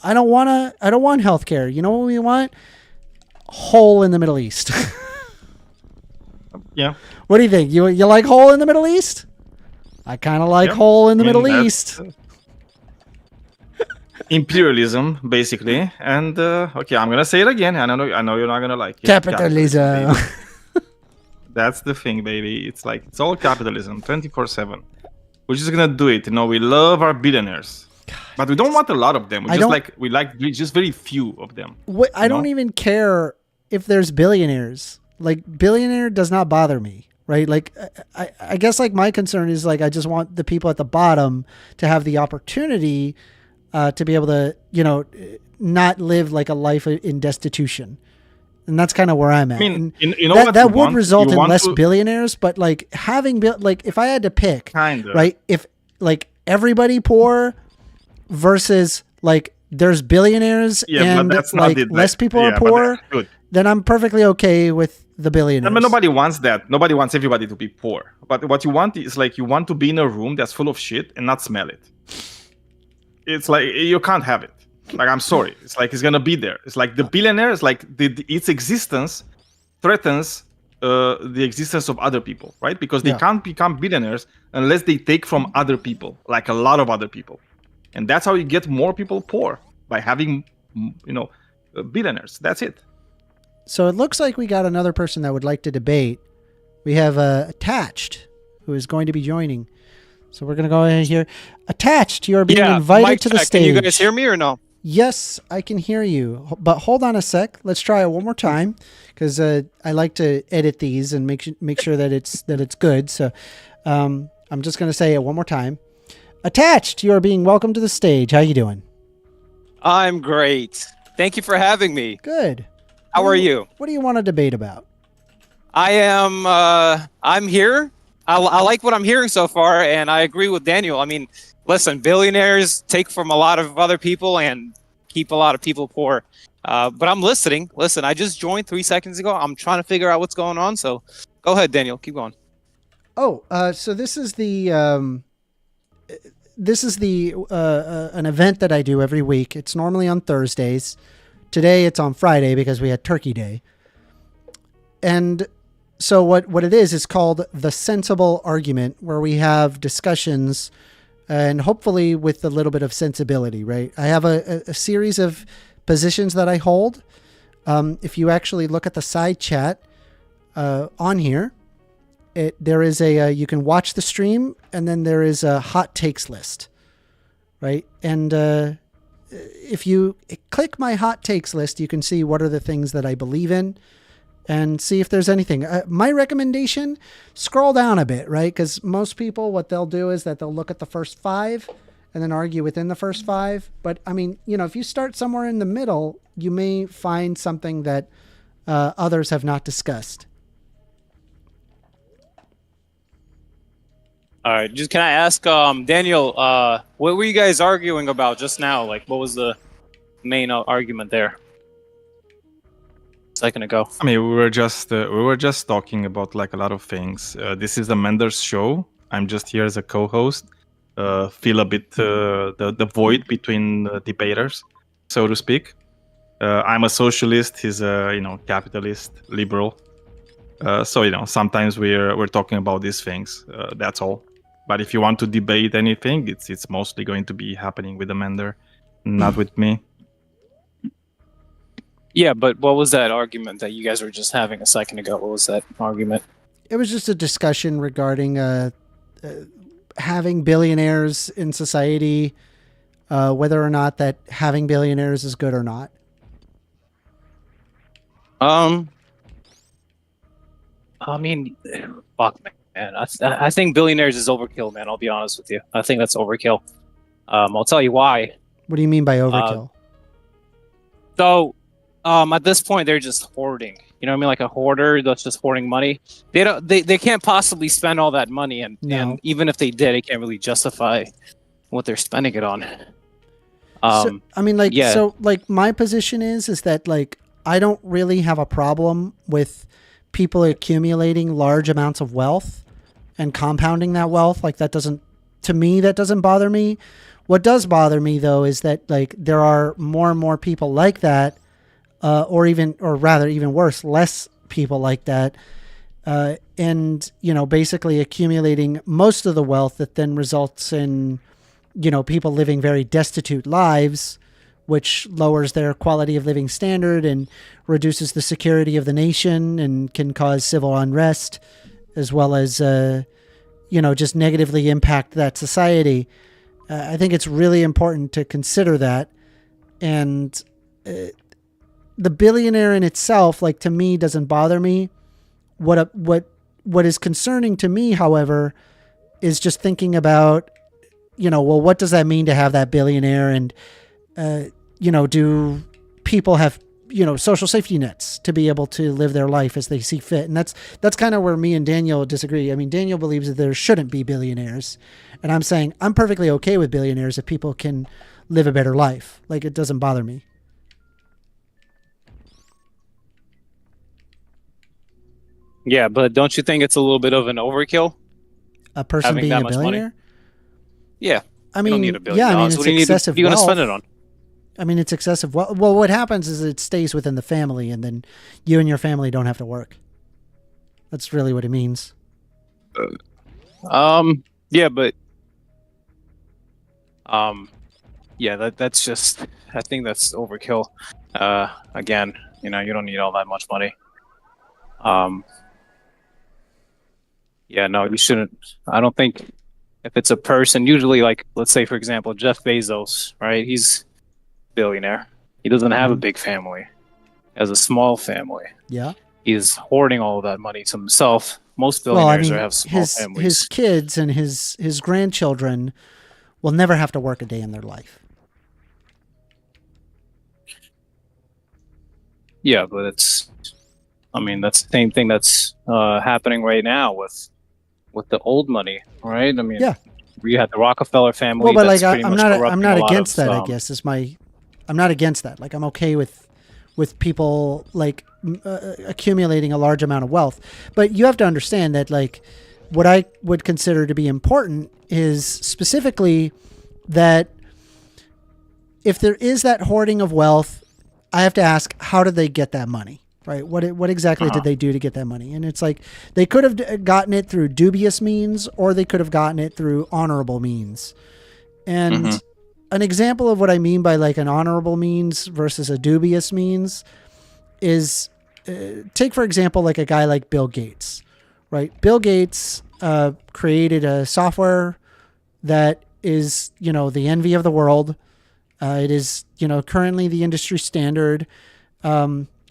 I don't want healthcare. You know what we want? Hole in the Middle East. Yeah. What do you think? You like hole in the Middle East? I kind of like hole in the Middle East. Imperialism, basically. And okay, I'm gonna say it again. I know you're not gonna like it. Capitalism. That's the thing, baby. It's like it's all capitalism, 24/7. We're just gonna do it. You know, we love our billionaires, but we don't want a lot of them. We like just very few of them. I don't even care if there's billionaires. Like billionaire does not bother me, right? Like I guess like my concern is like I just want the people at the bottom to have the opportunity to be able to, you know, not live like a life in destitution. And that's kind of where I'm at. I mean, that would result in less billionaires, but like having like if I had to pick, right? If like everybody poor versus like there's billionaires Yeah, and but that's like not it. less people are but poor, good. then I'm perfectly okay with the billionaires. But nobody wants that. Nobody wants everybody to be poor. But what you want is like you want to be in a room that's full of shit and not smell it. It's like you can't have it. Like I'm sorry. It's like it's gonna be there. It's like the billionaire is like its existence threatens the existence of other people, right? Because they Yeah. can't become billionaires unless they take from other people, like a lot of other people, and that's how you get more people poor by having, billionaires. That's it. So it looks like we got another person that would like to debate. We have Attached, who is going to be joining. So we're going to go ahead here. Attached, you are being invited mic to the check. stage. Can you guys hear me or no? Yes, I can hear you. But hold on a sec. Let's try it one more time because I like to edit these and make sure that it's good. So I'm just going to say it one more time. Attached, you are being welcomed to the stage. How you doing? I'm great. Thank you for having me. Good. How are you? What do you want to debate about? I'm here. I like what I'm hearing so far, and I agree with Daniel. I mean, listen, billionaires take from a lot of other people and keep a lot of people poor. But I'm listening. Listen, I just joined 3 seconds ago. I'm trying to figure out what's going on. So go ahead, Daniel. Keep going. Oh, so this is the an event that I do every week. It's normally on Thursdays. Today it's on Friday because we had Turkey Day. And so what it is called the sensible argument, where we have discussions and hopefully with a little bit of sensibility, right? I have a series of positions that I hold. If you actually look at the side chat on here, there is you can watch the stream, and then there is a hot takes list, right? And if you click my hot takes list, you can see what are the things that I believe in and see if there's anything. My recommendation, scroll down a bit, right? Because most people, what they'll do is that they'll look at the first 5 and then argue within the first 5. But I mean, if you start somewhere in the middle, you may find something that others have not discussed. All right. Just can I ask, Daniel, what were you guys arguing about just now? Like, what was the main argument there? A second ago. I mean, we were just talking about like a lot of things. This is the Mender's show. I'm just here as a co-host. Feel a bit the void between debaters, so to speak. I'm a socialist. He's a capitalist, liberal. So sometimes we're talking about these things. That's all. But if you want to debate anything, it's mostly going to be happening with Amender, not with me. Yeah, but what was that argument that you guys were just having a second ago? What was that argument? It was just a discussion regarding having billionaires in society, whether or not that having billionaires is good or not. I mean, fuck, man. I think billionaires is overkill, man. I'll be honest with you. I think that's overkill. I'll tell you why. What do you mean by overkill? So, at this point, they're just hoarding. You know what I mean? Like a hoarder that's just hoarding money. They can't possibly spend all that money, and even if they did, it can't really justify what they're spending it on. So, I mean, like, yeah. So, like, my position is that, like, I don't really have a problem with people accumulating large amounts of wealth and compounding that wealth. Like, that doesn't bother me. What does bother me, though, is that, like, there are more and more people like that, or rather even worse, less people like that, and, basically accumulating most of the wealth that then results in, people living very destitute lives, which lowers their quality of living standard and reduces the security of the nation and can cause civil unrest, as well as, just negatively impact that society. I think it's really important to consider that. And the billionaire in itself, like, to me, doesn't bother me. What is concerning to me, however, is just thinking about, well, what does that mean to have that billionaire? And, do people have social safety nets to be able to live their life as they see fit. And that's kind of where me and Daniel disagree. I mean, Daniel believes that there shouldn't be billionaires, and I'm saying I'm perfectly okay with billionaires if people can live a better life. Like, it doesn't bother me. Yeah, but don't you think it's a little bit of an overkill? A person Having being that a much money? billionaire? Yeah. I You mean, don't need $1 billion. yeah, I mean, What it's do you need to- excessive What are you going to wealth. spend it on? I mean, it's excessive. Well, what happens is it stays within the family, and then you and your family don't have to work. That's really what it means. Yeah, but yeah, that's just, I think that's overkill. Again, you don't need all that much money. Yeah, no, you shouldn't. I don't think if it's a person, usually, like, let's say, for example, Jeff Bezos, right? He's a billionaire. He doesn't have a big family. He has a small family. Yeah. He's hoarding all of that money to himself. Most Well, I billionaires mean, have small his families. kids and his grandchildren will never have to work a day in their life. Yeah, but that's the same thing that's happening right now with the old money, right? I mean, Yeah. you had the Rockefeller family. Well, but that's like pretty I'm much not corrupting a lot against of, that. I guess I'm not against that. Like, I'm okay with people like accumulating a large amount of wealth, but you have to understand that, like, what I would consider to be important is specifically that if there is that hoarding of wealth, I have to ask, how did they get that money? Right? What exactly did they do to get that money? And it's like, they could have gotten it through dubious means, or they could have gotten it through honorable means. And an example of what I mean by, like, an honorable means versus a dubious means is, take, for example, like a guy like Bill Gates, right? Bill Gates created a software that is, the envy of the world. It is, currently the industry standard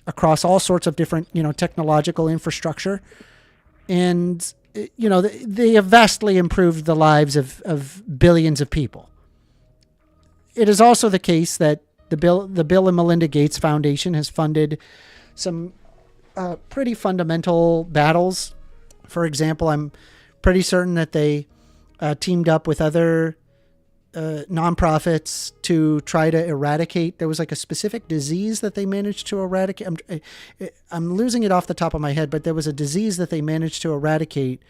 across all sorts of different, technological infrastructure. And, they have vastly improved the lives of billions of people. It is also the case that the Bill and Melinda Gates Foundation has funded some pretty fundamental battles. For example, I'm pretty certain that they teamed up with other nonprofits to try to eradicate. There was like a specific disease that they managed to eradicate. I'm losing it off the top of my head, but there was a disease that they managed to eradicate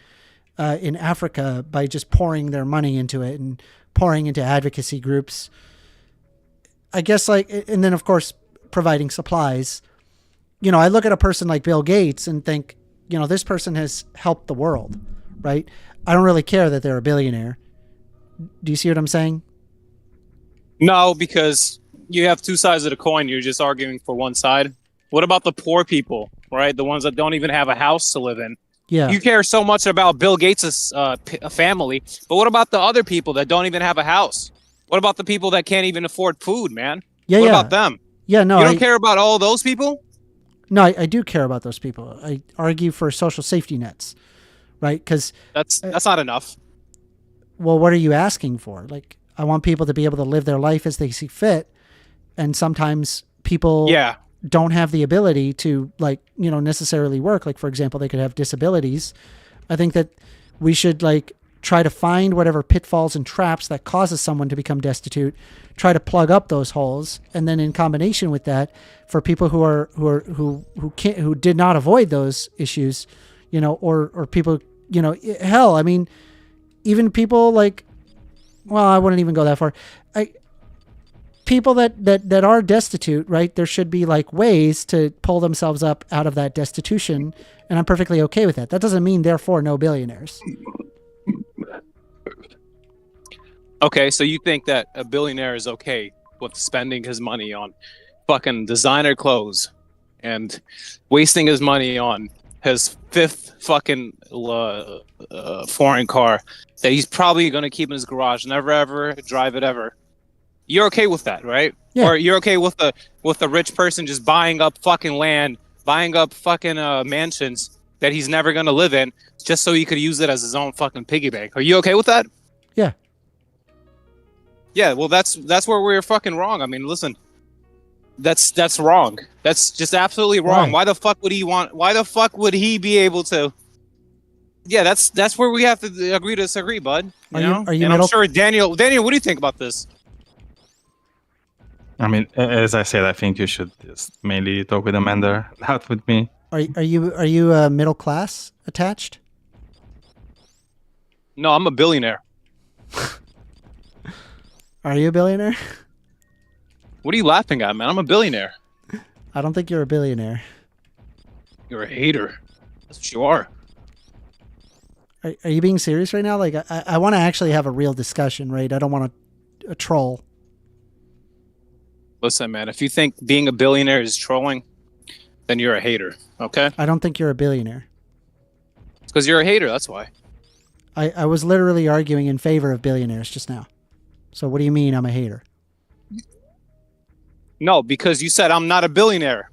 in Africa by just pouring their money into it and pouring into advocacy groups. I guess, and then of course providing supplies. I look at a person like Bill Gates and think, this person has helped the world, right? I don't really care that they're a billionaire. Do you see what I'm saying? No, because you have two sides of the coin. You're just arguing for one side. What about the poor people, right? The ones that don't even have a house to live in. Yeah. You care so much about Bill Gates' family, but what about the other people that don't even have a house? What about the people that can't even afford food, man? Yeah, what yeah. about them? Yeah, no. You don't care about all those people? No, I do care about those people. I argue for social safety nets, right? Because that's not enough. Well, what are you asking for? Like, I want people to be able to live their life as they see fit, and sometimes people don't have the ability to, like, necessarily work. Like, for example, they could have disabilities. I think that we should, like, try to find whatever pitfalls and traps that causes someone to become destitute, try to plug up those holes, and then in combination with that, for people who did not avoid those issues, or people, hell, I mean, even people like, well, I wouldn't even go that far. People that are destitute, right? There should be, like, ways to pull themselves up out of that destitution, and I'm perfectly okay with that. That doesn't mean, therefore, no billionaires. Okay, so you think that a billionaire is okay with spending his money on fucking designer clothes and wasting his money on his fifth fucking foreign car that he's probably going to keep in his garage, never ever drive it ever. You're okay with that, right? Yeah. Or you're okay with the rich person just buying up fucking land, buying up fucking mansions that he's never going to live in just so he could use it as his own fucking piggy bank. Are you okay with that? Yeah. Yeah, well, that's where we're fucking wrong. I mean, listen, That's wrong. That's just absolutely wrong. Why? Why the fuck would he want? Why the fuck would he be able to? Yeah, that's where we have to agree to disagree, bud. Are you And I'm middle? sure Daniel, what do you think about this? I mean, as I said, I think you should just mainly talk with Amender, not with me. Are you middle class attached? No, I'm a billionaire. Are you a billionaire? What are you laughing at, man? I'm a billionaire. I don't think you're a billionaire. You're a hater. That's what you are. Are you being serious right now? Like, I want to actually have a real discussion, right? I don't want a troll. Listen, man, if you think being a billionaire is trolling, then you're a hater, okay? I don't think you're a billionaire. It's because you're a hater, that's why. I was literally arguing in favor of billionaires just now. So what do you mean I'm a hater? No, because you said I'm not a billionaire.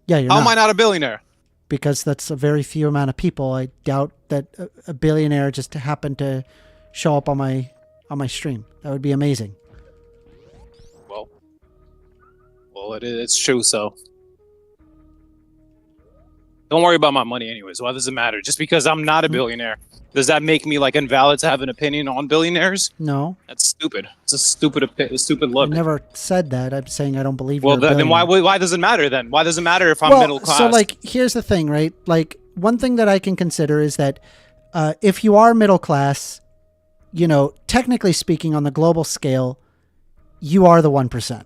Yeah, you're How not. am I not a billionaire? Because that's a very few amount of people. I doubt that a billionaire just happened to show up on my stream. That would be amazing. Well, it's true, so. Don't worry about my money anyways. Why does it matter? Just because I'm not a billionaire, does that make me like invalid to have an opinion on billionaires? No, That's stupid. It's a stupid look. I never said that. I'm saying I don't believe Well, you're a then billionaire. why does it matter then? Why does it matter if I'm middle class? So, like, here's the thing, right? Like, one thing that I can consider is that if you are middle class, you know, technically speaking, on the global scale, you are the 1%.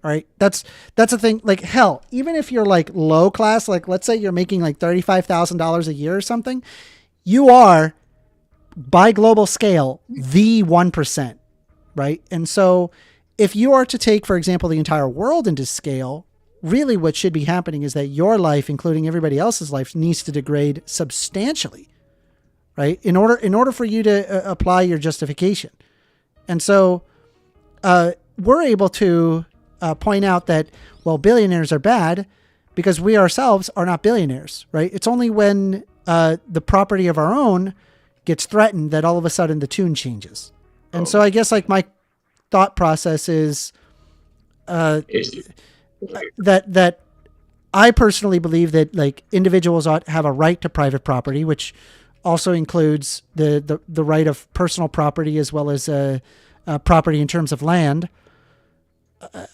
All right, that's a thing. Like, hell, even if you're like low class, like let's say you're making like $35,000 a year or something, you are, by global scale, the 1%, right? And so, if you are to take, for example, the entire world into scale, really what should be happening is that your life, including everybody else's life, needs to degrade substantially, right? In order for you to apply your justification. And so we're able to point out that, well, billionaires are bad because we ourselves are not billionaires, right? It's only when the property of our own gets threatened that all of a sudden the tune changes. And so I guess like my thought process is that I personally believe that like individuals ought to have a right to private property, which also includes the right of personal property as well as property in terms of land.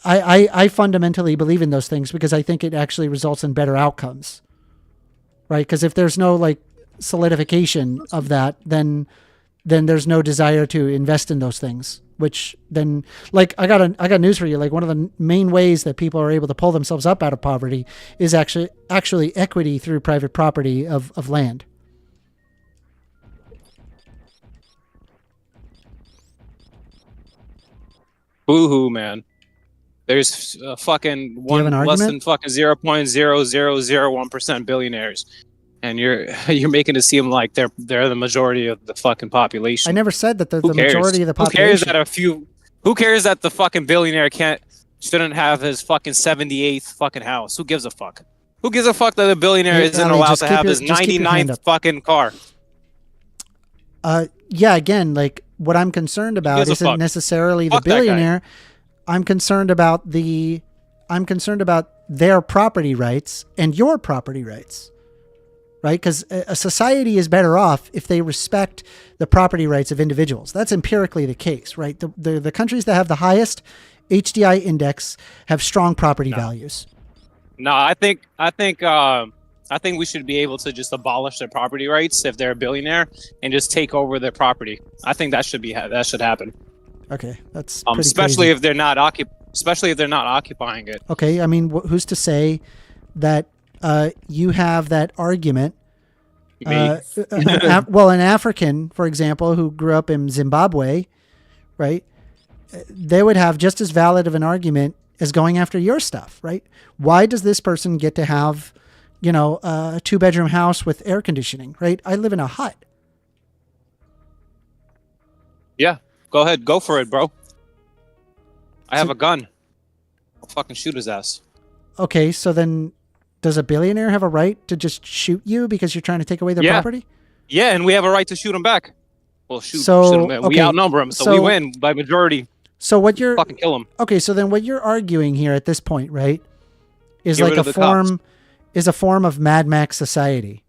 I fundamentally believe in those things because I think it actually results in better outcomes, right? Because if there's no like solidification of that, then there's no desire to invest in those things. Which then, like, I got news for you. Like, one of the main ways that people are able to pull themselves up out of poverty is actually equity through private property of land. Boo-hoo, man. There's fucking have an less argument? than fucking 0.0001% billionaires, and you're making it seem like they're the majority of the fucking population. I never said that they're Who the cares? majority of the Who cares population. Who cares that the fucking billionaire shouldn't have his fucking 78th fucking house? Who gives a fuck? Who gives a fuck that the billionaire Hey, isn't Ali, allowed just to keep have your- his just keep your hand 99th up. fucking car? Yeah, again, like what I'm concerned about gives a isn't fuck? necessarily Fuck the that guy. billionaire. I'm concerned about their property rights and your property rights, right? Because a society is better off if they respect the property rights of individuals. That's empirically the case, right? The countries that have the highest HDI index have strong property values. No, I think we should be able to just abolish their property rights if they're a billionaire and just take over their property. I think that should happen. Okay, that's pretty Especially crazy. if they're not occupying it. Okay, I mean, who's to say that you have that argument? Me. Well, an African, for example, who grew up in Zimbabwe, right? They would have just as valid of an argument as going after your stuff, right? Why does this person get to have, a 2-bedroom house with air conditioning, right? I live in a hut. Yeah, go ahead, go for it, bro. I have a gun. I'll fucking shoot his ass. Okay, so then does a billionaire have a right to just shoot you because you're trying to take away their property? Yeah, and we have a right to shoot him back. Well, shoot So, him. We okay, outnumber him, so we win by majority. So what you're Fucking kill them. okay? So then what you're arguing here at this point, right, is Get like rid a of the cops. form, is a form of Mad Max society.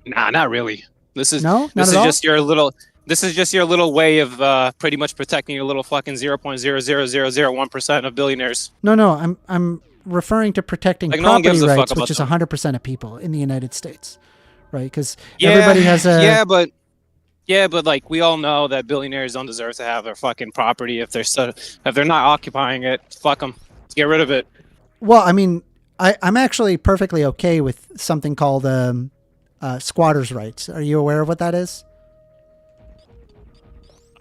Nah, not really. This is No, not this at is all? just your little. This is just your little way of pretty much protecting your little fucking 0.00001% of billionaires. No. I'm referring to protecting Like, no one property gives a fuck rights, about which is them. 100% of people in the United States, right? Because Yeah, everybody has a yeah, but like we all know that billionaires don't deserve to have their fucking property if they're not occupying it. Fuck them. Let's get rid of it. Well, I mean, I'm actually perfectly okay with something called squatters' rights. Are you aware of what that is?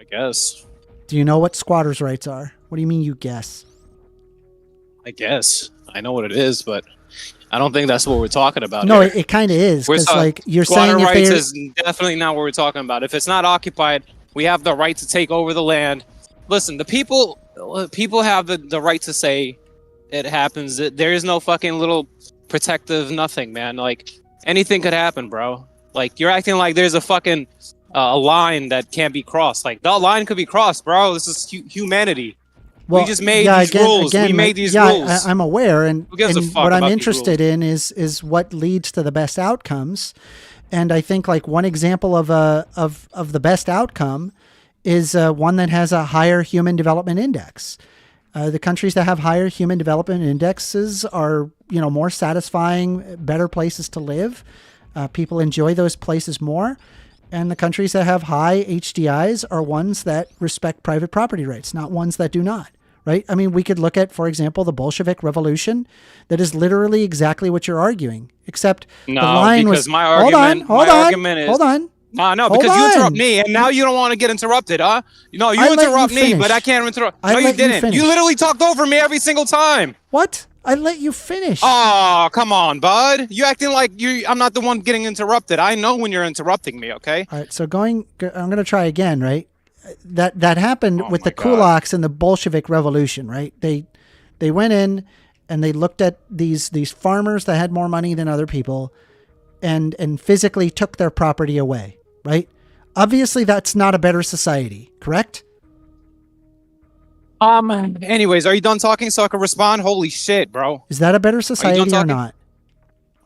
I guess. Do you know what squatters' rights are? What do you mean you guess? I guess. I know what it is, but I don't think that's what we're talking about. No, here. it kind of is. We're Because, talking- like, you're Squatter saying if rights they... is definitely not what we're talking about. If it's not occupied, we have the right to take over the land. Listen, the people have the right to say it happens. There is no fucking little protective nothing, man. Like, anything could happen, bro. Like, you're acting like there's a fucking a line that can't be crossed. Like, the line could be crossed, bro. This is humanity. Well, we just made these rules. We made these rules. I'm aware, and, Who gives a and fuck what I'm about these interested in is what leads to the best outcomes. And I think like one example of the best outcome is one that has a higher human development index. The countries that have higher human development indexes are, more satisfying, better places to live. People enjoy those places more. And the countries that have high HDIs are ones that respect private property rights, not ones that do not. Right? I mean, we could look at, for example, the Bolshevik Revolution. That is literally exactly what you're arguing, except No, the line because was. my argument- Hold my on. argument is- Hold on. No, Hold because you interrupt on. me, and now you don't want to get interrupted, huh? No, you I let interrupt you me, finish. but I can't interrupt. I No, you let you didn't. finish. You literally talked over me every single time. What? I let you finish. Oh, come on, bud. You acting like I'm not the one getting interrupted. I know when you're interrupting me, okay? All right. So I'm going to try again. Right. That happened Oh with the my God. kulaks and the Bolshevik Revolution. Right. They went in and they looked at these farmers that had more money than other people, and physically took their property away. Right. Obviously, that's not a better society, correct? Anyways, are you done talking so I can respond? Holy shit, bro. Is that a better society or talking? not?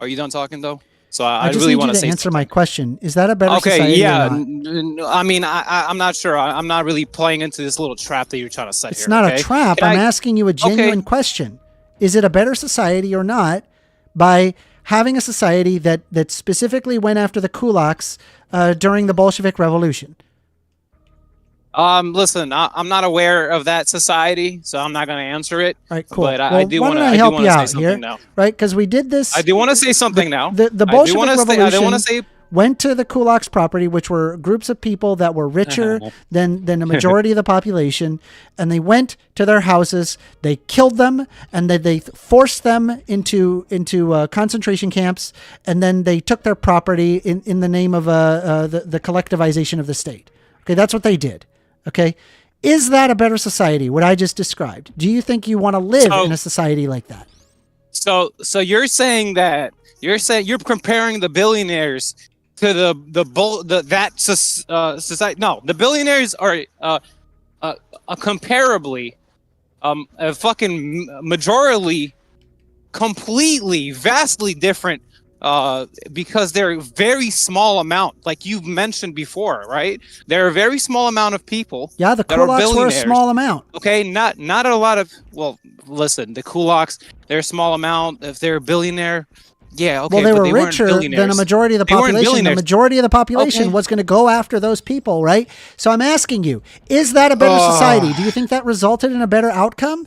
Are you done talking though? So I I just really need want you to say answer something. my question. Is that a better Okay, society yeah. or not? I mean, I'm not sure. I'm not really playing into this little trap that you're trying to set It's here. not okay? a trap. Can I'm I- asking you a genuine question. Is it a better society or not by having a society that specifically went after the kulaks during the Bolshevik Revolution? Listen, I'm not aware of that society, so I'm not going to answer it. All right, cool. But I Well, do why want don't to. I I do help want you to say out something here? now. Right? Because we did this. I do want to say something now. The I do Bolshevik wanna say- Revolution I do want to say. went to the kulaks property, which were groups of people that were richer than the majority of the population, and they went to their houses, they killed them, and then they forced them into concentration camps, and then they took their property in the name of the collectivization of the state. Okay, that's what they did. Okay, is that a better society? What I just described? Do you think you want to live in a society like that? So you're saying that you're comparing the billionaires to society. No, the billionaires are comparably a fucking majorly completely vastly different because they're a very small amount, like you've mentioned before, right? They're a very small amount of people. Yeah, the that are kulaks were a billionaires. small amount. Okay, not a lot of. Well, listen, the kulaks, they're a small amount. If they're a billionaire, yeah, okay. Well, they but were weren't richer than a billionaires. majority of the They weren't population. The billionaires. majority of the population Okay. was going to go after those people, right? So I'm asking you, is that a better society? Do you think that resulted in a better outcome?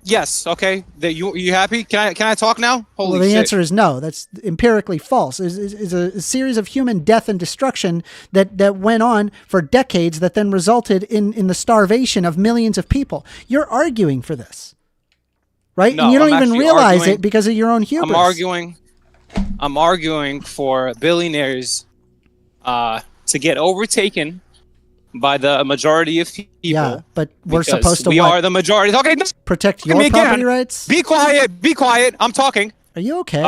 Yes. Okay. You happy? Can I talk now? Holy Well, the shit. answer is no. That's empirically false. Is a series of human death and destruction that went on for decades that then resulted in the starvation of millions of people. You're arguing for this, right? No, and you don't I'm even actually realize arguing- it because of your own hubris. I'm arguing for billionaires to get overtaken by the majority of people. Yeah, but we're because supposed to we what? are the majority. Okay, no, Protect look at me your again. property rights? Be quiet. Be quiet. I'm talking. Are you okay?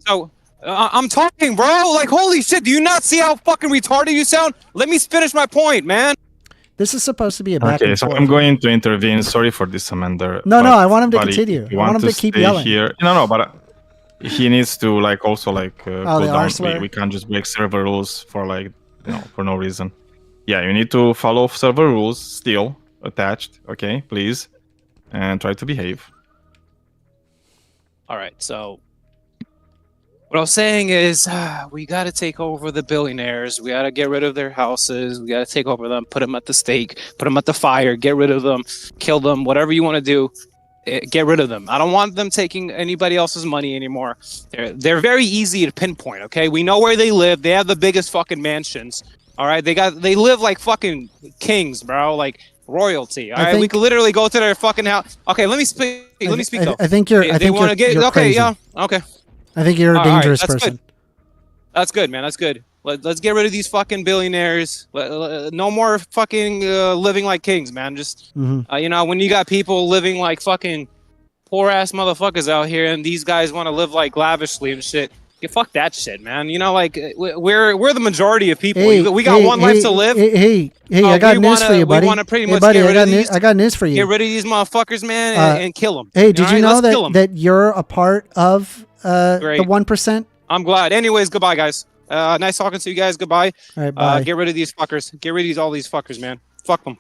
So I'm talking, bro. Like, holy shit. Do you not see how fucking retarded you sound? Let me finish my point, man. This is supposed to be a back Okay, and so forth. I'm going to intervene. Sorry for this, Amanda. No, but, I want him to buddy, continue. if you I want him to keep stay yelling. Here. No, but he needs to like also like cool the down. Arsler? We can't just break server rules for like for no reason. Yeah, you need to follow server rules still attached. Okay, please, and try to behave. All right, so what I was saying is we got to take over the billionaires. We got to get rid of their houses. We got to take over them, put them at the stake, put them at the fire, get rid of them, kill them, whatever you want to do. Get rid of them. I don't want them taking anybody else's money anymore. They're very easy to pinpoint. Okay, we know where they live. They have the biggest fucking mansions. All right, they live like fucking kings, bro, like royalty. All right, we could literally go to their fucking house. Okay, let me speak. Though. I think you're. They want to get. You're okay, crazy. yeah. Okay. I think you're a dangerous person. Good. That's good, man. That's good. Let's get rid of these fucking billionaires. No more fucking living like kings, man. Just when you got people living like fucking poor ass motherfuckers out here, and these guys want to live like lavishly and shit. Fuck that shit, man. Like we're the majority of people. We got one life to live. Hey! I got news for you, buddy. We want to pretty much buddy, get rid of these. I got news for you. Get rid of these motherfuckers, man, and kill them. Hey, did you know that you're a part of the 1%? I'm glad. Anyways, goodbye, guys. Nice talking to you guys. Goodbye. All right, bye. Get rid of these fuckers. Get rid of all these fuckers, man. Fuck them.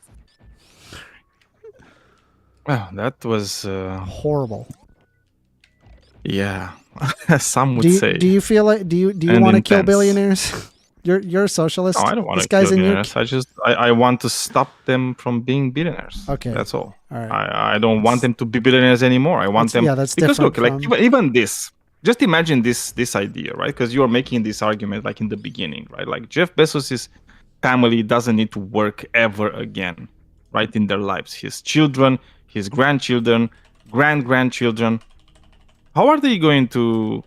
Well, that was horrible. Yeah, some would say. Do you feel like do you want to kill billionaires? You're a socialist. No, I don't want to kill billionaires. I want to stop them from being billionaires. Okay, that's all. All right. I don't want them to be billionaires anymore. I want them because look, like even this. Just imagine this idea, right? Because you are making this argument like in the beginning, right? Like Jeff Bezos's family doesn't need to work ever again, right? In their lives, his children, his grandchildren, grandchildren. How are they going to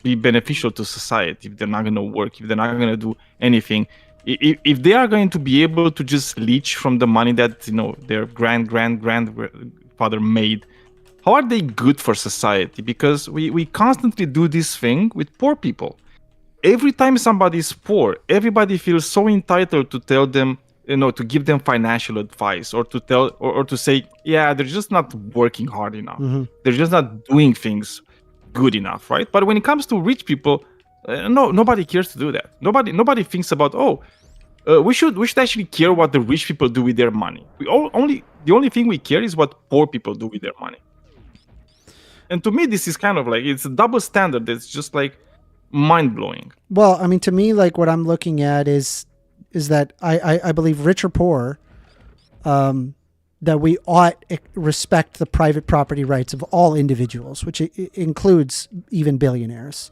be beneficial to society if they're not going to work, if they're not going to do anything? If they are going to be able to just leech from the money that their grandfather made, how are they good for society? Because we constantly do this thing with poor people. Every time somebody is poor, everybody feels so entitled to tell them, to give them financial advice or to tell or to say, yeah, they're just not working hard enough. Mm-hmm. They're just not doing things good enough, right? But when it comes to rich people, nobody cares to do that. Nobody thinks about, we should actually care what the rich people do with their money. The only thing we care is what poor people do with their money. And to me, this is kind of like, it's a double standard that's just like mind-blowing. Well, I mean, to me, like what I'm looking at is that I believe rich or poor, that we ought respect the private property rights of all individuals, which includes even billionaires.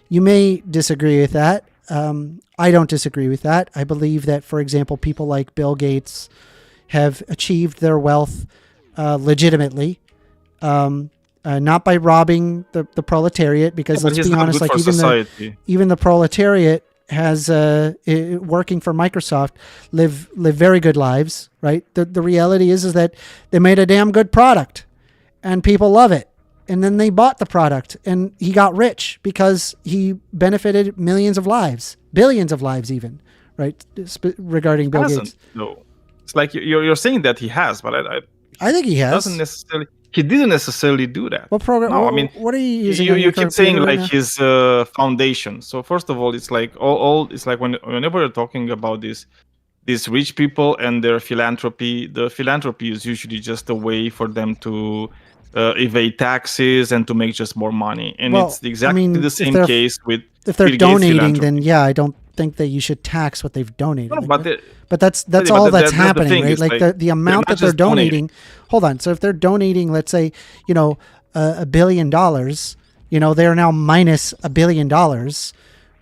You may disagree with that. I don't disagree with that. I believe that, for example, people like Bill Gates have achieved their wealth legitimately. Not by robbing the proletariat, because let's be honest, like even the proletariat has working for Microsoft live very good lives, right? The reality is that they made a damn good product and people love it, and then they bought the product and he got rich because he benefited millions of lives, billions of lives even, right? Regarding Bill Gates. No, it's like you're saying that he has, but I think he has. He didn't necessarily do that. What program? No, I mean, what are you using? You keep saying like his foundation. So first of all, it's like all. It's like whenever you're talking about these rich people and their philanthropy, the philanthropy is usually just a way for them to evade taxes and to make just more money. And it's exactly the same case with if they're donating. Then yeah, I don't think that you should tax what they've donated. No, but that's all that's happening, right? Like the amount that they're donating. Hold on. So if they're donating, let's say, $1 billion, they're now minus $1 billion,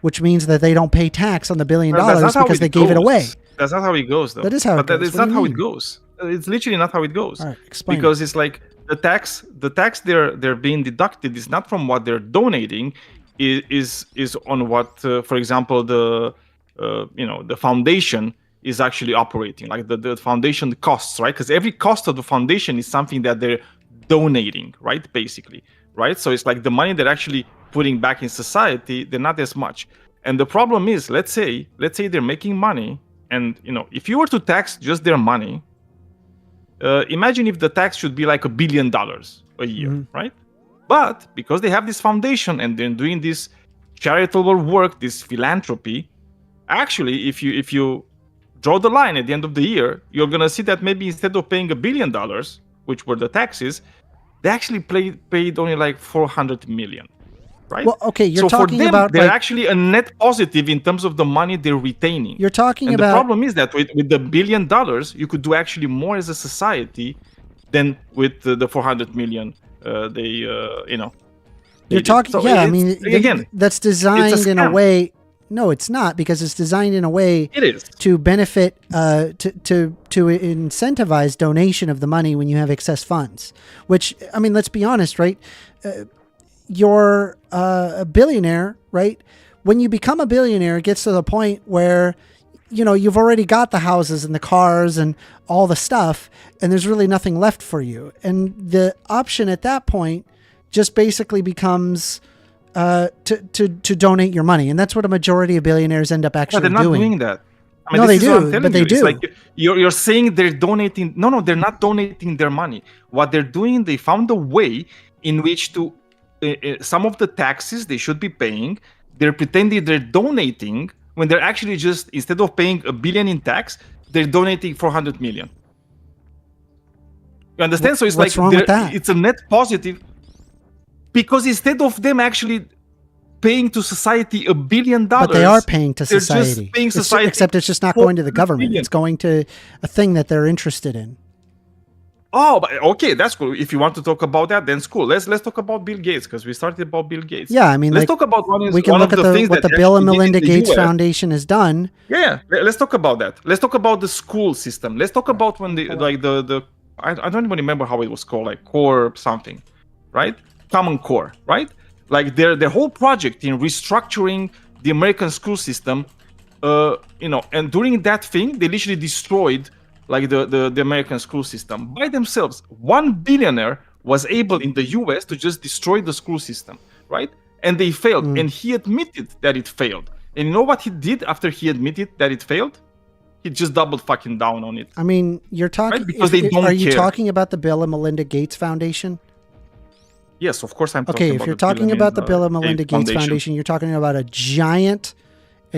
which means that they don't pay tax on the $1 billion because they gave it away. That's not how it goes, though. That is how it goes. It's not how it goes. It's literally not how it goes. All right, explain. Because it's like the tax they're being deducted is not from what they're donating, is on what, for example, the foundation is actually operating, like the foundation costs, right? Because every cost of the foundation is something that they're donating, right? Basically, right? So it's like the money they're actually putting back in society, they're not as much. And the problem is, let's say they're making money And if you were to tax just their money, imagine if the tax should be like $1 billion a year, right? But because they have this foundation and they're doing this charitable work, this philanthropy, actually, if you draw the line at the end of the year, you're gonna see that maybe instead of paying $1 billion, which were the taxes, they actually paid only like 400 million, right? Well, okay, you're so talking for them, about they're like, actually a net positive in terms of the money they're retaining. you're talking And about the problem is that with the $1 billion, you could do actually more as a society than with the 400 million. You're talking, So yeah. I it's- mean, again, that's designed in a scam. way. No, it's not, because it's designed in a way it is. to benefit, to incentivize donation of the money when you have excess funds. Which, I mean, let's be honest, right? You're a billionaire, right? When you become a billionaire, it gets to the point where, you've already got the houses and the cars and all the stuff, and there's really nothing left for you. And the option at that point just basically becomes to donate your money, and that's what a majority of billionaires end up But actually they're not doing. doing that. I mean, No, this they is what I'm do, telling but they you. It's do. like you're saying they're donating. No, they're not donating their money. What they're doing, they found a way in which to some of the taxes they should be paying, they're pretending they're donating when they're actually just, instead of paying $1 billion in tax, they're donating 400 million. You understand? So it's What's like wrong with that? it's a net positive, because instead of them actually paying to society $1 billion, But they are paying to they're society. just paying It's ju- society except it's just not going to the 400 government. million. It's going to a thing that they're interested in. Oh, but okay, that's cool. If you want to talk about that, then it's cool. Let's talk about Bill Gates, because we started about Bill Gates. Yeah, I mean, let's like, talk about we can one look of at the things what that the Bill and actually did in Melinda the Gates US. Foundation has done. Yeah, let's talk about that. Let's talk about the school system. Let's talk about when the I don't even remember how it was called, like core something, right? Common Core, right? Like their whole project in restructuring the American school system, and during that thing, they literally destroyed like the American school system by themselves. One billionaire was able in the US to just destroy the school system, right? And they failed, and he admitted that it failed. And you know what he did after he admitted that it failed? He just doubled fucking down on it. I mean, you're talking. Right, because they don't are you care. talking about the Bill and Melinda Gates Foundation? Yes, of course I'm talking Okay, about if you're the Bill talking and about the Bill and Melinda Gates Foundation, you're talking about a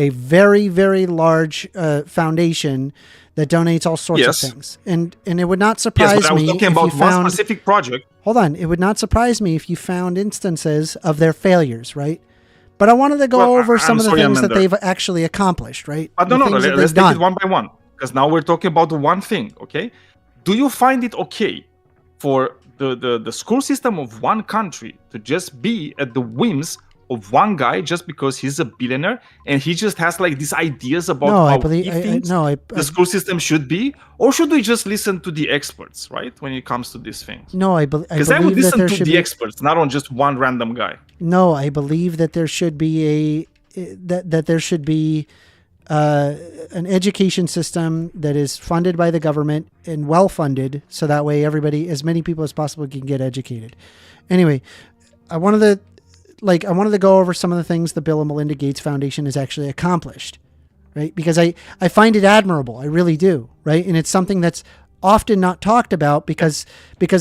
very, very large foundation that donates all sorts Yes. of things. And it would not Yes, surprise but I was me talking if about you one found. specific project. Hold on, it would not surprise me if you found instances of their failures, right? But I wanted to go Well, over I'm some of the sorry, things that Amanda. they've actually accomplished, right? But The no, things that let's they've take it done. one by one, because now we're talking about the one thing, okay? Do you find it okay for the school system of one country to just be at the whims of one guy just because he's a billionaire and he just has like these ideas about No, how I believe. he I, thinks no, I, the school system should be? Or should we just listen to the experts, right, when it comes to these things? no, I Because I would believe that listen there to should the be. experts, not on just one random guy. No, I believe that there should be that there should be an education system that is funded by the government and well funded, so that way everybody, as many people as possible, can get educated. Anyway, I wanted to go over some of the things the Bill and Melinda Gates Foundation has actually accomplished, right? Because I find it admirable, I really do, right? And it's something that's often not talked about because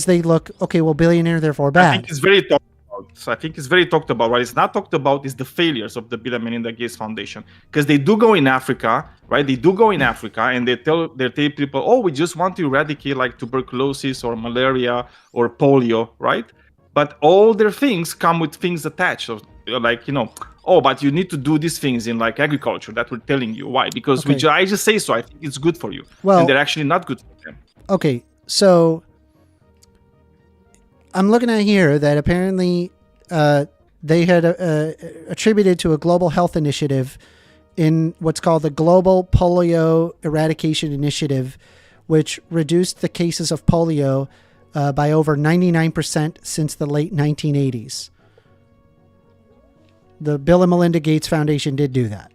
they look, okay, well, billionaire, therefore I bad. think it's very talked about. So I think it's very talked about. What is not talked about is the failures of the Bill and Melinda Gates Foundation, because they do go in Africa, right? They do go in Africa and they tell people, oh, we just want to eradicate like tuberculosis or malaria or polio, right? But all their things come with things attached, so, like, oh, but you need to do these things in like agriculture that we're telling you. Why? Because Okay. I just say so. I think it's good for you. Well- and they're actually not good for them. Okay, so I'm looking at here that apparently they had attributed to a global health initiative in what's called the Global Polio Eradication Initiative, which reduced the cases of polio by over 99% since the late 1980s. The Bill and Melinda Gates Foundation did do that.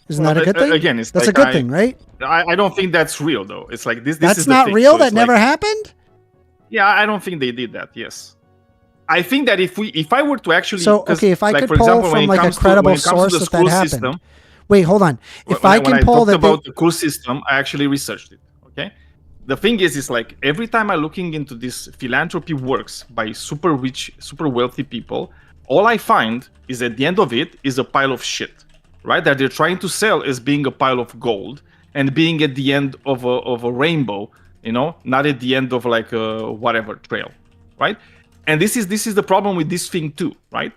Isn't that a good thing? Again, it's That's like a good thing, right? I don't think that's real though. It's like this. That's is the not thing. real? So That it's never like, happened? Yeah, I don't think they did that. Yes, I think that if I were to actually, So, 'cause, okay, if I like, could for pull example, when from it like a comes to- credible when it comes to source the that school happened, system, Wait, hold on. If when I can when pull talked that, about the cool system, I actually researched it. Okay, the thing is like every time I'm looking into this philanthropy works by super rich, super wealthy people, all I find is at the end of it is a pile of shit, right? That they're trying to sell as being a pile of gold and being at the end of a rainbow, not at the end of like a whatever trail, right? And this is the problem with this thing too, right?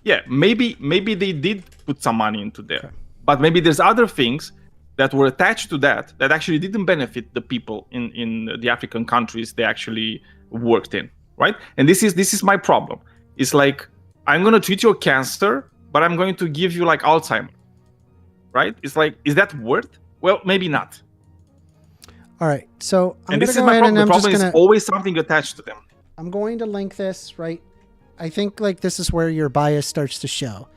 Yeah, maybe they did put some money into there, but maybe there's other things that were attached to that actually didn't benefit the people in the African countries they actually worked in, right? And this is my problem. It's like I'm gonna treat your cancer, but I'm going to give you like Alzheimer, right? It's like, is that worth? Well, maybe not. all right. So I'm And going to this is go my ahead problem. and I'm The just problem going is to, always something attached to them. I'm going to link this, right? I think like this is where your bias starts to show.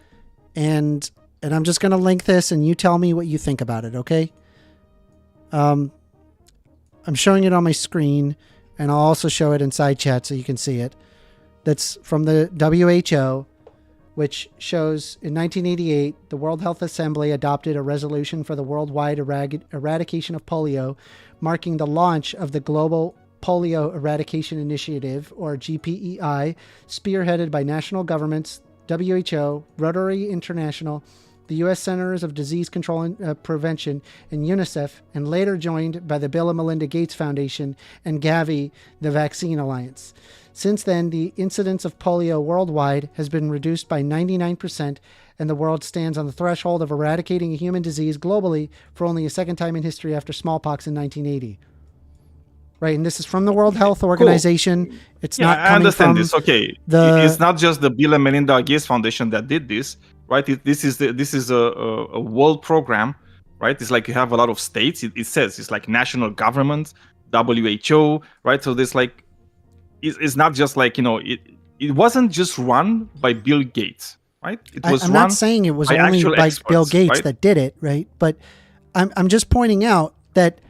And I'm just going to link this and you tell me what you think about it. Okay. I'm showing it on my screen and I'll also show it in side chat so you can see it. That's from the WHO, which shows in 1988, the World Health Assembly adopted a resolution for the worldwide eradication of polio, marking the launch of the Global Polio Eradication Initiative, or GPEI, spearheaded by national governments, WHO, Rotary International, the U.S. Centers of Disease Control and Prevention, and UNICEF, and later joined by the Bill and Melinda Gates Foundation and Gavi, the Vaccine Alliance. Since then, the incidence of polio worldwide has been reduced by 99%, and the world stands on the threshold of eradicating a human disease globally for only a second time in history after smallpox in 1980. Right, and this is from the World Health Organization. Cool. It's not coming I understand from this. Okay, it's not just the Bill and Melinda Gates Foundation that did this, right? This is a world program, right? It's like you have a lot of states. It says it's like national governments, WHO, right? So there's like, it's not just like, it wasn't just run by Bill Gates, right? It was I'm not saying it was only by experts, Bill Gates, right? That did it, right? But I'm just pointing out that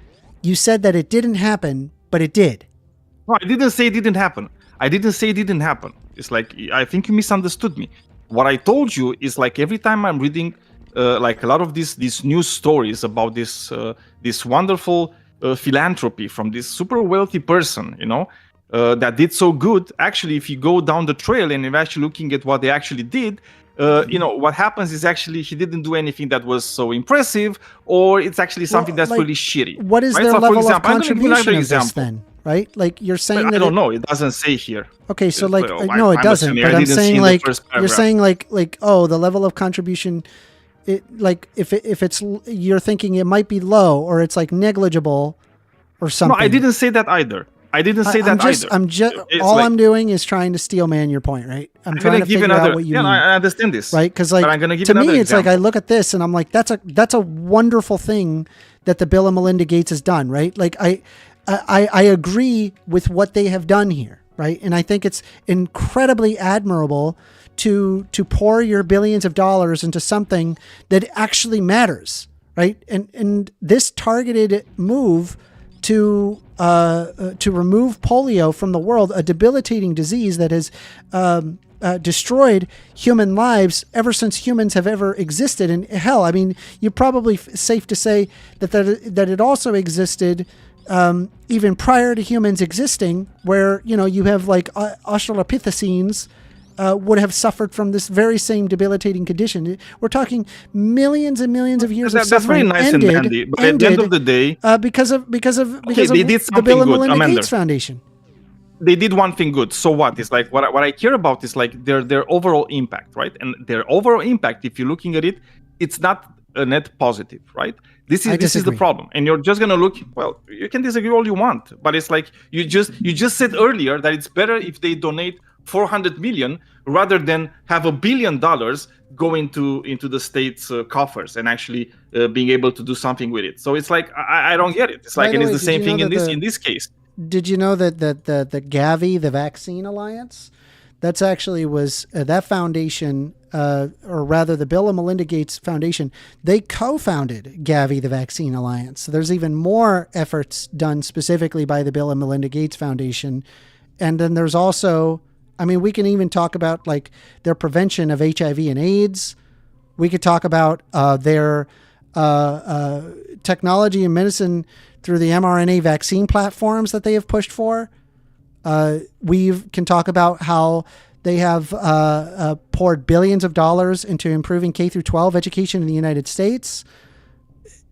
you said that it didn't happen, but it did. No, I didn't say it didn't happen. I didn't say it didn't happen. It's like, I think you misunderstood me. What I told you is like every time I'm reading like a lot of these news stories about this wonderful philanthropy from this super wealthy person, that did so good. Actually, if you go down the trail and you're actually looking at what they actually did, what happens is actually he didn't do anything that was so impressive, or it's actually something that's really shitty. What is their level of contribution of this then? Right? Like you're saying that I don't know. It doesn't say here. Okay, so like no, it doesn't. But I'm saying like you're saying like oh, the level of contribution. It like if it's you're thinking it might be low or it's like negligible or something. No, I didn't say that either. I didn't say that either. I'm doing is trying to steel man your point, right? I'm trying to figure out what you mean. I understand this, right? Because like to me, it's like I look at this and I'm like, that's a wonderful thing that the Bill and Melinda Gates has done, right? Like I agree with what they have done here, right? And I think it's incredibly admirable to pour your billions of dollars into something that actually matters, right? And this targeted move to remove polio from the world, a debilitating disease that has destroyed human lives ever since humans have ever existed. And hell, I mean, you're probably safe to say that it also existed even prior to humans existing, where you have like Australopithecines would have suffered from this very same debilitating condition. We're talking millions and millions of years of suffering. That's very nice and dandy, but at the end of the day, because of they did the Bill and Melinda Amender. Gates Foundation. They did one thing good. So what? It's like what I care about is like their overall impact, right? And their overall impact, if you're looking at it, it's not a net positive, right? This is the problem. And you're just gonna look. Well, you can disagree all you want, but it's like you just said earlier that it's better if they donate 400 million rather than have $1 billion go into the state's coffers and actually being able to do something with it. So it's like I don't get it. It's like, and it's the same thing in this case. Did you know that the Gavi, the Vaccine Alliance, that's actually was that foundation, or rather the Bill and Melinda Gates Foundation, they co-founded Gavi, the Vaccine Alliance. So there's even more efforts done specifically by the Bill and Melinda Gates Foundation. And then there's also, I mean, we can even talk about like their prevention of HIV and AIDS, We could talk about their technology and medicine through the mRNA vaccine platforms that they have pushed for. We can talk about how they have poured billions of dollars into improving K through 12 education in the United States.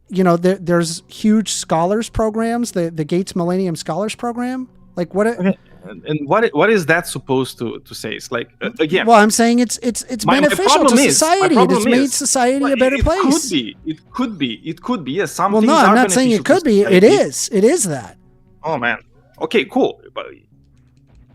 You know, there's huge scholars programs, the Gates Millennium Scholars Program. Like what? Okay. And what is that supposed to say? It's like again. Well, I'm saying it's beneficial to society. It's made society a better place. It could be. Yes, some well, things no, are I'm not saying it could be. It is. It is that. Oh man. Okay, cool. But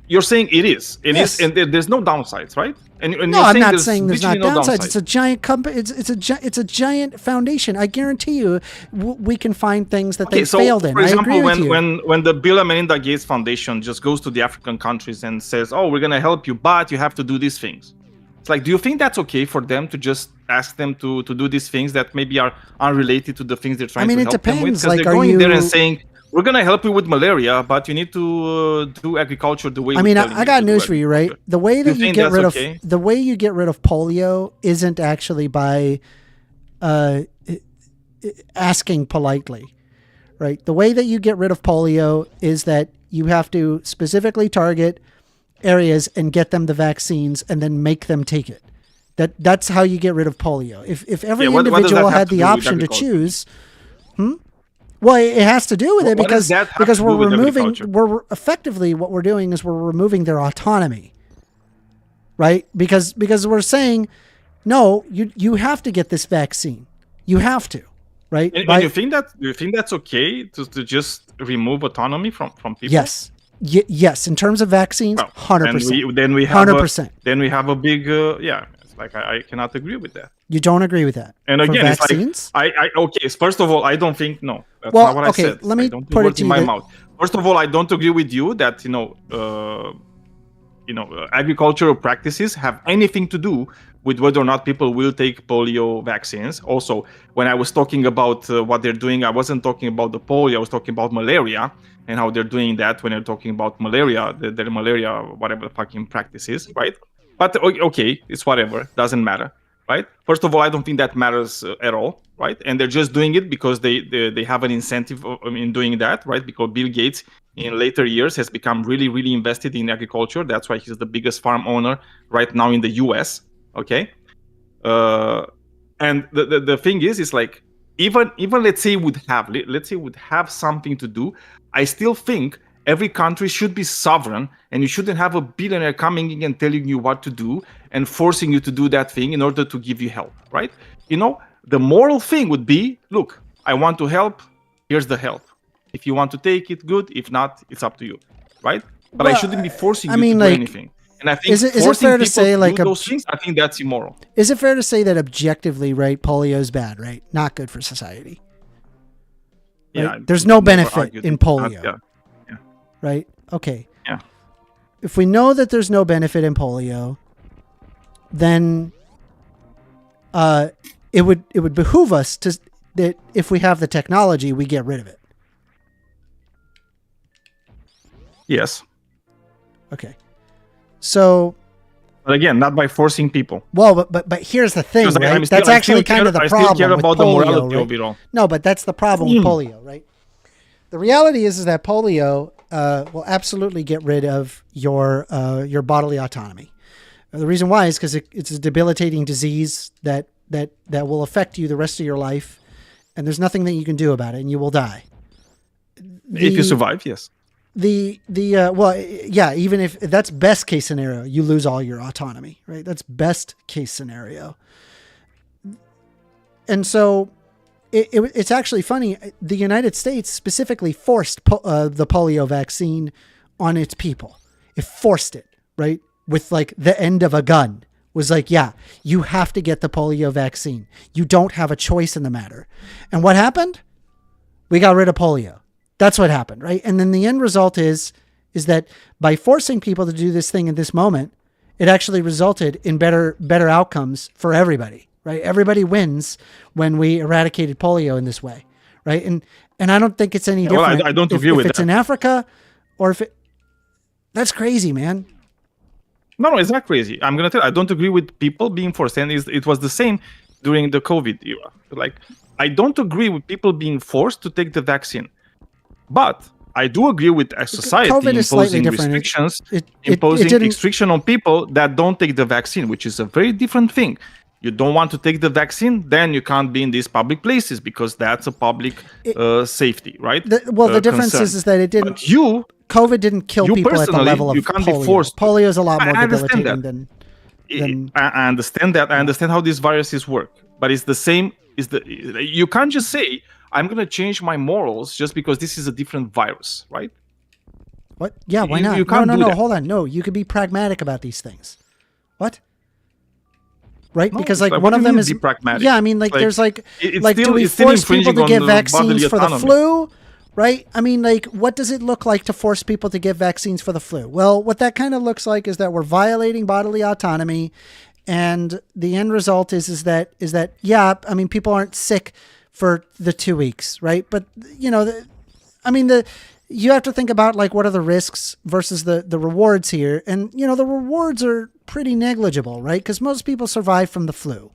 you're saying it is. It Yes. is, and there's no downsides, right? And No, you're I'm saying not saying there's not literally no downsides. It's a giant company. It's a giant foundation. I guarantee you, we can find things that they failed in. For example, I agree with you. when the Bill and Melinda Gates Foundation just goes to the African countries and says, "Oh, we're gonna help you, but you have to do these things," it's like, do you think that's okay for them to just ask them to do these things that maybe are unrelated to the things they're trying to help them with? Depends. Because Like, they're are going you there and saying, "We're gonna help you with malaria, but you need to do agriculture the way." I mean, I got news for you, right? The way that you you think get that's rid okay? of the way you get rid of polio isn't actually by asking politely, right? The way that you get rid of polio is that you have to specifically target areas and get them the vaccines and then make them take it. That's how you get rid of polio. If every what does that individual have had to the do with option to agriculture? choose, well, it has to do with it What does that have because to we're do with removing agriculture? we're effectively what we're doing is we're removing their autonomy, right? Because we're saying, no, you have to get this vaccine, you have to, right? And By- you think that's okay to just remove autonomy from people? yes, yes. In terms of vaccines, Well, 100%. Then we have 100%. Then we have a big yeah. It's like I cannot agree with that. You don't agree with that? And For again, it's vaccines? like okay. First of all, I don't think no. That's Well, not what okay, I said. let me I don't put it words to in you my that- mouth. First of all, I don't agree with you that agricultural practices have anything to do with whether or not people will take polio vaccines. Also, when I was talking about what they're doing, I wasn't talking about the polio. I was talking about malaria and how they're doing that when they're talking about malaria, their malaria, whatever the fucking practices, right? But okay, it's whatever. Doesn't matter, right? First of all, I don't think that matters at all, right? And they're just doing it because they have an incentive in doing that, right? Because Bill Gates in later years has become really, really invested in agriculture. That's why he's the biggest farm owner right now in the US. Okay. And the thing is like, even let's say would have something to do, I still think every country should be sovereign, and you shouldn't have a billionaire coming in and telling you what to do and forcing you to do that thing in order to give you help, right? The moral thing would be, look, I want to help, here's the help. If you want to take it, good. If not, it's up to you, right? But I shouldn't be forcing you to do anything. And I think is it forcing fair to people say, like, do those things, I think that's immoral. Is it fair to say that objectively, right, polio is bad, right? Not good for society. Right? Yeah, There's no I've never benefit argued in with that, polio. yeah. Right? Okay. Yeah. If we know that there's no benefit in polio, then it would behoove us that if we have the technology, we get rid of it. Yes. Okay. So, But again, not by forcing people. well, but here's the thing, Because right? That's actually kind of the I problem still care with about the polio, morality right? of it all. No, but that's the problem with polio, right? The reality is that polio will absolutely get rid of your bodily autonomy. The reason why is because it's a debilitating disease that will affect you the rest of your life, and there's nothing that you can do about it, and you will die. If you survive, yes. Well, yeah, even if that's best case scenario, you lose all your autonomy, right? That's best case scenario. And so it's actually funny. The United States specifically forced the polio vaccine on its people. It forced it, right? With like the end of a gun. Was like, yeah, you have to get the polio vaccine. You don't have a choice in the matter. And what happened? We got rid of polio. That's what happened, right? And then the end result is that by forcing people to do this thing in this moment, it actually resulted in better outcomes for everybody, right? Everybody wins when we eradicated polio in this way, right? And I don't think it's any different. Well, I don't agree if with it's that. in Africa, or if it. That's crazy, man. No, it's not crazy. I'm gonna tell you, I don't agree with people being forced, and it was the same during the COVID era. Like, I don't agree with people being forced to take the vaccine, but I do agree with a society COVID is slightly imposing different. restrictions, It imposing didn't- restriction on people that don't take the vaccine, which is a very different thing. You don't want to take the vaccine, then you can't be in these public places because that's a public safety, right? the difference concern. is that it didn't. But you COVID didn't kill you people at the personally, level of you can't be polio. forced to. Polio is a lot more I understand debilitating that. than. I understand that. I understand how these viruses work, but it's the same. You can't just say I'm going to change my morals just because this is a different virus, right? What? Yeah, why You- not? you can't no, do no, that. hold on. No, you could be pragmatic about these things. What? Right? No, Because it's like like, one what of do you them mean is be pragmatic? yeah. I mean, like Like, there's like it's like still- do we it's still force people infringing to on get the vaccines bodily for the autonomy. flu? Right? I mean, like, what does it look like to force people to get vaccines for the flu? Well, what that kind of looks like is that we're violating bodily autonomy, and the end result is that yeah. I mean, people aren't sick for the 2 weeks, right? But you know, you have to think about like what are the risks versus the rewards here, and you know the rewards are pretty negligible, right? Because most people survive from the flu,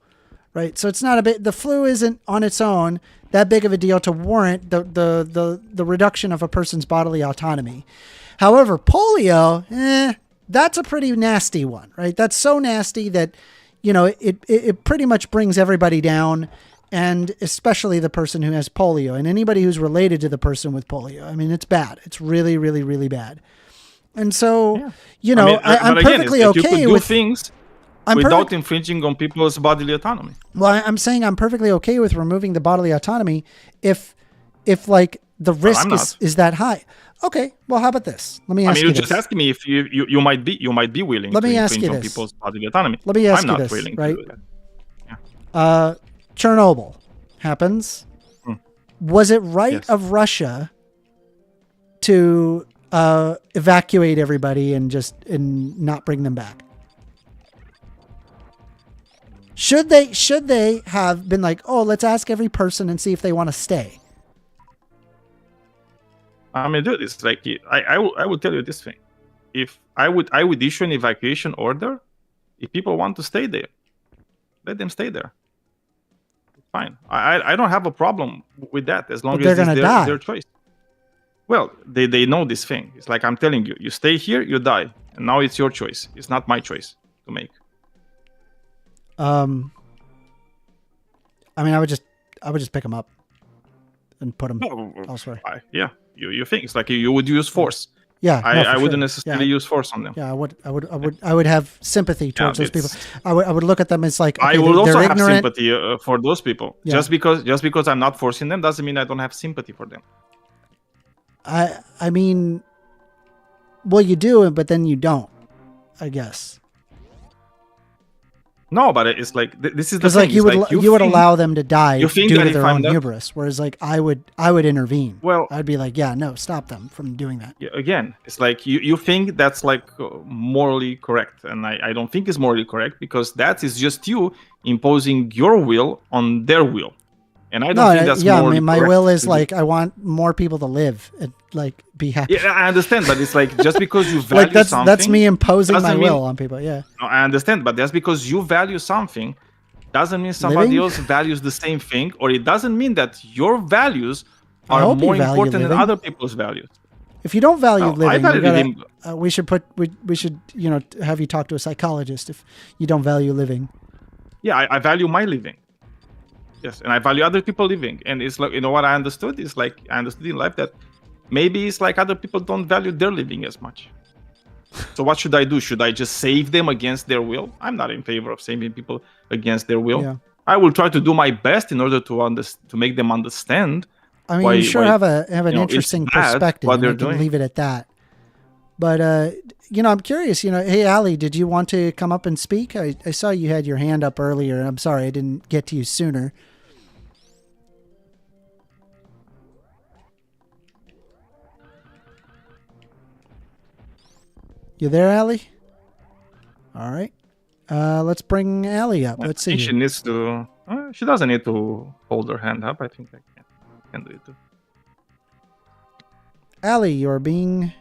right? So it's not the flu isn't on its own that big of a deal to warrant the reduction of a person's bodily autonomy. However, polio, that's a pretty nasty one, right? That's so nasty that, you know, it pretty much brings everybody down, and especially the person who has polio and anybody who's related to the person with polio. I mean, it's bad. It's really, really, really bad. And so, you know, I'm but again, perfectly it's like okay you could do with things I'm without perfect- infringing on people's bodily autonomy. Well, I'm saying I'm perfectly okay with removing the bodily autonomy if like the risk I'm not. is that high. Okay, well, how about this? Let me I ask mean, you you're this. just asking me if you might be willing Let to me ask infringe you on this. people's bodily autonomy. Let me ask I'm you not this, willing right? to do that. Chernobyl happens. Hmm. Was it right Yes. of Russia to evacuate everybody and not bring them back? Should they have been like, oh, let's ask every person and see if they want to stay? I mean, dude, it's like I would tell you this thing. If I would issue an evacuation order, if people want to stay there, let them stay there. Fine. I don't have a problem with that as long But they're as it's gonna die. their choice. Well, they know this thing. It's like I'm telling you, you stay here, you die, and now it's your choice. It's not my choice to make. I mean, I would just pick them up and put them elsewhere. Yeah, you think it's like you would use force. Yeah, no, for I wouldn't sure. necessarily use force on them. Yeah, I would have sympathy towards those people. I would look at them as like, okay, I would also they're have ignorant. sympathy for those people. Yeah. Just because I'm not forcing them doesn't mean I don't have sympathy for them. I mean, well, you do, but then you don't, I guess. No, but it's like this is the Because thing. like you It's would like, you would think- allow them to die you think due that to if their I'm own not- hubris, whereas like I would intervene. Well- I'd be like, yeah, no, stop them from doing that. Yeah, again, it's like you think that's like morally correct, and I don't think it's morally correct because that is just you imposing your will on their will, and I don't think that's yeah, I morally mean, my correct will is to do. like I want more people to live and like be happy. Yeah, I understand, but it's like just because you value like that's something, me imposing my doesn't will mean- on people. Yeah. No, I understand, but that's because you value something doesn't mean somebody Living? else values the same thing, or it doesn't mean that your values I are hope you more value important than living. other people's values. If you don't value No, I living, value you gotta, living. we should have you talk to a psychologist if you don't value living. Yeah, I value my living. Yes, and I value other people living. And it's like, what I understood is like, I understood in life that maybe it's like other people don't value their living as much. So what should I do? Should I just save them against their will? I'm not in favor of saving people against their will. Yeah. I will try to do my best in order to make them understand. I mean, Why- you sure why, have an it's interesting bad perspective, what and I they're can doing. leave it at that. But I'm curious. Hey, Ali, did you want to come up and speak? I saw you had your hand up earlier. I'm sorry I didn't get to you sooner. You there, Ali? All right. Let's bring Ali up. Let's I see. think she here. needs to. She doesn't need to hold her hand up. I think I can do it too. Ali, you're being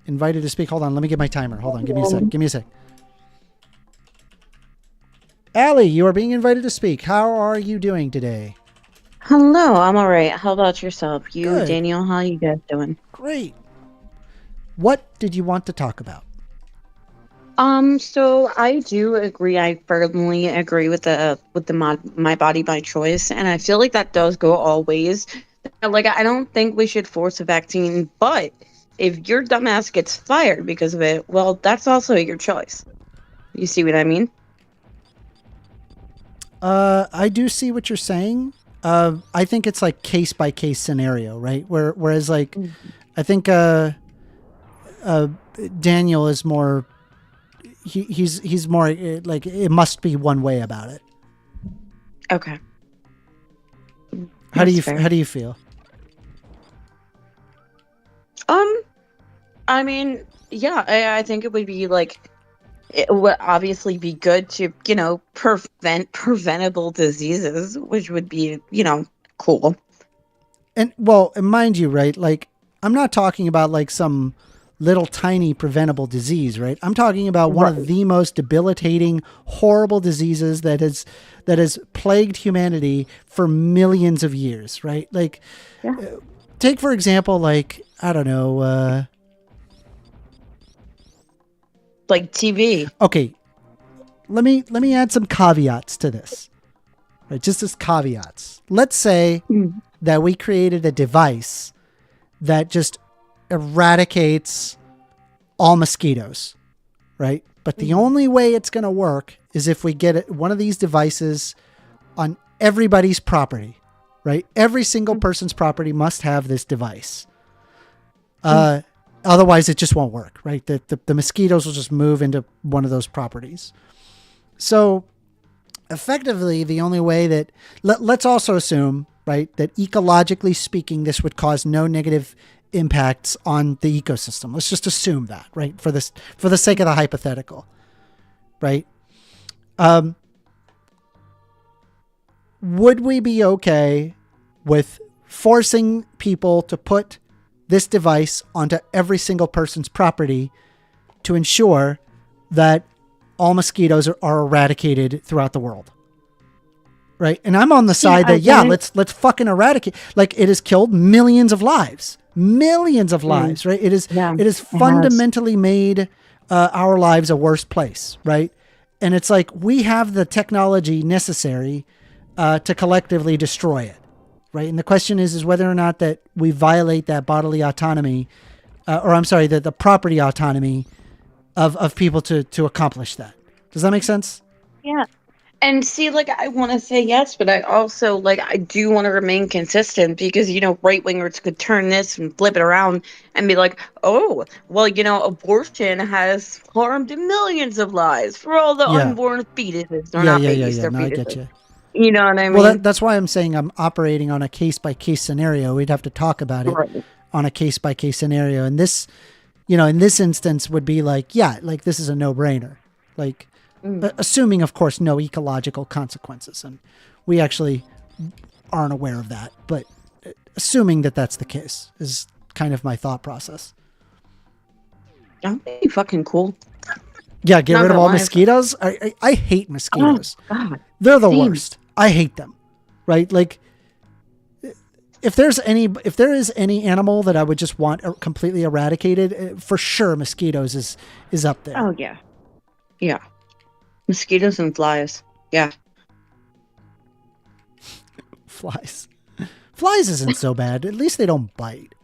invited to speak. Hold on. Let me get my timer. Hold on. Give me a sec. Give me a sec. Allie, you are being invited to speak. How are you doing today? Hello, I'm alright. How about yourself? You, Good. Daniel, how you guys doing? Great. What did you want to talk about? So I do agree. I firmly agree with the my body, my choice, and I feel like that does go all ways. Like, I don't think we should force a vaccine, but if your dumbass gets fired because of it, well, that's also your choice. You see what I mean? I do see what you're saying. I think it's like case by case scenario, right? Whereas like, I think Daniel is more. He's more like it must be one way about it. Okay. How do That's you feel? I mean, yeah, I think it would be like it would obviously be good to, prevent preventable diseases, which would be, cool. And well, and mind you, right? Like I'm not talking about like some little tiny preventable disease, right? I'm talking about one of the most debilitating, horrible diseases that has plagued humanity for millions of years, right? Like, take for example, like I don't know, Like TV. okay, let me add some caveats to this, right? Just as caveats. Let's say that we created a device that just eradicates all mosquitoes, right? But the only way it's going to work is if we get one of these devices on everybody's property, right? Every single person's property must have this device. Otherwise, it just won't work, right? The mosquitoes will just move into one of those properties. So effectively, the only way that let's also assume, right, that ecologically speaking, this would cause no negative impacts on the ecosystem. Let's just assume that, right, for the sake of the hypothetical, right? Would we be okay with forcing people to put this device onto every single person's property to ensure that all mosquitoes are eradicated throughout the world? Right. And I'm on the side that, let's fucking eradicate. Like, it has killed millions of lives, right? It has fundamentally made our lives a worse place. Right. And it's like, we have the technology necessary to collectively destroy it. Right. And the question is whether or not that we violate that bodily autonomy, the property autonomy of people to accomplish that. Does that make sense? Yeah. And see, like, I want to say yes, but I also, like, I do want to remain consistent because, right wingers could turn this and flip it around and be like, oh, well, abortion has harmed millions of lives for all the unborn fetuses. They're not babies, they're No, fetuses. I get you. You know what I mean? Well, that's why I'm saying I'm operating on a case by case scenario. We'd have to talk about it on a case by case scenario. And this, in this instance would be like, like this is a no brainer. Like, assuming, of course, no ecological consequences. And we actually aren't aware of that. But assuming that that's the case is kind of my thought process. That would be fucking cool. Yeah, get rid of all mosquitoes. I hate mosquitoes. Oh, God. They're the worst. I hate them. Right? Like, if there is any animal that I would just want completely eradicated, for sure mosquitoes is up there. Oh, yeah. Yeah. Mosquitoes and flies. Yeah. Flies isn't so bad. At least they don't bite.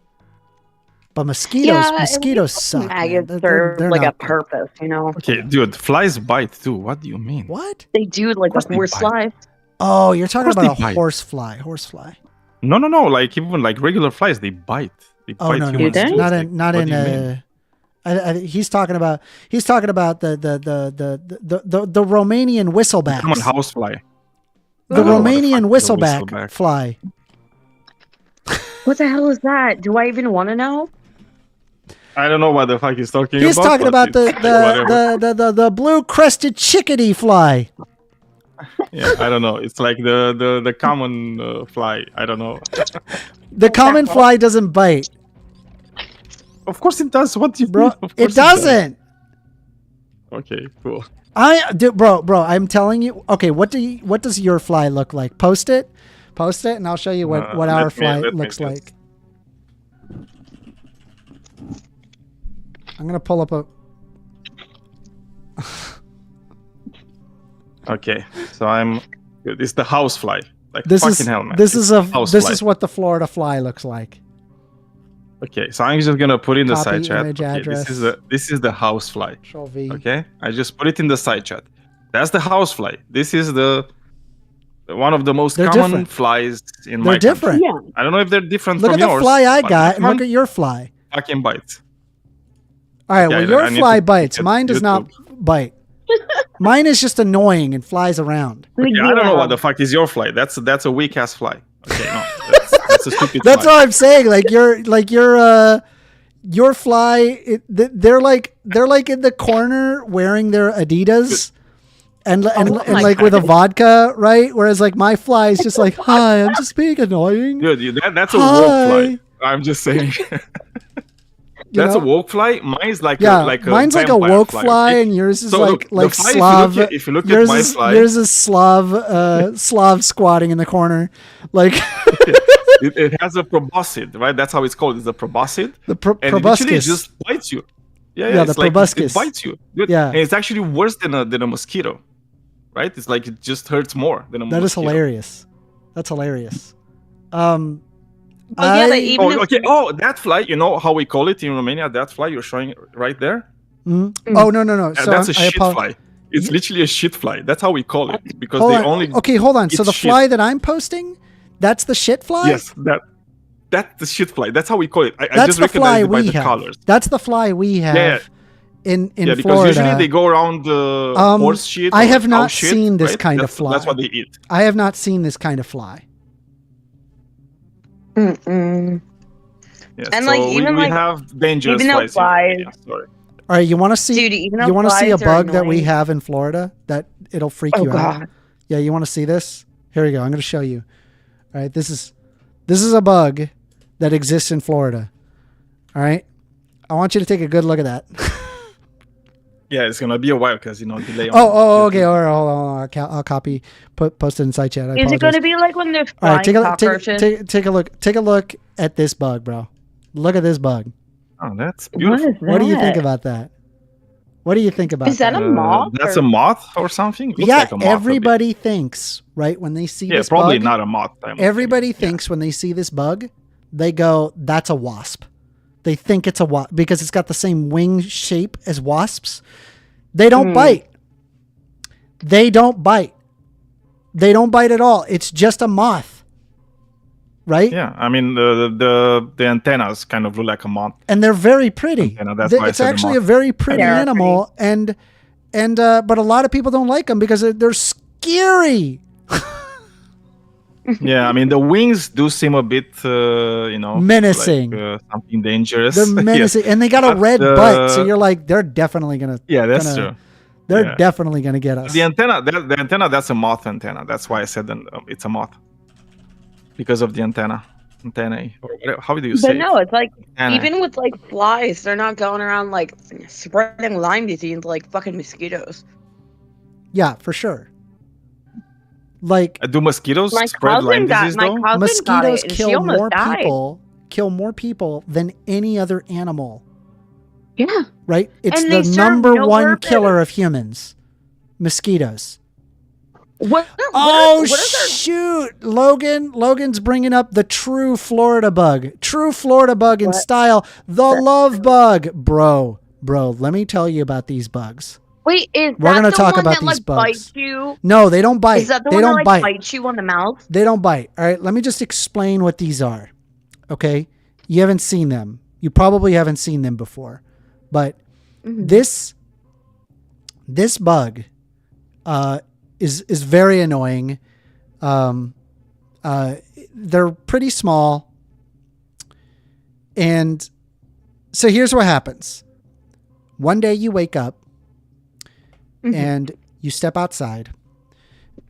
But mosquitoes suck. Maggots serve like a purpose, Okay, dude, flies bite too. What do you mean? What? They do, like a horse fly. Oh, you're talking about a horsefly. Horsefly. No. Like even like regular flies, they bite. They bite no. humans. Not in. He's talking about the Romanian whistleback. Common housefly. The Romanian whistleback fly. What the hell is that? Do I even want to know? I don't know what the fuck he's talking about. He's talking about the blue crested chickadee fly. Yeah, I don't know. It's like the common fly. I don't know. The common fly doesn't bite. Of course it does. What do you Bro? mean? It doesn't. Okay, cool. Bro, I'm telling you. Okay, what does your fly look like? Post it, and I'll show you what our fly looks like. I'm gonna pull up a. Okay, so it's the house fly. Like This fucking is hell, man. this It's is a house this fly. is what the Florida fly looks like. Okay, so I'm just gonna put in the Copy, side chat. image, Okay, address. this is the house fly. Control V. Okay, I just put it in the side chat. That's the house fly. This is the one of the most They're common different. flies in They're my different. country. I don't know if they're different Look from at the yours. fly I but got, this and look one at your fly. fucking bites. All right, Okay, well, I your need fly to bites. get Mine does not bite. Mine is just annoying and flies around. Okay, I don't know what the fuck is your fly. That's a weak ass fly. Okay, no, that's a stupid That's fly. all I'm saying. Your fly. They're like in the corner wearing their Adidas. And like with a vodka, right? Whereas like my fly is just like, hi, I'm just being annoying. Dude, that's a Hi. woke fly. I'm just saying. That's know? a woke fly. Mine's like Yeah, a mine's like a vampire woke fly, okay? and yours is So like look, the fly, Slav. If you look at yours my is, fly, yours is Slav, Slav squatting in the corner, like it has a proboscis, right? That's how it's called. It's a proboscis. the And it literally proboscis. just bites you. Yeah, it's the like proboscis. it bites you. Dude. Yeah. And it's actually worse than a mosquito, right? It's like it just hurts more than a mosquito. That is hilarious. That's hilarious. Oh, yeah, but even if Okay. Oh, that fly. You know how we call it in Romania? That fly you're showing right there. Oh no. And So that's a I shit fly. It's literally a shit fly. That's how we call it because Hold they on. only. Okay, hold on. So eat the shit. fly that I'm posting, that's the shit fly. Yes, that's the shit fly. That's how we call it. I That's just the fly recognize it by we the have. colors. That's the fly we have Yeah. in Yeah, because Florida. usually they go around the horse shit. I or have cow not shit, seen this right? kind of That's fly. what they eat. I have not seen this kind of fly. Mm-mm. Yeah, And, so like, even, we like, have dangerous even though flies. flies- Sorry. All right, you want to see? Dude, even though you want to see a flies are bug that we annoying- have in Florida that it'll freak Oh you out? god. Yeah, you want to see this? Here we go. I'm going to show you. All right, this is a bug that exists in Florida. All right, I want you to take a good look at that. Yeah, it's gonna be a while because delay. On Okay. All right, hold on. I'll copy, post it in side chat. I Is it apologize. going to be like when there's All flying right, take cockroaches? a look. Take a look at this bug, bro. Look at this bug. Oh, that's What beautiful. is that? What do you think about that? What do you think about Is that that? a moth? That's or- a moth or something. Looks Yeah, like a moth a bit. everybody thinks, right, when they see Yeah, this probably bug, not a moth. everybody thinks when they see this bug, they go, that's a wasp. They think it's a wasp because it's got the same wing shape as wasps. They don't bite. They don't bite. They don't bite at all. It's just a moth. Right? Yeah, I mean the antennas kind of look like a moth. And they're very pretty. Antenna, that's why I It's said a actually a moth. very pretty They're animal, and but a lot of people don't like them because they're scary. Yeah, I mean the wings do seem a bit, Menacing. like, something dangerous. They're menacing, and they got a But red the- butt, so you're like, they're definitely gonna. Yeah, that's gonna- true. They're Yeah. definitely gonna get us. The antenna, that's a moth antenna. That's why I said it's a moth because of the antennae. Or whatever. How do you say? But no, it's like Antennae. even with like flies, they're not going around like spreading Lyme disease like fucking mosquitoes. Yeah, for sure. Like Do mosquitoes My spread Lyme cousin got disease my though? cousin got mosquitoes it, and she kill almost more died. people than any other animal. Yeah. Right? It's And they the serve number no one purpose. killer of humans. Mosquitoes. What Oh is their shoot, Logan's bringing up the true Florida bug in What? style, the love bug. Bro, let me tell you about these bugs. Wait, is We're that gonna the talk one about that these like bugs. bites you? No, they don't bite. Is that the They one don't that bite. like bites you on the mouth? They don't bite. All right, let me just explain what these are. Okay? You haven't seen them. You probably haven't seen them before. But this bug is very annoying. They're pretty small. And so here's what happens. One day you wake up and you step outside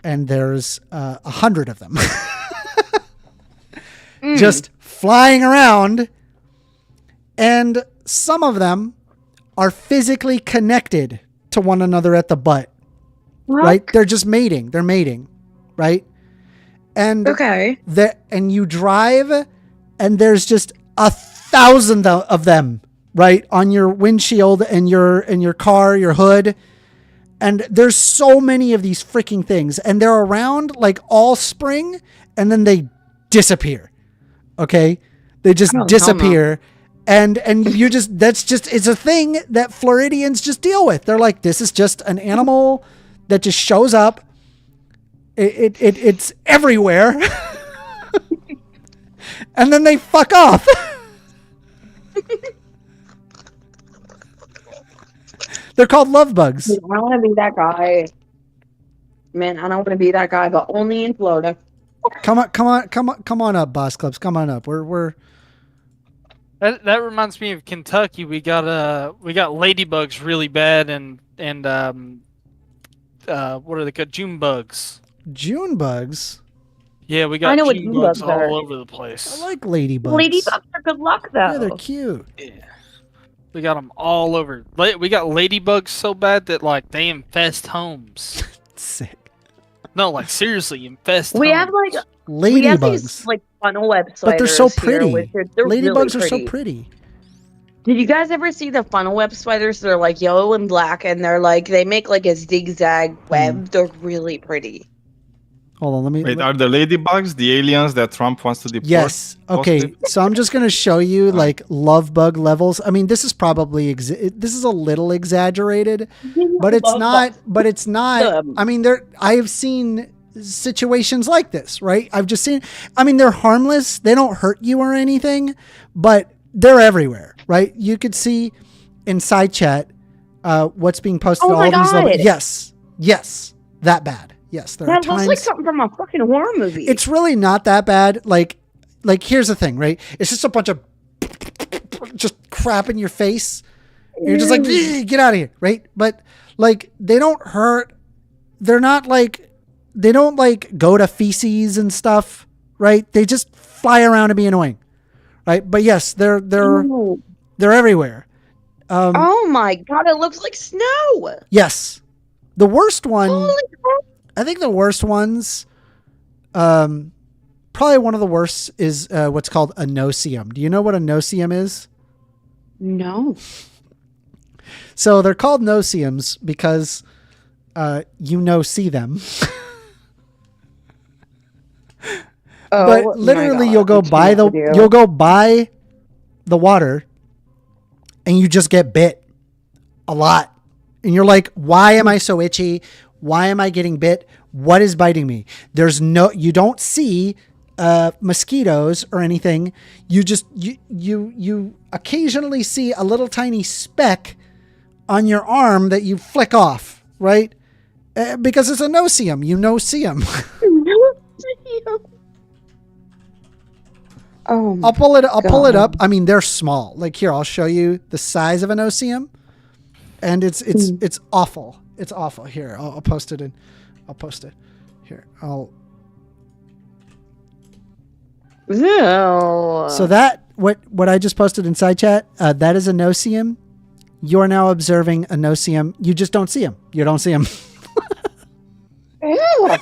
and there's 100 of them just flying around, and some of them are physically connected to one another at the butt. right? They're just mating. They're mating, right? And Okay. and you drive, and there's just 1,000 of them, right, on your windshield and your car, your hood. And there's so many of these freaking things, and they're around like all spring, and then they disappear. Okay, they just Oh, disappear, and you just it's a thing that Floridians just deal with. They're like, this is just an animal that just shows up. It's everywhere, and then they fuck off. They're called love bugs. I don't want to be that guy. Man, I don't want to be that guy, but only in Florida. Come on up, Boss Clubs. Come on up. We're That reminds me of Kentucky. We got ladybugs really bad, and what are they called? June bugs. June bugs. Yeah, we got I know what June June bugs bugs are. all over the place. I like ladybugs. Ladybugs are good luck, though. Yeah, they're cute. Yeah. We got them all over. We got ladybugs so bad that like they infest homes. Sick. No, like seriously, infest. We homes. have like we have these Ladybugs. like funnel web spiders. But they're so here, pretty. which they're really Ladybugs are so pretty. pretty. Did you guys ever see the funnel web spiders? They're like yellow and black, and they're like they make like a zigzag web. They're really pretty. Hold on, let me. Wait, are the ladybugs the aliens that Trump wants to deport? Yes. Okay. Mostly? So I'm just going to show you like love bug levels. I mean, this is probably this is a little exaggerated, but it's Love not. bugs. But it's not. I mean, I have seen situations like this, right? I've just seen. I mean, they're harmless. They don't hurt you or anything, but they're everywhere, right? You could see in side chat what's being posted. Oh my all these God. Yes, that bad. Yes, there are That looks times. like something from a fucking horror movie. It's really not that bad. Like here's the thing, right? It's just a bunch of just crap in your face. You're just like, get out of here, right? But like they don't hurt. They're not like they don't like go to feces and stuff, right? They just fly around and be annoying, right? But yes, they're Ooh. everywhere. Oh my God! It looks like snow. Yes, the worst one. Holy crap. I think the worst ones, probably one of the worst is what's called a no-see-em. Do you know what a no-see-em is? No. So they're called no-see-ems because see them. Oh, But my literally God. you'll go I by can't with you. you'll go by the water and you just get bit a lot. And you're like, why am I so itchy? Why am I getting bit? What is biting me? You don't see mosquitoes or anything. You just, you occasionally see a little tiny speck on your arm that you flick off, right? Because it's a no-see-em. You no-see-em. Oh, I'll pull it God. up. I mean, they're small. Like here, I'll show you the size of an no-see-em. And it's awful. It's awful. Here, I'll post it I'll post it. Here, Ew. So that what I just posted in side chat, that is a no-see-em. You're now observing a no-see-em. You just don't see him. You don't see him. Ew.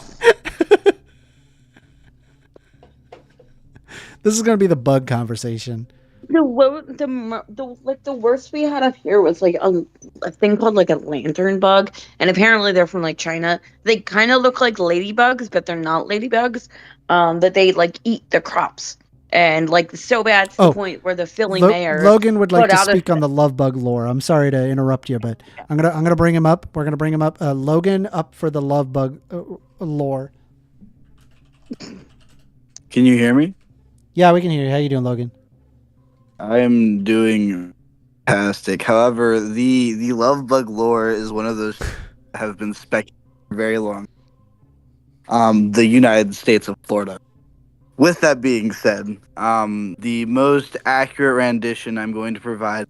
This is going to be the bug conversation. The worst we had up here was like a thing called like a lantern bug, and apparently they're from like China. They kind of look like ladybugs, but they're not ladybugs. That they like eat the crops, and like so bad to the point where the Philly mayor Logan would like put to out a- speak on the love bug lore. I'm sorry to interrupt you, but I'm gonna bring him up. We're gonna bring him up. Logan up for the love bug lore. Can you hear me? Yeah, we can hear you. How you doing, Logan? I am doing fantastic. However, the love bug lore is one of those that have been speculated for very long. The United States of Florida. With that being said, the most accurate rendition I'm going to provide,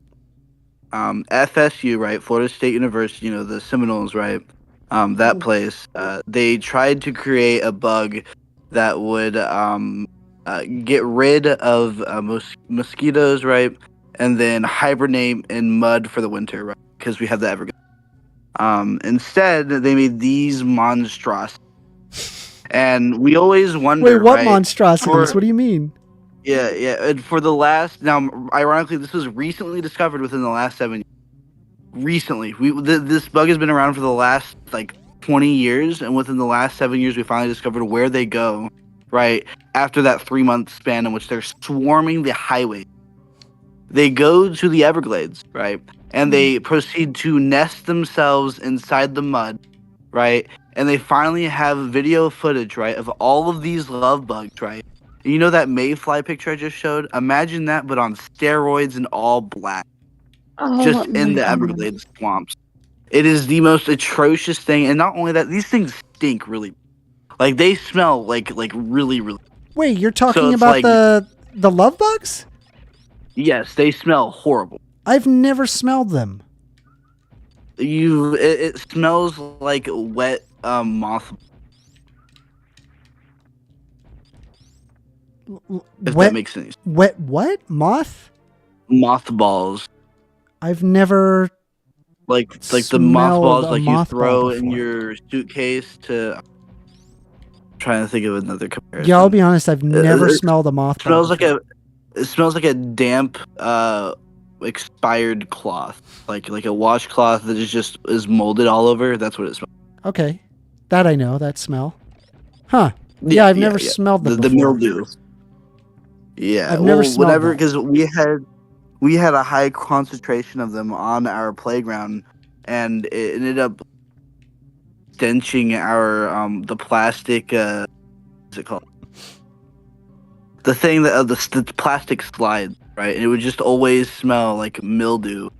FSU, right, Florida State University, you know, the Seminoles, right, that place, they tried to create a bug that would get rid of mosquitoes, right, and then hibernate in mud for the winter, right, because we have the Everglades. Instead, they made these monstrosities. And we always wonder, Wait, what right? monstrosities? What do you mean? Yeah. And for the last, now, ironically, this was recently discovered within the last 7 years. Recently, this bug has been around for the last like 20 years, and within the last 7 years, we finally discovered where they go. Right after that 3-month span in which they're swarming the highway, they go to the Everglades, right, and they proceed to nest themselves inside the mud, right, and they finally have video footage, right, of all of these love bugs, right. And you know that mayfly picture I just showed? Imagine that, but on steroids and all black, Oh just in my the god. Everglades swamps. It is the most atrocious thing, and not only that, these things stink really. Like they smell like really really. Wait, you're So talking it's about like the love bugs? yes, they smell horrible. I've never smelled them. It smells like wet moth. If that Wet, makes sense. wet what? Moth? Mothballs. I've never Like the smelled mothballs a like you mothball throw in before. your suitcase to. I'm trying to think of another comparison. Yeah, I'll be honest. I've never it smelled a mothball. smells like before. it smells like a damp expired cloth, like a washcloth that is molded all over. That's what it smells. Okay, that I know. That smell. Huh? Yeah, I've never smelled them the before. mildew. Yeah, I've never smelled whenever that. because we had a high concentration of them on our playground, and it ended up stenching our the plastic. What's it called? The thing that the plastic slide, right? And it would just always smell like mildew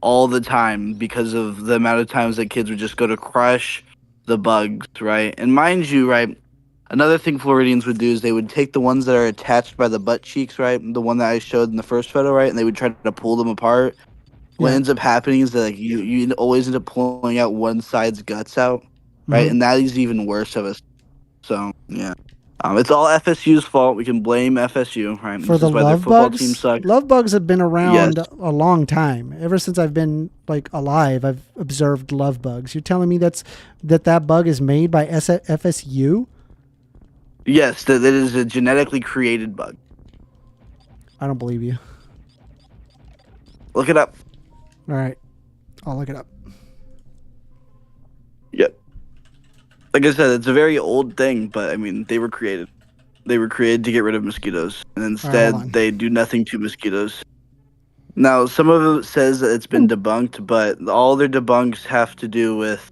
all the time because of the amount of times that kids would just go to crush the bugs, right? And mind you, right, another thing Floridians would do is they would take the ones that are attached by the butt cheeks, right, the one that I showed in the first photo, right, and they would try to pull them apart. What Yeah. ends up happening is that like you always end up pulling out one side's guts out, right, Mhm. and that is even worse of us. So yeah. It's all FSU's fault. We can blame FSU, right? For This the is why their love football team bugs, sucks. love bugs have been Yes. around a long time. Ever since I've been like alive, I've observed love bugs. You're telling me that bug is made by FSU? Yes, that is a genetically created bug. I don't believe you. Look it up. All right, I'll look it up. Yep. Like I said, it's a very old thing, but I mean, they were created. They were created to get rid of mosquitoes, and instead hold on. they do nothing to mosquitoes. Now, some of it says that it's been debunked, but all their debunks have to do with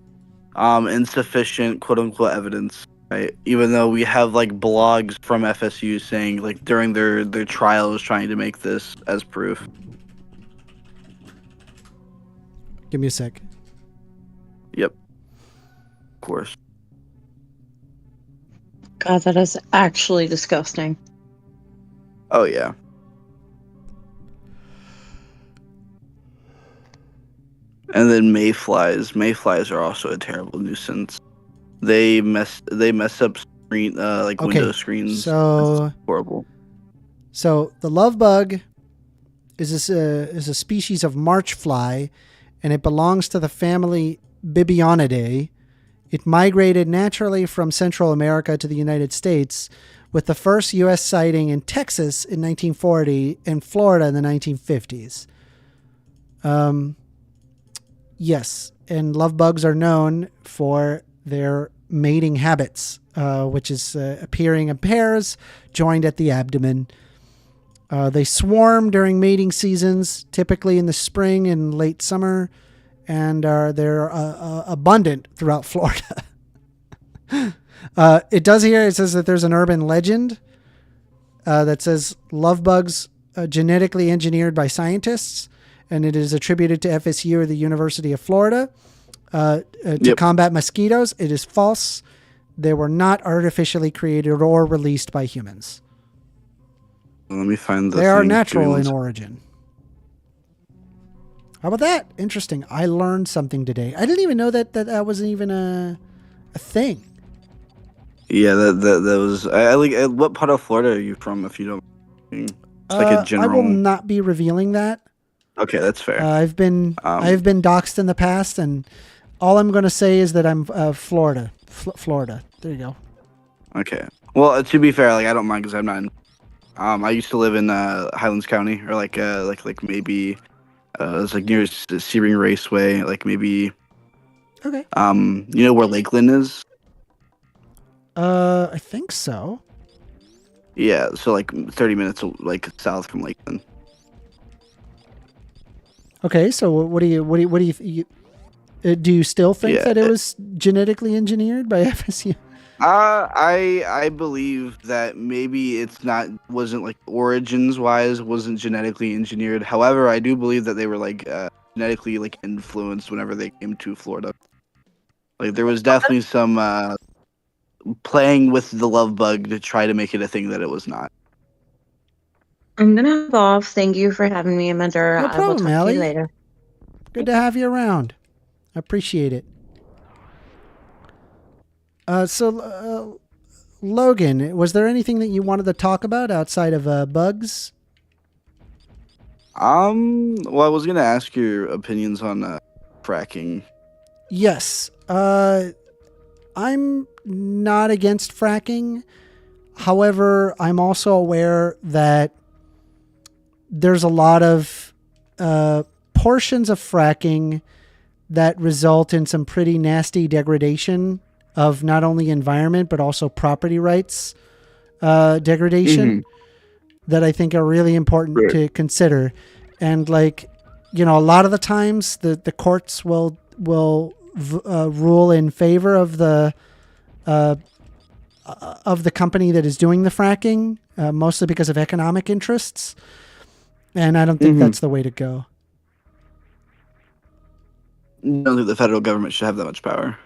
insufficient quote unquote evidence. Right? Even though we have like blogs from FSU saying like during their trials trying to make this as proof. Give me a sec. Yep. Of course. God, that is actually disgusting. Oh yeah. And then mayflies. Mayflies are also a terrible nuisance. They mess up screen like Okay, window screens. so- It's horrible. So the love bug is a species of march fly, and it belongs to the family Bibionidae. It migrated naturally from Central America to the United States, with the first U.S. sighting in Texas in 1940 and Florida in the 1950s. Yes, and love bugs are known for their mating habits, which is appearing in pairs joined at the abdomen. They swarm during mating seasons, typically in the spring and late summer, and they're abundant throughout Florida. It says that there's an urban legend that says love bugs genetically engineered by scientists, and it is attributed to FSU or the University of Florida to combat mosquitoes. It is false. They were not artificially created or released by humans. Let me find the They are thing. natural in Give me origin. How about that? Interesting. I learned something today. I didn't even know that wasn't even a thing. Yeah, that was. I like. What part of Florida are you from? If you don't, it's like a general. I will not be revealing that. Okay, that's fair. I've been doxxed in the past, and all I'm going to say is that I'm Florida. Florida. There you go. Okay. Well, to be fair, like I don't mind because I'm not. I used to live in Highlands County, or like maybe it's like near Sebring Raceway, like maybe Okay. you know where Lakeland is? I think so. Yeah, so like 30 minutes like south from Lakeland. Okay, so what do you still think Yeah. that it was genetically engineered by FSU? I believe that maybe it's not wasn't like origins wise wasn't genetically engineered. However, I do believe that they were like genetically like influenced whenever they came to Florida. Like there was definitely some playing with the love bug to try to make it a thing that it was not. I'm gonna hop off. Thank you for having me, Amender. No I will problem, talk to Allie. you later. Good to have you around. I appreciate it. Logan, was there anything that you wanted to talk about outside of bugs? Well, I was gonna ask your opinions on fracking. Yes. I'm not against fracking. However, I'm also aware that there's a lot of portions of fracking that result in some pretty nasty degradation of not only environment but also property rights degradation that I think are really important to consider. And like, you know, a lot of the times the courts will rule in favor of the company that is doing the fracking, mostly because of economic interests. And I don't think that's the way to go. I don't think the federal government should have that much power.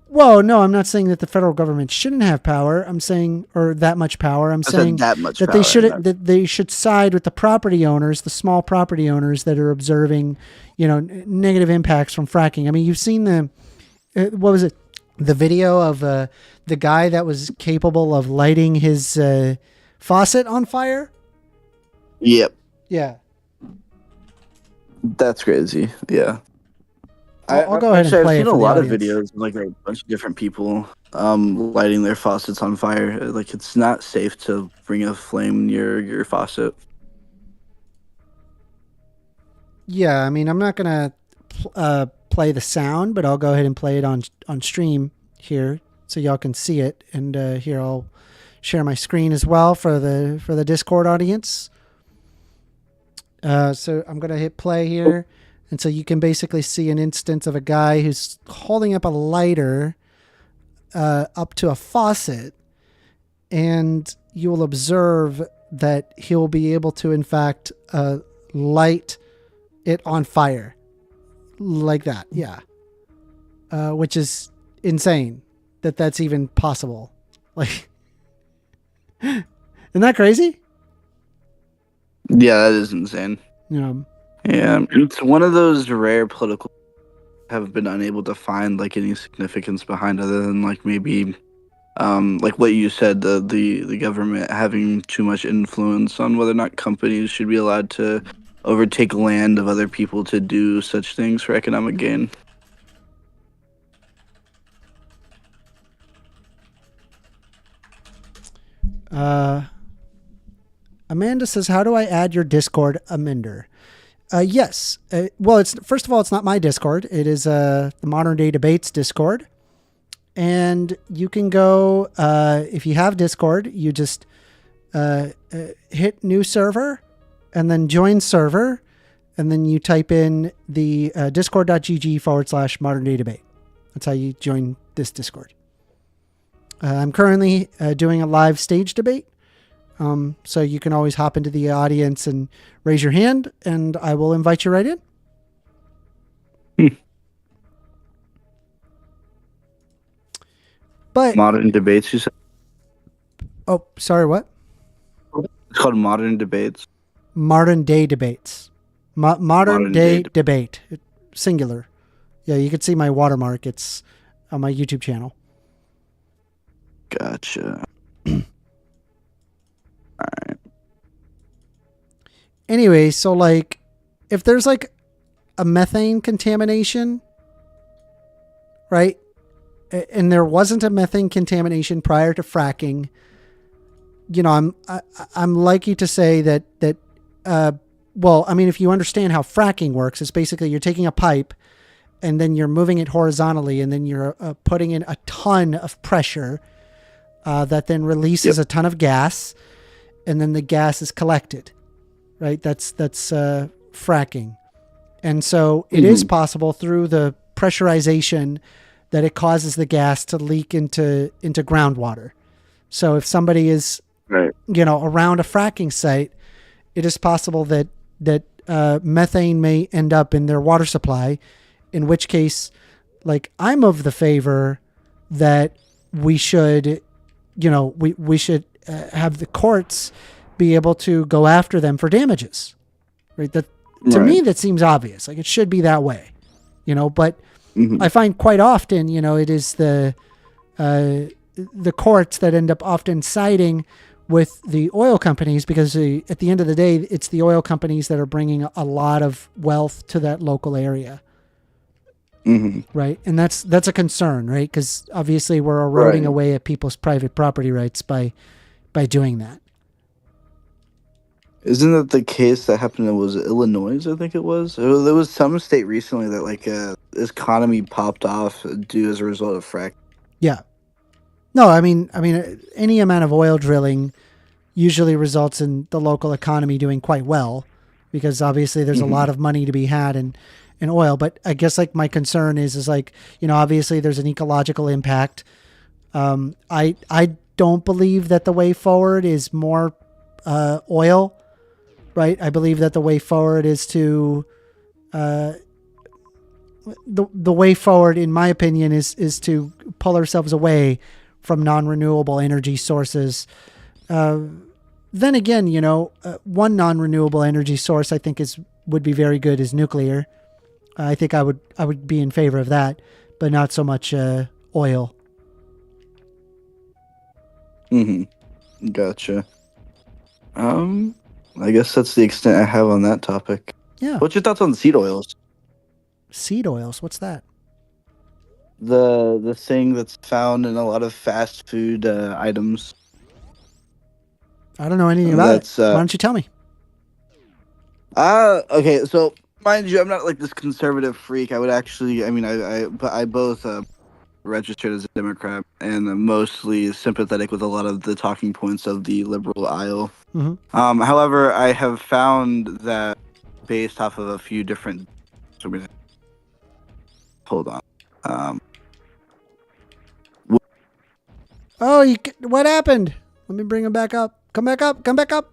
Well, no, I'm not saying that the federal government shouldn't have power. I'm saying, or that much power. I'm saying that much that power, they should that they should side with the property owners, the small property owners that are observing, you know, negative impacts from fracking. I mean, you've seen the what was it? The video of the guy that was capable of lighting his faucet on fire. Yep. Yeah. That's crazy. Yeah. I'll go ahead and play I've it seen for a the lot of audience. videos, like a bunch of different people lighting their faucets on fire. Like it's not safe to bring a flame near your faucet. Yeah, I mean, I'm not gonna play the sound, but I'll go ahead and play it on stream here, so y'all can see it. And here I'll share my screen as well for the Discord audience. So I'm gonna hit play here, and so you can basically see an instance of a guy who's holding up a lighter up to a faucet, and you will observe that he will be able to, in fact, light it on fire like that. Yeah. Which is insane that that's even possible. Like, isn't that crazy? Yeah, that is insane. Yeah. Yeah, it's one of those rare political have been unable to find like any significance behind, other than like maybe like what you said, the government having too much influence on whether or not companies should be allowed to overtake land of other people to do such things for economic gain. Amanda says, "How do I add your Discord, Amender?" Yes. Well, it's first of all, it's not my Discord. It is the Modern Day Debates Discord, and you can go if you have Discord, you just hit new server, and then join server, and then you type in the discord.gg/Modern Day Debate. That's how you join this Discord. I'm currently doing a live stage debate. So you can always hop into the audience and raise your hand, and I will invite you right in. But Modern Debates, you said? Oh, sorry, what? It's called Modern Debates. Modern Day Debates. Modern Day Debate. Singular. Yeah, you can see my watermark. It's on my YouTube channel. Gotcha. Alright. Anyway, so like if there's like a methane contamination right? And there wasn't a methane contamination prior to fracking, I'm likely to say that well, I mean, if you understand how fracking works, it's basically you're taking a pipe and then you're moving it horizontally, and then you're putting in a ton of pressure that then releases a ton of gas, and then the gas is collected, right? That's fracking. And so it is possible through the pressurization that it causes the gas to leak into groundwater. So if somebody is, around a fracking site, it is possible that methane may end up in their water supply, in which case, like, I'm of the favor that we should, we should have the courts be able to go after them for damages, right? That, to me, that seems obvious. Like, it should be that way, but I find quite often, it is the courts that end up often siding with the oil companies, because at the end of the day, it's the oil companies that are bringing a lot of wealth to that local area. Right. And that's a concern, right? Because obviously we're eroding away at people's private property rights by doing that. Isn't that the case that happened in, was it Illinois, I think it was? There was some state recently that like this economy popped off due as a result of frack. Yeah. No, I mean any amount of oil drilling usually results in the local economy doing quite well, because obviously there's a lot of money to be had in oil. But I guess like my concern is like, obviously there's an ecological impact. I don't believe that the way forward is more oil, right? I believe that the way forward is to the way forward, in my opinion, is to pull ourselves away from non-renewable energy sources. Then again, one non-renewable energy source I think would be very good is nuclear. I think I would be in favor of that, but not so much oil. Gotcha. I guess that's the extent I have on that topic. Yeah. What's your thoughts on seed oils? Seed oils? What's that? The thing that's found in a lot of fast food items. I don't know anything about it. Why don't you tell me? Okay, so mind you, I'm not like this conservative freak. I would actually, I both registered as a Democrat and mostly sympathetic with a lot of the talking points of the liberal aisle. However, I have found that based off of a few different. Hold on. Oh, what happened? Let me bring him back up. Come back up. Come back up.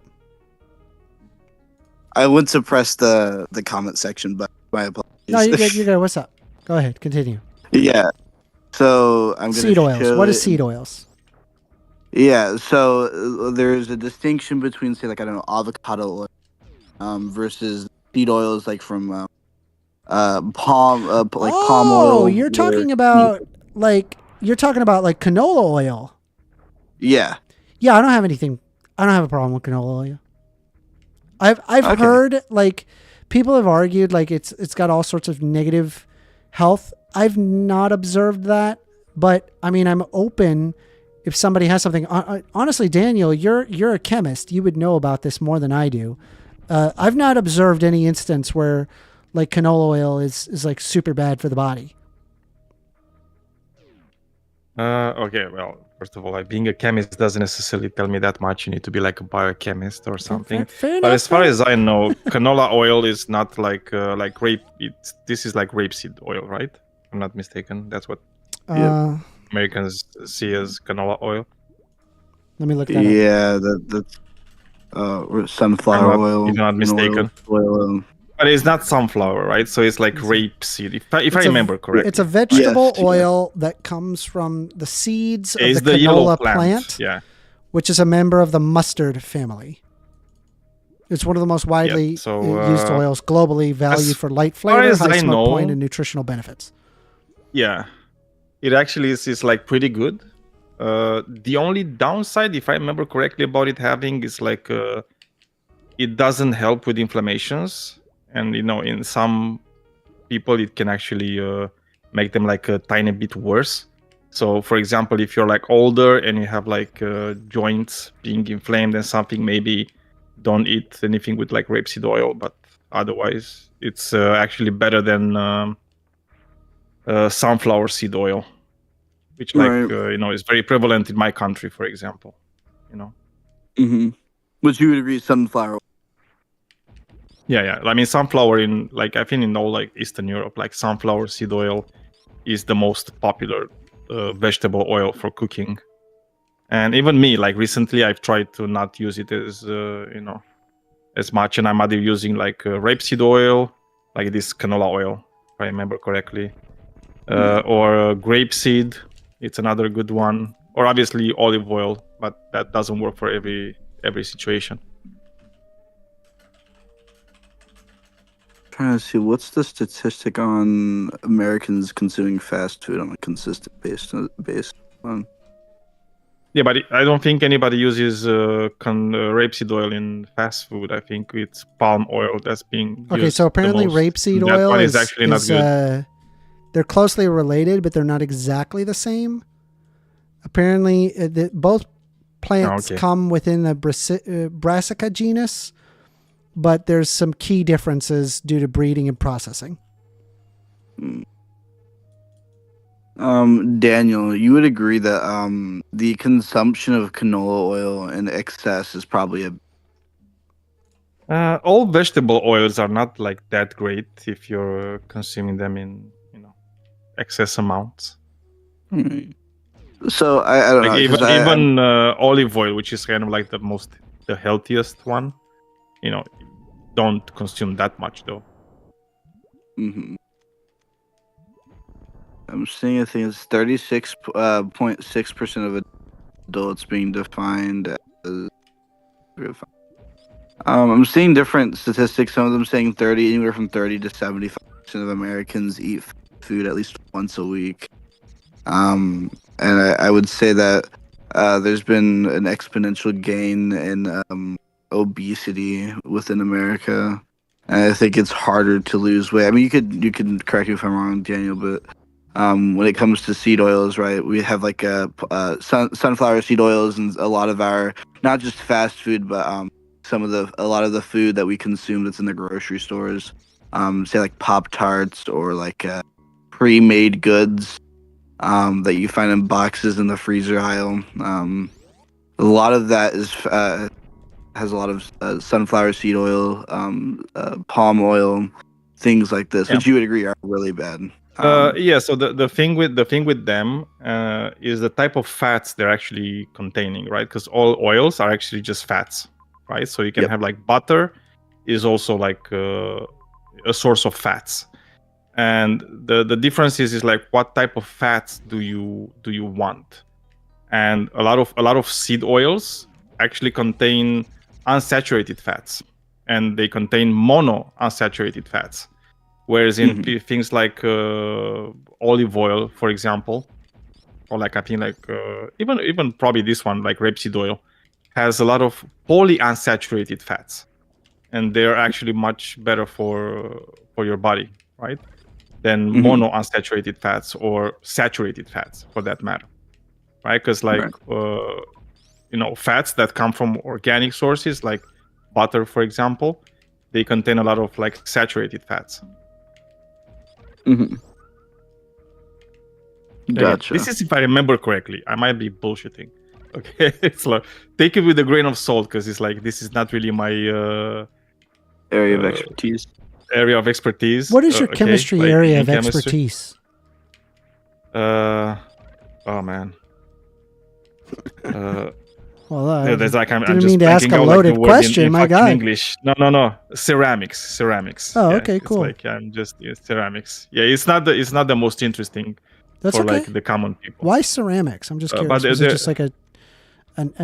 I went to press the comment section, but my apologies. No, you're good. You're good. What's up? Go ahead. Continue. Yeah. So I'm going to seed oils. What is seed oils? Yeah. So there's a distinction between, say, like, I don't know, avocado oil versus seed oils like from palm palm oil. Oh, you're talking about like canola oil. Yeah. Yeah, I don't have a problem with canola oil. I've heard like people have argued like it's got all sorts of negative health. I've not observed that, but I mean, I'm open if somebody has something. Honestly, Daniel, you're a chemist. You would know about this more than I do. I've not observed any instance where like canola oil is like super bad for the body. Okay, well, first of all, like, being a chemist doesn't necessarily tell me that much. You need to be like a biochemist or something. Fair enough, but as far as I know, canola oil is not like rape. This is like rapeseed oil, right? If I'm not mistaken. That's what Americans see as canola oil. Let me look that up. Yeah, that's sunflower oil. If I'm not mistaken. Oil. But it's not sunflower, right? So it's like rapeseed, if I remember correctly. It's a vegetable oil that comes from the seeds of the canola plant, which is a member of the mustard family. It's one of the most widely used oils globally, valued for light flavor, high smoke point, and nutritional benefits. Yeah, it actually is like pretty good. The only downside, if I remember correctly, about it having is like it doesn't help with inflammations. And in some people it can actually make them like a tiny bit worse. So, for example, if you're like older and you have like joints being inflamed and something, maybe don't eat anything with like rapeseed oil. But otherwise, it's actually better than sunflower seed oil, which like Right. is very prevalent in my country, for example. Mm-hmm. Which you would agree, sunflower. Yeah. I mean, sunflower in like I think in all like Eastern Europe, like sunflower seed oil is the most popular vegetable oil for cooking. And even me, like recently, I've tried to not use it as as much, and I'm either using like rapeseed oil, like this canola oil, if I remember correctly, or grapeseed. It's another good one, or obviously olive oil, but that doesn't work for every situation. Trying to see what's the statistic on Americans consuming fast food on a consistent basis. Yeah, but I don't think anybody uses rapeseed oil in fast food. I think it's palm oil that's being used. Okay, so apparently the most. rapeseed That oil one is actually not good. They're closely related, but they're not exactly the same. Apparently, both plants come within the Brassica genus, but there's some key differences due to breeding and processing. Daniel, you would agree that the consumption of canola oil in excess is probably all vegetable oils are not like that great if you're consuming them in excess amounts. So I don't like know. Even olive oil, which is kind of like the healthiest one, don't consume that much though. Mm-hmm. I'm seeing a thing. It's 36.6% of adults being defined as. I'm seeing different statistics. Some of them saying anywhere from 30 to 75% of Americans eat food at least once a week. And I would say that there's been an exponential gain in obesity within America. And I think it's harder to lose weight. I mean, you can correct me if I'm wrong, Daniel, but when it comes to seed oils, right, we have like sunflower seed oils, and a lot of our not just fast food, but a lot of the food that we consume that's in the grocery stores, say like Pop-Tarts or like pre-made goods that you find in boxes in the freezer aisle. A lot of that has a lot of sunflower seed oil, palm oil, things like this, which you would agree are really bad. Yeah. So the thing with them is the type of fats they're actually containing, right? Because all oils are actually just fats, right? So you can have like butter is also like a source of fats, and the difference is like what type of fats do you want? And a lot of seed oils actually contain unsaturated fats, and they contain mono unsaturated fats. Whereas in things like olive oil, for example, or like I think like even probably this one, like rapeseed oil, has a lot of polyunsaturated fats, and they're actually much better for your body, right? Than mono unsaturated fats or saturated fats, for that matter, right? Because like fats that come from organic sources, like butter, for example, they contain a lot of like saturated fats. Gotcha. This is if I remember correctly. I might be bullshitting. Okay, it's like take it with a grain of salt, because it's like this is not really my area of expertise. What is your chemistry area of expertise? Oh man. Well, I there's like I'm didn't just mean to ask a loaded question. in My God. English. No. Ceramics. Oh, okay, it's cool. Like I'm just ceramics. Yeah, it's not the most interesting for like the common people. Why ceramics? I'm just curious. Was it just like a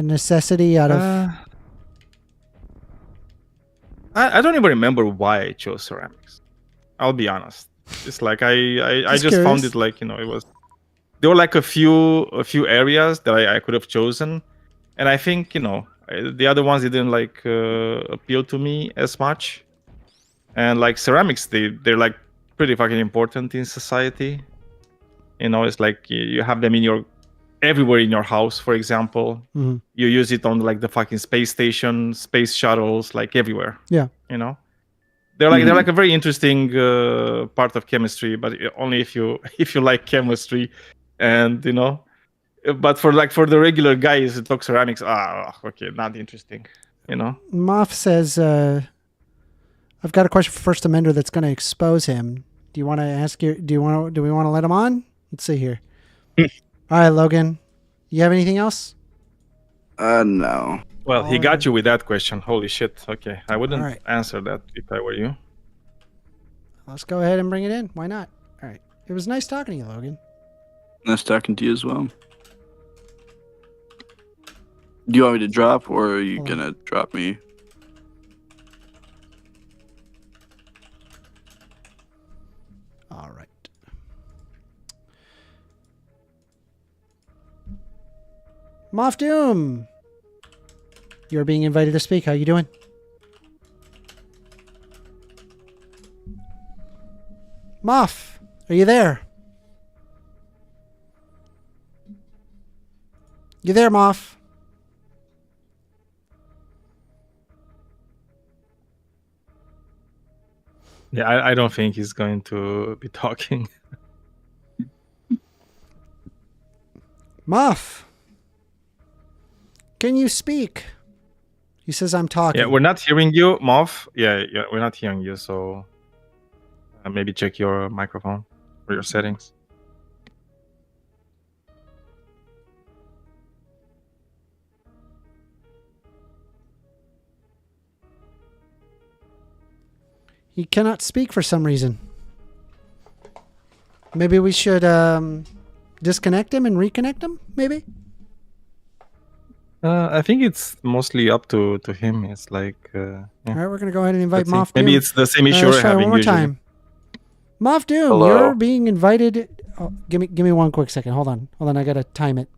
necessity out of? I don't even remember why I chose ceramics. I'll be honest. It's like I just found it like it was. There were like a few areas that I could have chosen, and I think the other ones didn't like appeal to me as much. And like ceramics, they're like pretty fucking important in society. It's like you have them everywhere in your house, for example. Mhm. You use it on like the fucking space station, space shuttles, like everywhere. Yeah. They're like a very interesting part of chemistry, but only if you if you like chemistry, and But for the regular guys, it looks ceramics. Okay, not interesting. Moff says, "I've got a question for First Amender that's going to expose him. Do you want to ask your? Do we want to let him on? Let's see here. All right, Logan, you have anything else? No. Well, he got Alright. you with that question. Holy shit. Okay, I wouldn't Alright. answer that if I were you. Let's go ahead and bring it in. Why not? All right. It was nice talking to you, Logan. Nice talking to you as well. Do you want me to drop, or are you Hold on. gonna drop me? All right. Moff Doom, you're being invited to speak. How you doing? Moff, are you there? You there, Moff? Yeah, I don't think he's going to be talking. Moff, can you speak? He says I'm talking. Yeah, we're not hearing you, Moff. Yeah, we're not hearing you. So maybe check your microphone or your settings. He cannot speak for some reason. Maybe we should disconnect him and reconnect him, maybe? I think it's mostly up to him. It's like, All right, we're going to go ahead and invite let's see. Moff Doom. Maybe it's the same issue Let's we're try having one more usually. time. Moff Doom, Hello. you're being invited. Oh, give me one quick second. Hold on. I got to time it.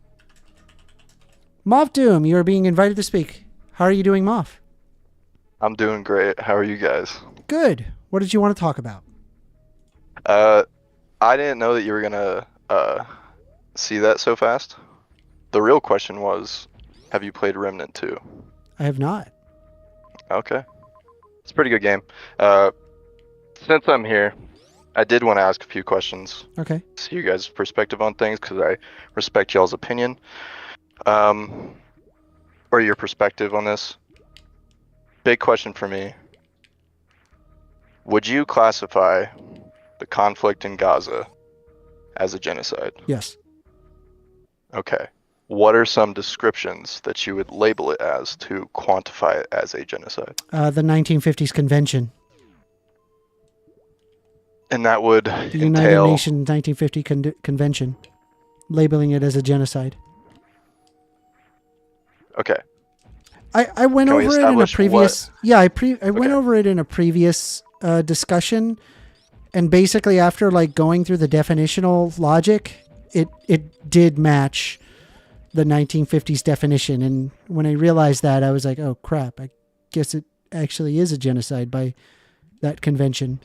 Moff Doom, you're being invited to speak. How are you doing, Moff? I'm doing great. How are you guys? Good. What did you want to talk about? I didn't know that you were gonna see that so fast. The real question was, have you played Remnant 2? I have not. Okay. It's a pretty good game. Since I'm here, I did want to ask a few questions. Okay. See you guys' perspective on things, because I respect y'all's opinion. Or your perspective on this. Big question for me. Would you classify the conflict in Gaza as a genocide? Yes. Okay. What are some descriptions that you would label it as to quantify it as a genocide? The 1950s convention. And that would The United entail... Nations 1950 convention. Labeling it as a genocide. Okay. I went Can we over it in a establish previous. what- Yeah, I went Okay. over it in a previous discussion, and basically after like going through the definitional logic, it did match the 1950s definition. And when I realized that, I was like, oh crap! I guess it actually is a genocide by that convention.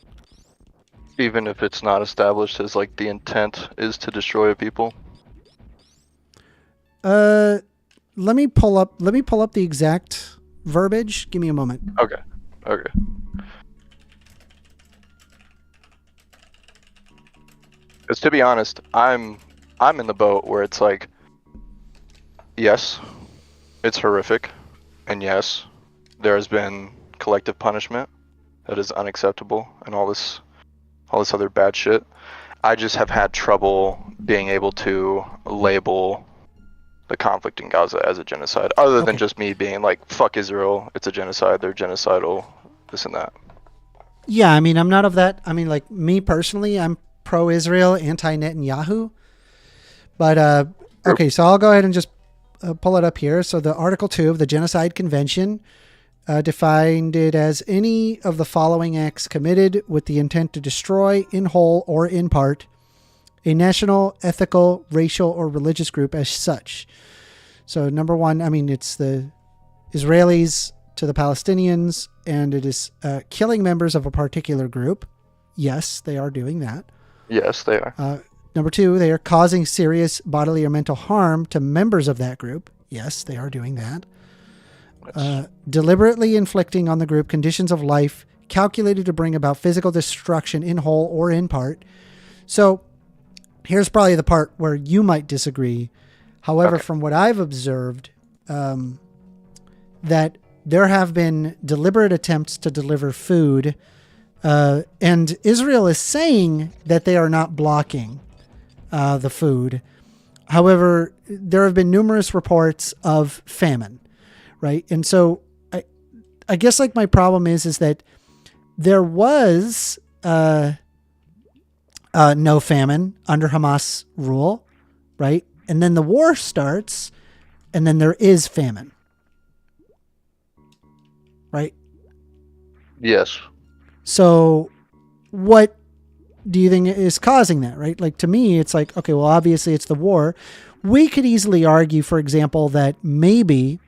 Even if it's not established as like the intent is to destroy a people? Let me pull up the exact verbiage. Give me a moment. Okay. Okay. Because to be honest, I'm in the boat where it's like, yes, it's horrific, and yes, there has been collective punishment that is unacceptable, and all this other bad shit. I just have had trouble being able to label the conflict in Gaza as a genocide, other than Okay. just me being like, fuck Israel, it's a genocide, they're genocidal, this and that. Yeah, I mean, I'm not of that. I mean, like me personally, I'm pro-Israel, anti-Netanyahu. But okay, so I'll go ahead and just pull it up here. So the Article 2 of the Genocide Convention defined it as any of the following acts committed with the intent to destroy, in whole or in part, a national, ethical, racial, or religious group as such. So number one, I mean, it's the Israelis to the Palestinians, and it is killing members of a particular group. Yes, they are doing that. Yes, they are. Number 2, they are causing serious bodily or mental harm to members of that group. Yes, they are doing that. Deliberately inflicting on the group conditions of life calculated to bring about physical destruction in whole or in part. So here's probably the part where you might disagree. However, from what I've observed, that there have been deliberate attempts to deliver food, and Israel is saying that they are not blocking the food. However, there have been numerous reports of famine, right? And so I guess like my problem is that there was no famine under Hamas rule, right? And then the war starts, and then there is famine, right? Yes. So what do you think is causing that, right? Like, to me, it's like, okay, well, obviously it's the war. We could easily argue, for example, that maybe,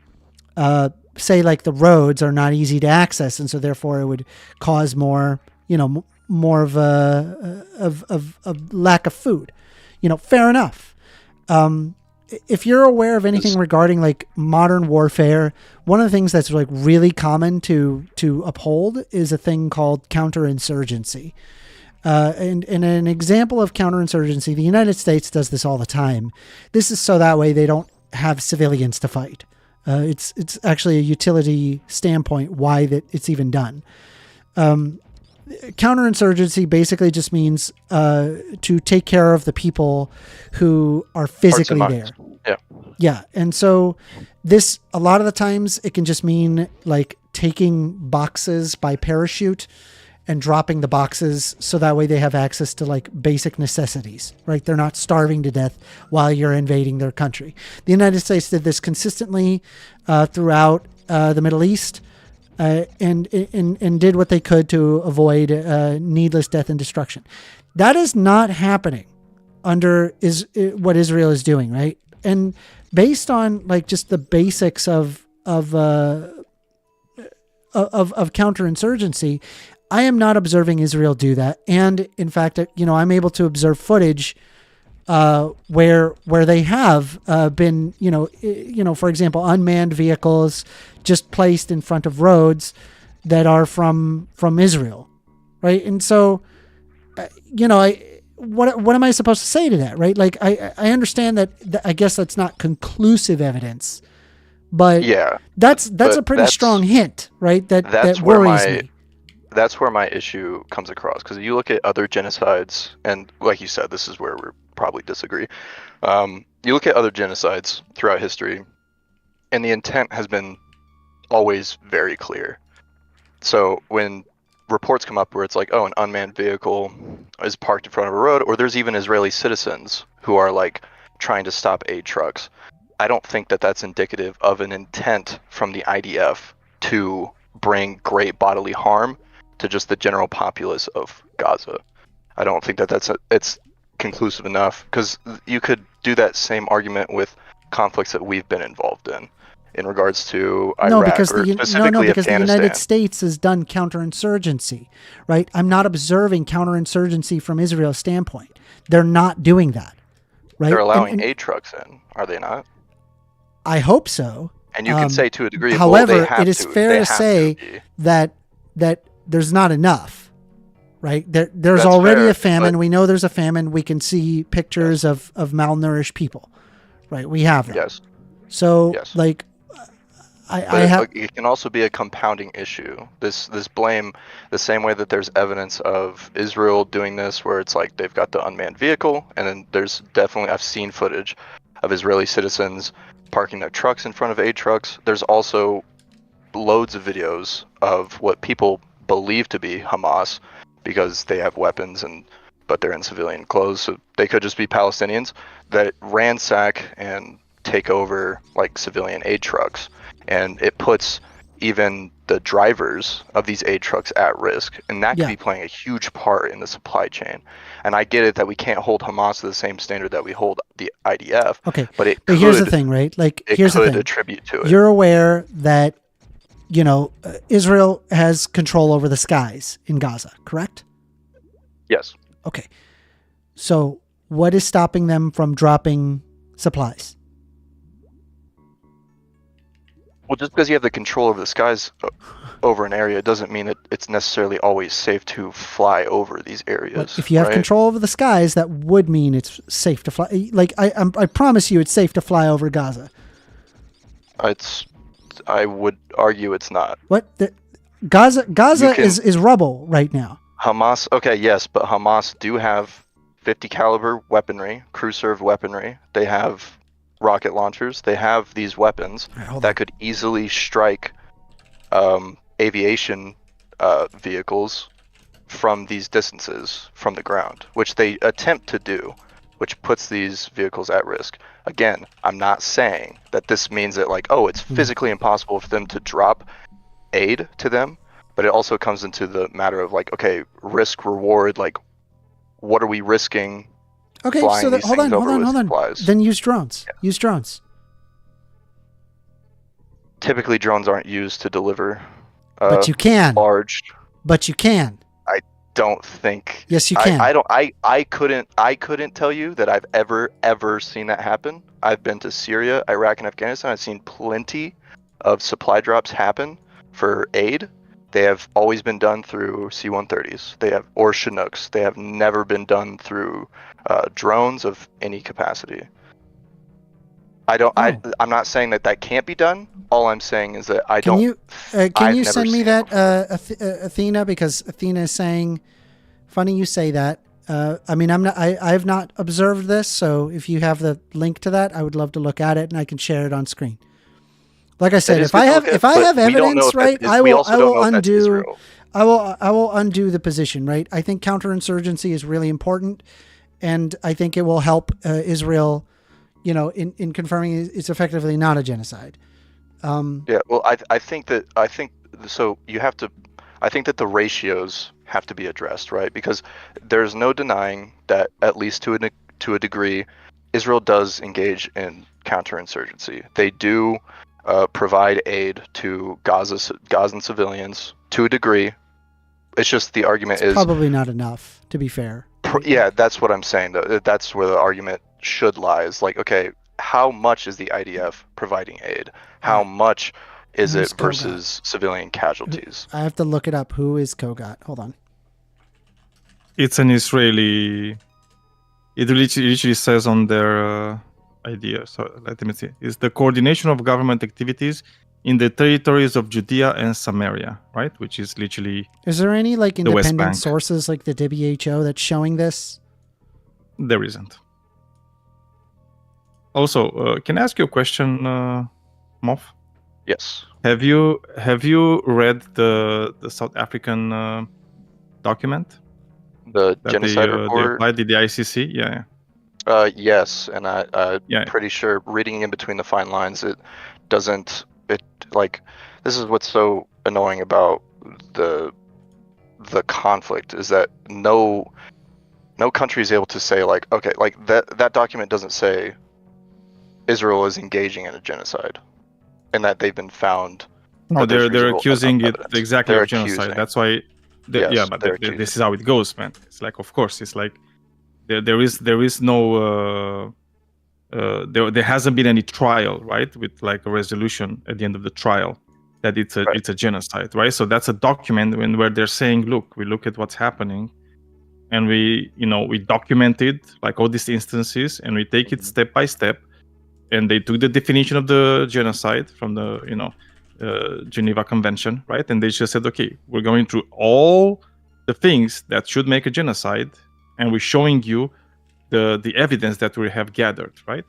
say, like the roads are not easy to access, and so therefore it would cause more, more of a lack of food. Fair enough. If you're aware of anything regarding like modern warfare, one of the things that's like really common to uphold is a thing called counterinsurgency. And an example of counterinsurgency, the United States does this all the time. This is so that way they don't have civilians to fight. It's actually a utility standpoint why that it's even done. Counterinsurgency basically just means to take care of the people who are physically there. Yeah. Yeah. And so this, a lot of the times it can just mean like taking boxes by parachute and dropping the boxes so that way they have access to like basic necessities, right? They're not starving to death while you're invading their country. The United States did this consistently throughout the Middle East and did what they could to avoid needless death and destruction. That is not happening under what Israel is doing, right? And based on like just the basics of counterinsurgency, I am not observing Israel do that. And in fact, I'm able to observe footage where they have been, for example, unmanned vehicles just placed in front of roads that are from Israel, right? And so, what am I supposed to say to that, right? Like, I understand that I guess that's not conclusive evidence, but Yeah, that's a pretty strong hint, right? That worries me. That's where my issue comes across, because you look at other genocides, and like you said, this is where we probably disagree. You look at other genocides throughout history, and the intent has been always very clear. So when reports come up where it's like, oh, an unmanned vehicle is parked in front of a road, or there's even Israeli citizens who are like trying to stop aid trucks, I don't think that that's indicative of an intent from the IDF to bring great bodily harm to just the general populace of Gaza. I don't think that it's conclusive enough, because you could do that same argument with conflicts that we've been involved in regards to Iraq or specifically because the Afghanistan. United States has done counterinsurgency, right? I'm not observing counterinsurgency from Israel's standpoint. They're not doing that, right? They're allowing aid trucks in, are they not? I hope so. And you can say to a degree, however, well, they have it is to. fair They to have say to be. that there's not enough, right? There's That's already fair, a famine. but- We know there's a famine. We can see pictures of malnourished people, right? We have them. Yes. So, Yes. like, But it can also be a compounding issue. This blame, the same way that there's evidence of Israel doing this, where it's like they've got the unmanned vehicle, and then there's definitely, I've seen footage of Israeli citizens parking their trucks in front of aid trucks. There's also loads of videos of what people believe to be Hamas, because they have weapons but they're in civilian clothes, so they could just be Palestinians that ransack and take over like civilian aid trucks, and it puts even the drivers of these aid trucks at risk, and that could be playing a huge part in the supply chain. And I get it that we can't hold Hamas to the same standard that we hold the IDF. Okay, but here's the thing, right? Like, here's the thing. Attribute to it. You're aware that Israel has control over the skies in Gaza, correct? Yes. Okay. So what is stopping them from dropping supplies? Well, just because you have the control over the skies over an area doesn't mean that it's necessarily always safe to fly over these areas. But if you have right? control over the skies, that would mean it's safe to fly. Like I promise you, it's safe to fly over Gaza. I would argue it's not. What? Gaza You can- is rubble right now. Hamas, okay, yes, but Hamas do have 50 caliber weaponry, crew-served weaponry. They have rocket launchers. They have these weapons that could easily strike aviation vehicles from these distances from the ground, which they attempt to do, which puts these vehicles at risk. Again, I'm not saying that this means that like, oh, it's physically impossible for them to drop aid to them, but it also comes into the matter of like, okay, risk reward, like what are we risking? Okay, flying so these hold things on. over with supplies? Then use drones. Use drones. Typically drones aren't used to deliver But you can. large. But you can. Don't think. Yes, you can. I couldn't tell you that I've ever seen that happen. I've been to Syria, Iraq, and Afghanistan. I've seen plenty of supply drops happen for aid. They have always been done through C-130s. Or Chinooks. They have never been done through drones of any capacity. I'm not saying that can't be done. All I'm saying is that Can you never send me seen that Athena, because Athena is saying, funny you say that. I mean, I've not observed this, so if you have the link to that, I would love to look at it and I can share it on screen. Like I said, if I have evidence, right, I will undo the position, right? I think counterinsurgency is really important, and I think it will help Israel, in confirming it's effectively not a genocide. Yeah, well, I think that the ratios have to be addressed, right? Because there's no denying that, at least to a degree, Israel does engage in counterinsurgency. They do provide aid to Gazan civilians to a degree. It's just the argument is probably not enough, to be fair. Yeah, that's what I'm saying. Though that's where the argument should lie. Is like, okay, how much is the IDF providing aid? How much is it versus civilian casualties? I have to look it up. Who is Kogat? Hold on. It's an Israeli. It literally says on their idea. So let me see. It's the coordination of government activities in the territories of Judea and Samaria, right? Which is literally. Is there any like the West independent Bank. sources like the WHO that's showing this? There isn't. Also, can I ask you a question, Moff? Yes. Have you read the South African document? The genocide report. They applied to the ICC. Yeah. Yes, and I'm pretty sure reading in between the fine lines, it doesn't. It like this is what's so annoying about the conflict is that no country is able to say like, okay, like that document doesn't say Israel is engaging in a genocide, and that they've been found. No, they're accusing it exactly They're of genocide. accusing. That's why. This is how it goes, man. It's like, of course, it's like there is no there hasn't been any trial, right? With like a resolution at the end of the trial that it's a genocide, right? So that's a document where they're saying, look, we look at what's happening, and we document it, like all these instances, and we take it step by step. And they took the definition of the genocide from the Geneva Convention, right? And they just said, okay, we're going through all the things that should make a genocide, and we're showing you the evidence that we have gathered, right?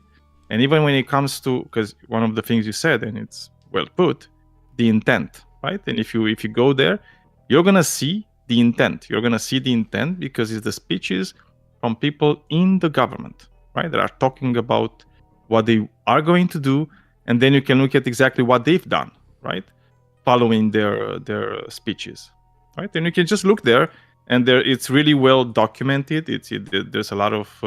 And even when it comes to, because one of the things you said, and it's well put, the intent, right? And if you go there, you're gonna see the intent. You're gonna see the intent because it's the speeches from people in the government, right? That are talking about what they are going to do, and then you can look at exactly what they've done, right? Following their speeches, right? And you can just look there, and it's really well documented. There's a lot of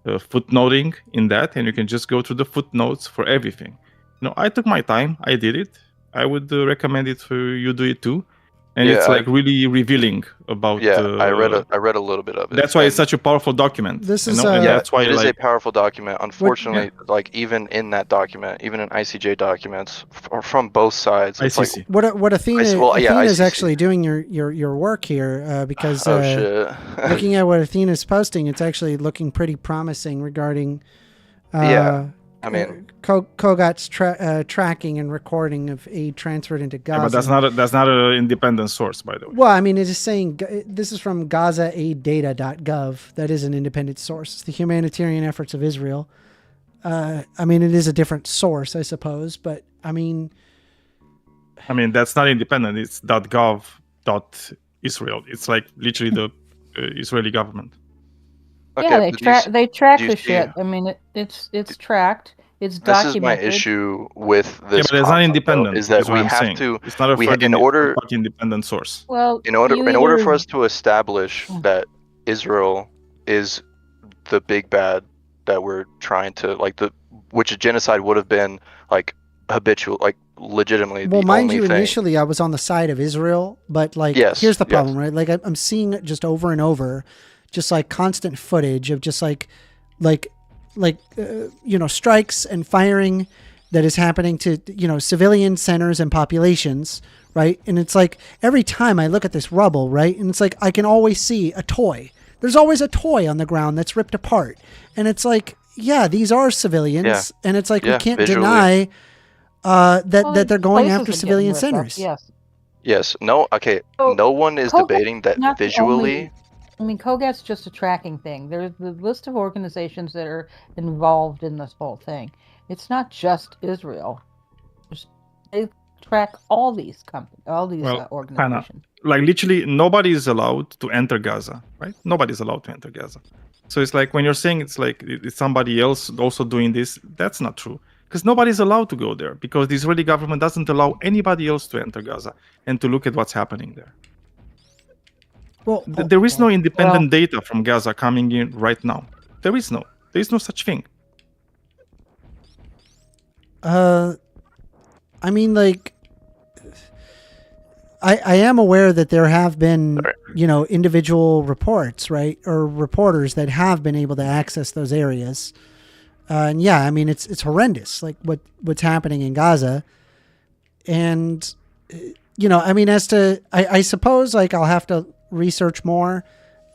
footnoting in that, and you can just go through the footnotes for everything. I took my time. I did it. I would recommend it for you do it too. and Yeah, it's like really revealing about. Yeah, I read a little bit of it. That's why it's and such a powerful document. This you is, know? And yeah, that's why it is a like powerful document. Unfortunately, like even in that document, even in ICJ documents from both sides, it's like ICC. what Athena well, yeah, Athena's ICC. actually doing your work here because oh shit. looking at what Athena's posting, it's actually looking pretty promising regarding Yeah, I mean, Kogat's tracking and recording of aid transferred into Gaza. Yeah, but that's not an independent source, by the way. Well, I mean, it is saying this is from GazaAidData.gov. That is an independent source. It's the humanitarian efforts of Israel. I mean, it is a different source, I suppose, but I mean, that's not independent. It's .gov.Israel. It's like literally the Israeli government. okay, Yeah, but they track do you the see- shit. I mean, it's tracked. It's This is documented. my issue with Yeah, this. but it's not concept, though, independent. Is that what we I'm have saying. to? It's not a we third in order independent source. Well, in order either- for us to establish that Israel is the big bad that we're trying to which a genocide would have been like habitual, like legitimately. well, the mind only you, thing. initially I was on the side of Israel, but like, Yes, here's the yes. problem, right? Like, I'm seeing it just over and over, just like constant footage of just like strikes and firing that is happening to civilian centers and populations, right? And it's like every time I look at this rubble, right, and it's like I can always see a toy. There's always a toy on the ground that's ripped apart, and it's like, yeah, these are civilians, Yeah. and it's like we Yeah, can't visually. deny that Well, that they're going places after are civilian getting ripped up, centers. Yes. Yes. No. Okay. So, no one is Kogat's debating that not the visually. only- I mean, Kogat's just a tracking thing. There's the list of organizations that are involved in this whole thing. It's not just Israel. They track all these organizations. Like literally nobody is allowed to enter Gaza, right? Nobody's allowed to enter Gaza. So it's like when you're saying it's like it's somebody else also doing this, that's not true. Because nobody's allowed to go there because the Israeli government doesn't allow anybody else to enter Gaza and to look at what's happening there. Well, There is no independent data from Gaza coming in right now. There is no such thing. I mean, like, I am aware that there have been, individual reports, right, or reporters that have been able to access those areas. And yeah, I mean, it's horrendous, like what's happening in Gaza. And, I mean, as to, I suppose, like, I'll have to research more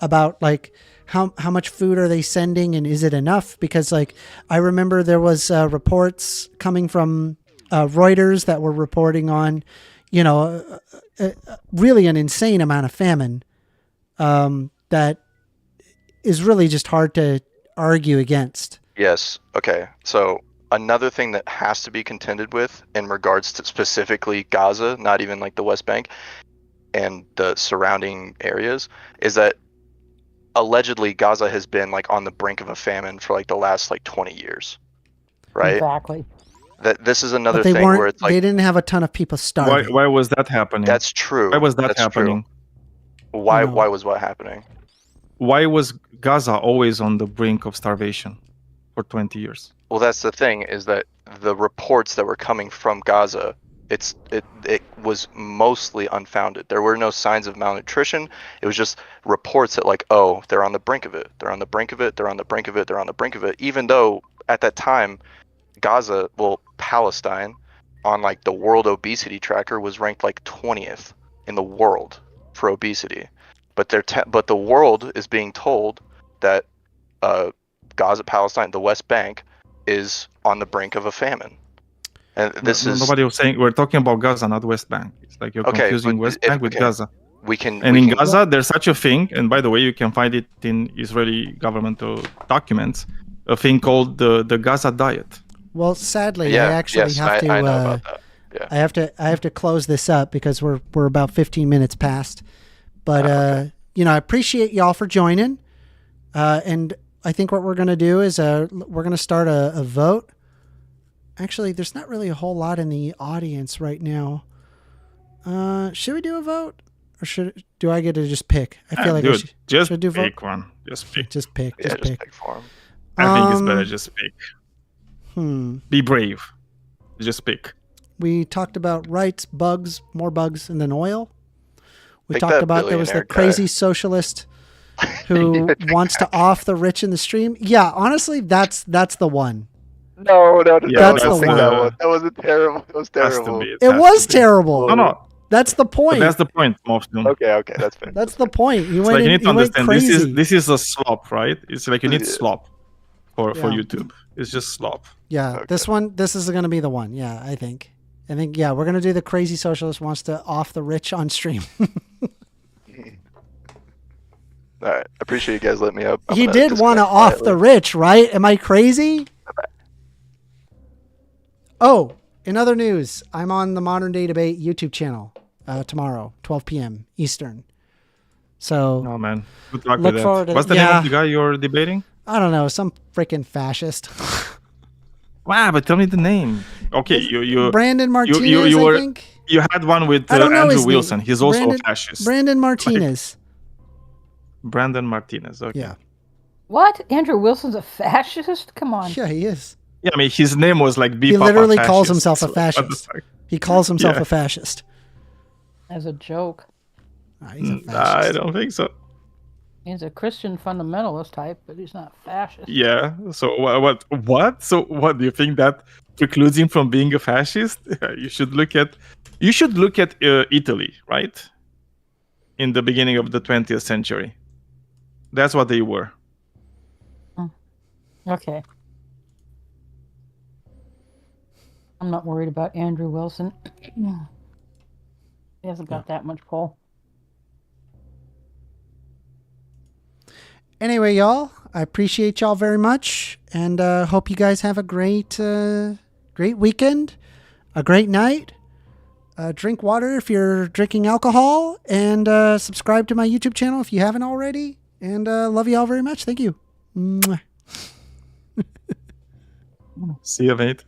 about, like, how much food are they sending and is it enough? Because, like, I remember there was reports coming from Reuters that were reporting on, really an insane amount of famine that is really just hard to argue against. Yes. Okay. So another thing that has to be contended with in regards to specifically Gaza, not even like the West Bank and the surrounding areas, is that allegedly Gaza has been like on the brink of a famine for like the last like 20 years. Right? Exactly. That this is another But they thing weren't. where it's like They didn't have a ton of people starving. Why was that happening? that's true. Why was that That's happening? True. Why No. why was what happening? Why was Gaza always on the brink of starvation for 20 years? Well, that's the thing, is that the reports that were coming from Gaza, it was mostly unfounded. There were no signs of malnutrition. It was just reports that like, oh, they're on the brink of it. They're on the brink of it. They're on the brink of it. They're on the brink of it. Even though at that time, Gaza, well, Palestine, on like the World Obesity Tracker was ranked like 20th in the world for obesity. But but the world is being told that Gaza, Palestine, the West Bank, is on the brink of a famine. And this is nobody was saying we're talking about Gaza, not West Bank. It's like you're Okay, confusing but West it- Bank with okay. Gaza. we can And we in can, Gaza, there's such a thing. And by the way, you can find it in Israeli governmental documents. A thing called the Gaza diet. Well, sadly, yeah, I actually yes, have to. I know about that. Yeah. I have to close this up because we're about 15 minutes past. But Okay. I appreciate y'all for joining. And I think what we're gonna do is we're gonna start a vote. Actually, there's not really a whole lot in the audience right now. Should we do a vote, or do I get to just pick? I feel like I Dude, just should do vote. pick one. Just pick. Just pick. Yeah, Just just pick. pick for 'em. I think it's better. Um, Just pick. Hmm. Be brave. Just pick. We talked about rights, bugs, more bugs, and then oil. We Take talked that about there was the billionaire guy. crazy socialist who wants to off the rich in the stream. Yeah, honestly, that's the one. No, Yeah, That's don't the pick one. that one. That wasn't terrible. It was Has to terrible. be. It has was to be. terrible. No. That's the But point. that's the point, Mofton. Okay, that's fair. That's the point. You It's went like you need to you went understand crazy. this is a slop, right? It's like you need Yeah. slop for Yeah. YouTube. It's just slop. Yeah, Okay. this is going to be the one. Yeah, I think yeah, we're going to do the crazy socialist wants to off the rich on stream. All right, I appreciate you guys letting me up. I'm He gonna did want to disconnect off the quietly. rich, right? Am I crazy? Oh, in other news, I'm on the Modern Day Debate YouTube channel tomorrow, 12 p.m. Eastern. So Oh man, good luck Look with forward that. to What's that. the name Yeah. of the guy you're debating? I don't know, some freaking fascist. Wow, but tell me the name. Okay, you Brandon Martinez, you I were think. you had one with I don't know Andrew his Wilson. name. He's also Brandon- a fascist. Brandon Martinez. Brandon Martinez. Okay. Yeah. What? Andrew Wilson's a fascist? Come on. Yeah, he is. Yeah, I mean his name was like He Papa literally calls Fascist, himself a so what the fascist. fuck? He calls himself Yeah. a fascist. As a joke. He's a I fascist. don't think so. He's a Christian fundamentalist type, but he's not fascist. Yeah. So what? So what do you think that precludes him from being a fascist? You should look at Italy, right? In the beginning of the 20th century. That's what they were. Okay. I'm not worried about Andrew Wilson. He hasn't got that much pull. Anyway, y'all, I appreciate y'all very much, and hope you guys have a great weekend, a great night. Drink water if you're drinking alcohol, and subscribe to my YouTube channel if you haven't already. And love you all very much. Thank you. Mwah. See you, mate.